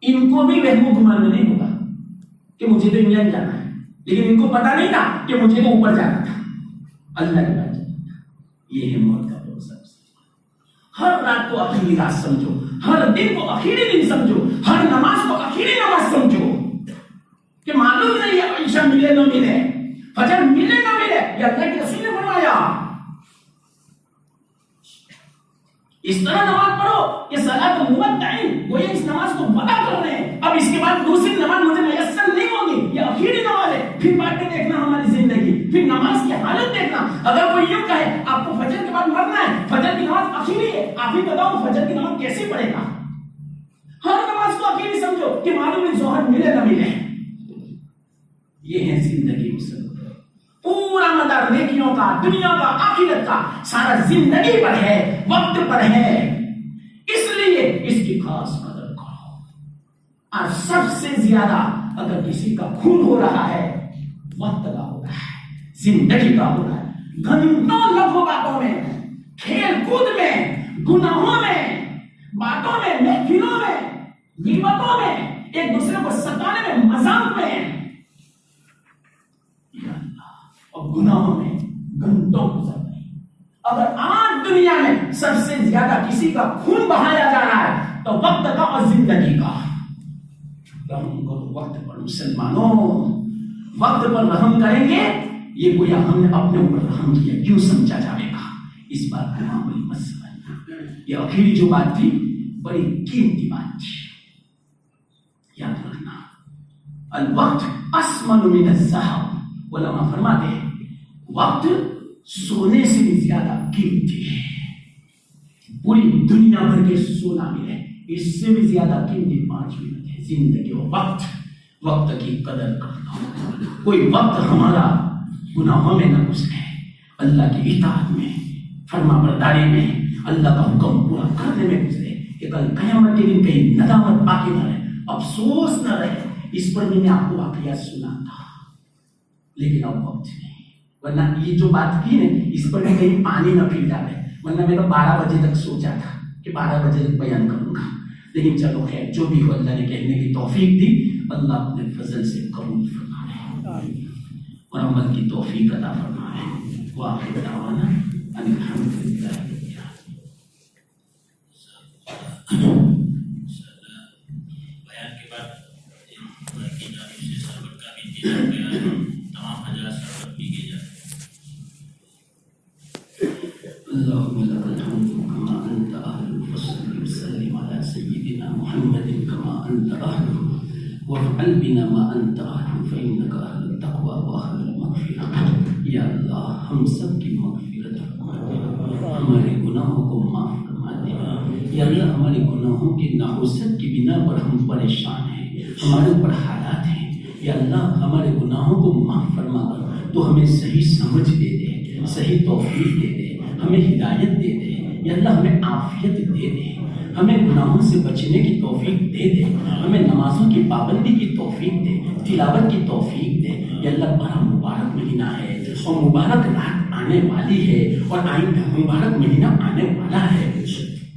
ان کو بھی وہم و گمان میں نہیں ہوگا کہ مجھے تو انگلینڈ جانا ہے، لیکن ان کو پتا نہیں تھا کہ مجھے تو اوپر جانا تھا، اللہ کے پاس جانا تھا. یہ ہے موت کا بھروسہ. ہر رات کو آخری رات سمجھو، ہر دن کو آخری دن سمجھو، ہر نماز کو آخری نماز سمجھو، کہ معلوم نہیں ہے عشاء ملے نہ ملے، فجر ملے نہ ملے. یہ اللہ کے رسول نے فرمایا اس طرح نماز پڑھو کہ صلاۃ مودعین، وہ یہ اس نماز کو وعدہ کر رہے ہیں اب اس کے بعد دوسری نماز مجھے میسر نہیں ہوگی، یہ آخری نماز ہے. پھر باتیں دیکھنا ہماری زندگی، پھر نماز کی حالت دیکھنا. اگر کوئی یوں کہے آپ کو فجر کے بعد مرنا ہے، فجر کی نماز آخری ہے، آپ ہی بتاؤ فجر کی نماز کیسے پڑھے گا؟ ہر نماز کو آخری سمجھو کہ معلوم ہے ظہر ملے نہ ملے. یہ ہے زندگی مسلم، پورا مدار نیکیوں کا، دنیا کا، آخرت کا سارا زندگی پر ہے، وقت پر ہے. اس لیے اس کی خاص قدر کرو. اور سب سے زیادہ اگر کسی کا خون ہو رہا ہے، وقت کا ہو رہا ہے، زندگی کا ہو رہا ہے. گھنٹوں لگو باتوں میں، کھیل کود میں، گناہوں میں، باتوں میں، محفلوں میں، غیبتوں میں، ایک دوسرے کو ستانے میں، مذاق میں اور گناہوں میں گھنٹوں گزر گئے. اگر آج دنیا میں سب سے زیادہ کسی کا خون بہایا جا رہا ہے تو وقت کا اور زندگی کا. رحم کرو وقت پر مسلمانوں، وقت پر رحم کریں گے، یہ گویا ہم نے اپنے اوپر رحم کیا کیوں سمجھا جائے گا. اس بات کو معمولی مت سمجھنا. یہ آخری جو بات تھی بڑی قیمتی بات تھی، یاد رکھنا. الوقت اسمن من الذهب، علماء فرماتے ہیں وقت سونے سے بھی زیادہ قیمتی ہے. پوری دنیا بھر کے سونا ملے، اس سے بھی زیادہ قیمتی 5 منٹ ہے زندگی و وقت. وقت کی قدر کرتا ہوں. کوئی وقت ہمارا گناہوں میں نہ گزرے، اللہ کی اطاعت میں، فرما برداری میں، اللہ کا حکم پورا کرنے میں گزرے کہ کل قیامت کے دن کہیں ندامت باقی نہ رہے، افسوس نہ رہے. اس پر میں نے آپ کو واقعہ سنا تھا لیکن اب وقت نہیں، ورنہ یہ جو بات کی ہے اس پر میں کہیں پانی نہ پھر ڈالے، ورنہ میں تو 12 بجے تک سوچا تھا کہ 12 بجے تک بیان کروں گا. لیکن چلو خیر، جو بھی ہو اللہ نے کہنے کی توفیق دی، اللہ اپنے فضل سے قبول فرمائے اور عمل کی توفیق عطا فرمائے. وآخر دعوانا ان الحمدللہ. بیان کے بعد کی جانب سے سربت کا بھی انتظام کیا ہے، تمام حضرات سربت پی کے جائیں. اللهم لك الحمد كما أنت أهل، فصل وسلم على سيدنا محمد كما أنت أهل، وافعل بنا ما أنت أهل فإنك أهل التقوى وأهل المغفرة. یا اللہ ہم سب کی مغفرت فرما دے، ہمارے گناہوں کو معاف فرما دے. یا اللہ ہمارے گناہوں کی نحوست کی بنا پر ہم پریشان ہیں، ہمارے اوپر حالات ہیں. یا اللہ ہمارے گناہوں کو معاف فرما کر تو ہمیں صحیح سمجھ دے دے، صحیح توفیق دے دے، ہمیں ہدایت دے دے. یا اللہ ہمیں عافیت دے دے، ہمیں گناہوں سے بچنے کی توفیق دے دے، ہمیں نمازوں کی پابندی کی توفیق دے، تلاوت کی توفیق دے. یا اللہ بڑا مبارک مہینہ ہے اور مبارک رات آنے والی ہے اور آئندہ مبارک مہینہ آنے والا ہے.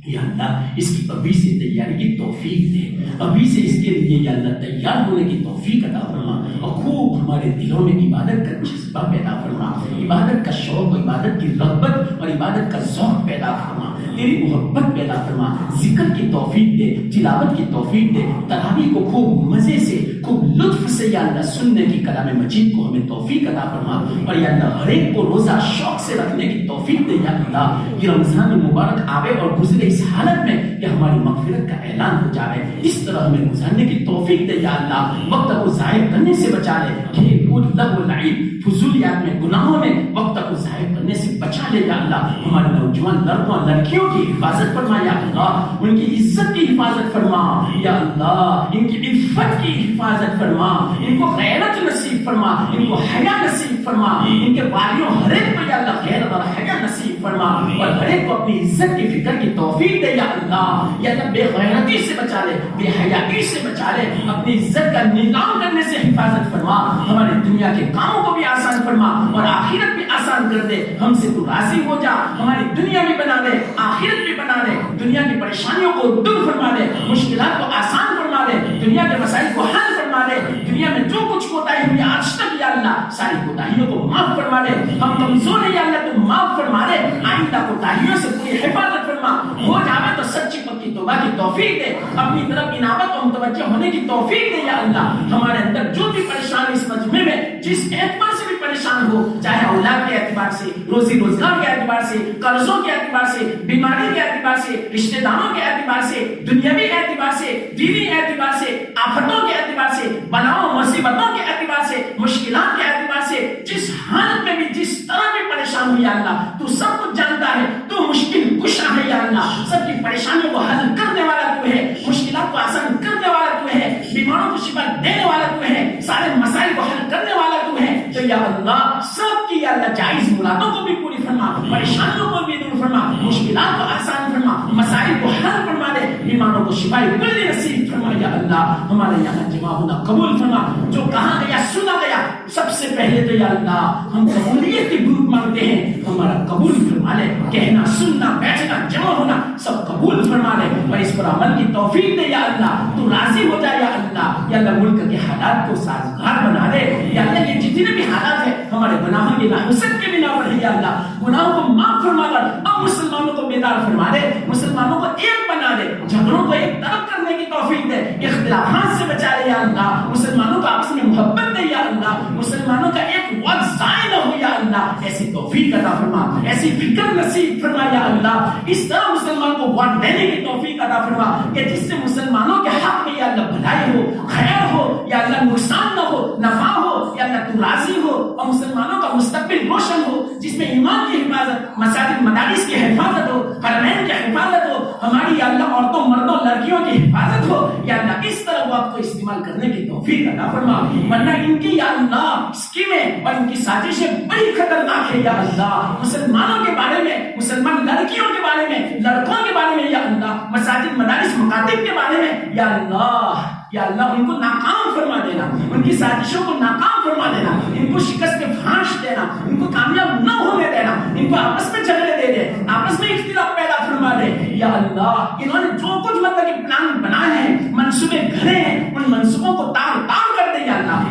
یا اللہ اس کی ابھی سے تیاری کی توفیق دے، ابھی سے اس کے لیے یا اللہ تیار ہونے کی توفیق عطا فرما اور خوب ہمارے دلوں میں عبادت کا جذبہ پیدا فرما، عبادت کا شوق، عبادت کی رغبت اور عبادت کا ذوق پیدا فرما، تیری محبت پیدا فرما. ذکر کی توفیق دے، تلاوت کی توفیق دے، تراویح کو خوب مزے سے، خوب لطف سے یا اللہ سننے کی کلام مجید کو ہمیں توفیق عطا فرما. اور یا اللہ ہر ایک کو روزہ شوق سے رکھنے کی توفیق دے. یا اللہ یہ رمضان مبارک آوے اور گزرے اس حالت میں کہ ہماری مغفرت کا اعلان ہو جائے، اس طرح ہمیں گزارنے کی توفیق دے. یا اللہ وقت کو ضائع کرنے سے بچا لے، کھیل کود لغو لعب فضولیات میں گناہوں میں وقت کو ضائع کرنے سے بچا لے. یا اللہ ہمارے نوجوان لڑکوں لڑکیوں کی حفاظت فرما. یا اللہ ان کی عزت کی حفاظت فرما. یا اللہ ان کی عفت کی حفاظت فرما، ان کو غیرت نصیب فرما، ان کو حیا نصیب فرما. ان کے والیوں ہر ایک کو یا اللہ غیرت اور حیا نصیب فرما اور ہر ایک کو اپنی عزت کی فکر کی توفیق دے. یا اللہ یا اللہ بے غیرتی سے بچا لے، بے حیائی سے بچا لے، اپنی عزت کا نیلام کرنے سے حفاظت فرما. ہمارے دنیا کے کاموں کو بھی آسان فرما اور آخرت بھی آسان کر دے. ہم سے تو راضی ہو جا، ہماری دنیا بھی بنا دے، آخرت بھی بنا دے. دنیا کی پریشانیوں کو دور فرما دے، مشکلات کو آسان فرما دے، دنیا کے مسائل کو حل فرما دے. دنیا میں جو کچھ کوتاہی ہوئی آج تک یا اللہ ساری کوتاہیوں کو معاف فرما دے. ہم کمزور ہیں یا اللہ تو معاف فرما دے. آئندہ کوتاہیوں سے پوری حفاظت فرما. ہو جاوے تو سچی پکی توبہ کی توفیق دے، اپنی طرف انابت اور متوجہ ہونے کی توفیق دے. یا اللہ ہمارے اندر جو بھی پریشانی اس مجمع میں جس اعتبار سے بھی پریشان ہو، چاہے اولاد کے اعتبار سے، روزی روزگار کے اعتبار سے، قرضوں کے اعتبار سے، بیماری کے اعتبار سے، رشتہ داروں کے اعتبار سے، دنیاوی اعتبار سے، دینی اعتبار سے، آفتوں کے اعتبار سے، بلاؤں مصیبتوں کے اعتبار سے، مشکلات کے اعتبار سے، جس حالت میں بھی جس طرح بھی پریشان ہو یا اللہ تو سب کچھ جانتا ہے. تو مشکل کشا ہے یا اللہ، سب کی پریشانیوں کو حل کرنے والا تو ہے، مشکلات کو آسان کرنے والا تو ہے، بیماروں کو شفا دینے والا تو ہے، سارے مسائل کو حل کرنے والا تو ہے. تو یا اللہ سب کی یا اللہ جائز مرادوں کو بھی پوری فرما، پریشانیوں کو بھی دور فرما، مشکلات کو آسان فرما، مسائل کو حل فرما دے، بیماروں کو شفا کلی نصیب فرما. یا اللہ ہمارے یہاں جمع ہونا قبول فرما، جو کہا گیا سنا گیا سب سے پہلے تو یا اللہ ہم قبولیت کی دعا مانگتے ہیں، ہمارا قبول فرما لے. کہنا سننا بیٹھنا جمع ہونا سب قبول فرما لے اور اس پر عمل کی توفیق دے. یا اللہ تو راضی ہو جائے. یا اللہ یا اللہ ملک کے حالات کو سازگار بنا دے. یا اللہ یہ جتنے بھی حالات ہیں ہمارے گناہوں کی نحوست کے بنا پر ہے یا اللہ گناہوں کو معاف فرما کر اب مسلمانوں کو بیدار فرما دے، مسلمانوں کو ایک بنا دے، جھگڑوں کو ایک طرف کرنے کی توفیق دے، اختلافات سے بچا لے. یا اللہ مسلمانوں کا آپس میں محبت دے. یا اللہ مسلمانوں کا ایک وقت ضائع نہ ہو. یا اللہ ایسی توفیق عطا فرما، ایسی فکر نصیب فرما. یا اللہ اس طرح مسلمان کو ووٹ دینے کی توفیق عطا فرما کہ جس سے مسلمانوں کے حق میں یا اللہ بھلائی ہو، خیر ہو، یا اللہ نقصان نہ ہو، نفع ہو. یا اللہ تو راضی ہو اور مسلمانوں کا مستقبل روشن ہو جس میں ایمان کی حفاظت، مساجد مدارس کی حفاظت ہو، حرمین کی حفاظت ہو، ہماری یا اللہ عورتوں مردوں لڑکیوں کی حفاظت ہو، یا اللہ اس طرح وقت کو استعمال کرنے کی توفیق عطا فرما، ورنہ ان کی یا اللہ اسکیمیں اور ان کی سازشیں بڑی خطرناک ہے یا اللہ، مسلمانوں کے بارے میں، مسلمان لڑکیوں کے بارے میں، لڑکوں کے بارے میں یا اللہ، مساجد مدارس مکاتب کے بارے میں یا اللہ ان کو ناکام فرما دینا، ان کی سازشوں کو ناکام فرما دینا، ان کو شکست پھانس دینا، ان کو کامیاب نہ ہونے دینا، ان کو آپس میں جھگڑے دے دے، آپس میں اختلاف پیدا فرما دے یا اللہ، انہوں نے جو کچھ مطلب کہ پلان بنائے ہیں، منصوبے گھڑے ہیں، ان منصوبوں کو تار تار کر دے یا اللہ،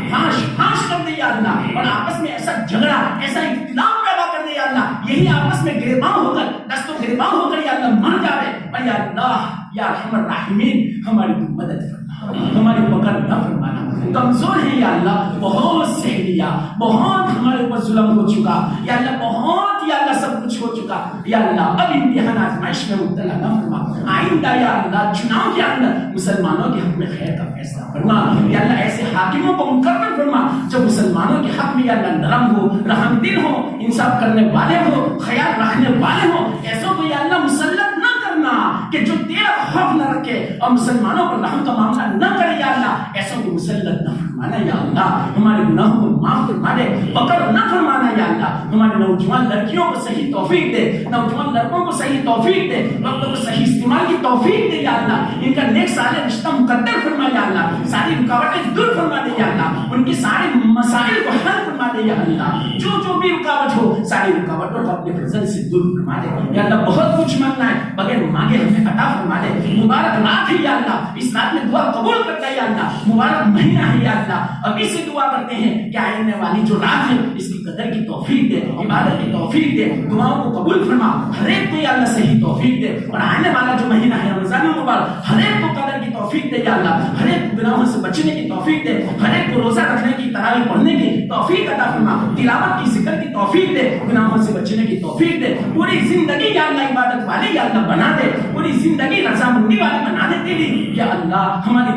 پھانس کر دے یا اللہ، اور آپس میں ایسا جھگڑا، ایسا اختلاف پیدا کر دے یا اللہ، یہی آپس میں گریباں ہو کر، دست و گریباں ہو کر یا اللہ مر جاوے، اور یا اللہ یا ارحم الراحمین ہماری تو مدد فرما، ہماری پکڑ نہ فرمانا، کمزور ہے یا اللہ، بہت سہ لیا، بہت ہمارے اوپر ظلم ہو چکا یا اللہ، بہت یا اللہ سب کچھ ہو چکا یا اللہ، اب امتحان آزمائش میں مبتلا نہ فرما، آئندہ یا اللہ چناؤ کے اندر مسلمانوں کے حق میں خیر کا فیصلہ فرما یا اللہ، ایسے حاکموں کو مقرر فرما جو مسلمانوں کے حق میں یا اللہ نرم ہو، رحم دل ہو، انصاف کرنے والے ہو، خیال رکھنے والے ہو، ایسوں کو یا اللہ مسلط نہ کرنا کہ جو تیرا خوف نہ رکھے اور مسلمانوں پر رحم کا معاملہ نہ کرے یا اللہ، ایسوں کو مسلط نہ فرمانا یا اللہ، ہمارے گناہوں کو معاف فرما دے، پکڑ نہ فرمانا یا اللہ، ہمارے نوجوان لڑکیوں کو صحیح توفیق دے، نوجوان لڑکوں کو صحیح توفیق دے، وقتوں کو صحیح استعمال کی توفیق دے یا اللہ، ان کا نیک صالح رشتہ مقدر فرما یا اللہ، ساری رکاوٹیں دور فرما دے یا اللہ، ان کی سارے مسائل کو حل فرما دے یا اللہ، جو بھی رکاوٹ ہو ساری رکاوٹوں کو اپنے فضل سے دور فرما دے یا اللہ، بہت کچھ مانگنا ہے بغیر مانگے ہمیں عطا فرما دے، مبارک رات ہے یا اللہ، اس رات میں دعا قبول کرتا ہے یا اللہ، مبارک مہینہ ہے یا اللہ، ابھی سے دعا کرتے ہیں کہ آنے والی جو رات ہے اس کی قدر کی توفیق دے، عبادت کی توفیق دے، دعاؤں کو قبول فرما، ہر ایک کو یا اللہ صحیح توفیق دے، اور آنے والا جو مہینہ ہے رمضان المبارک ہر ایک کو قدر کی توفیق دے یا اللہ، ہر ایک کو گناہوں سے بچنے کی توفیق دے، ہر ایک کو روزہ رکھنے کی، تراویح پڑھنے کی توفیق عطا فرما، تلاوت کی، ذکر کی توفیق دے، گناہوں سے بچنے کی توفیق دے، پوری زندگی یا اللہ عبادت والے یا اللہ بنا دے، پوری زندگی رضامندی والے بنا دے تیری یا اللہ، ہماری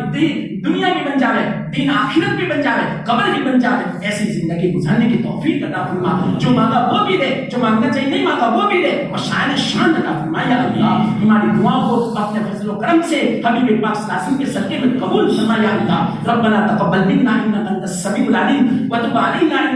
دنیا بھی بن جاوے، دین آخرت بھی بن جاوے، قبر بھی بن جاوے، ایسی زندگی گزارنے کی توفیق عطا فرما، جو مانگا وہ بھی دے، جو مانگنا چاہیے نہیں مانگا وہ بھی دے، اور شان عطا فرما یا اللہ، ہماری دعاؤں کو اپنے فضل و کرم سے حبیب پاک صلی اللہ علیہ وسلم کے صدقے میں قبول فرما یا اللہ، ربنا تقبل منا انک انت السمیع العلیم وتب علینا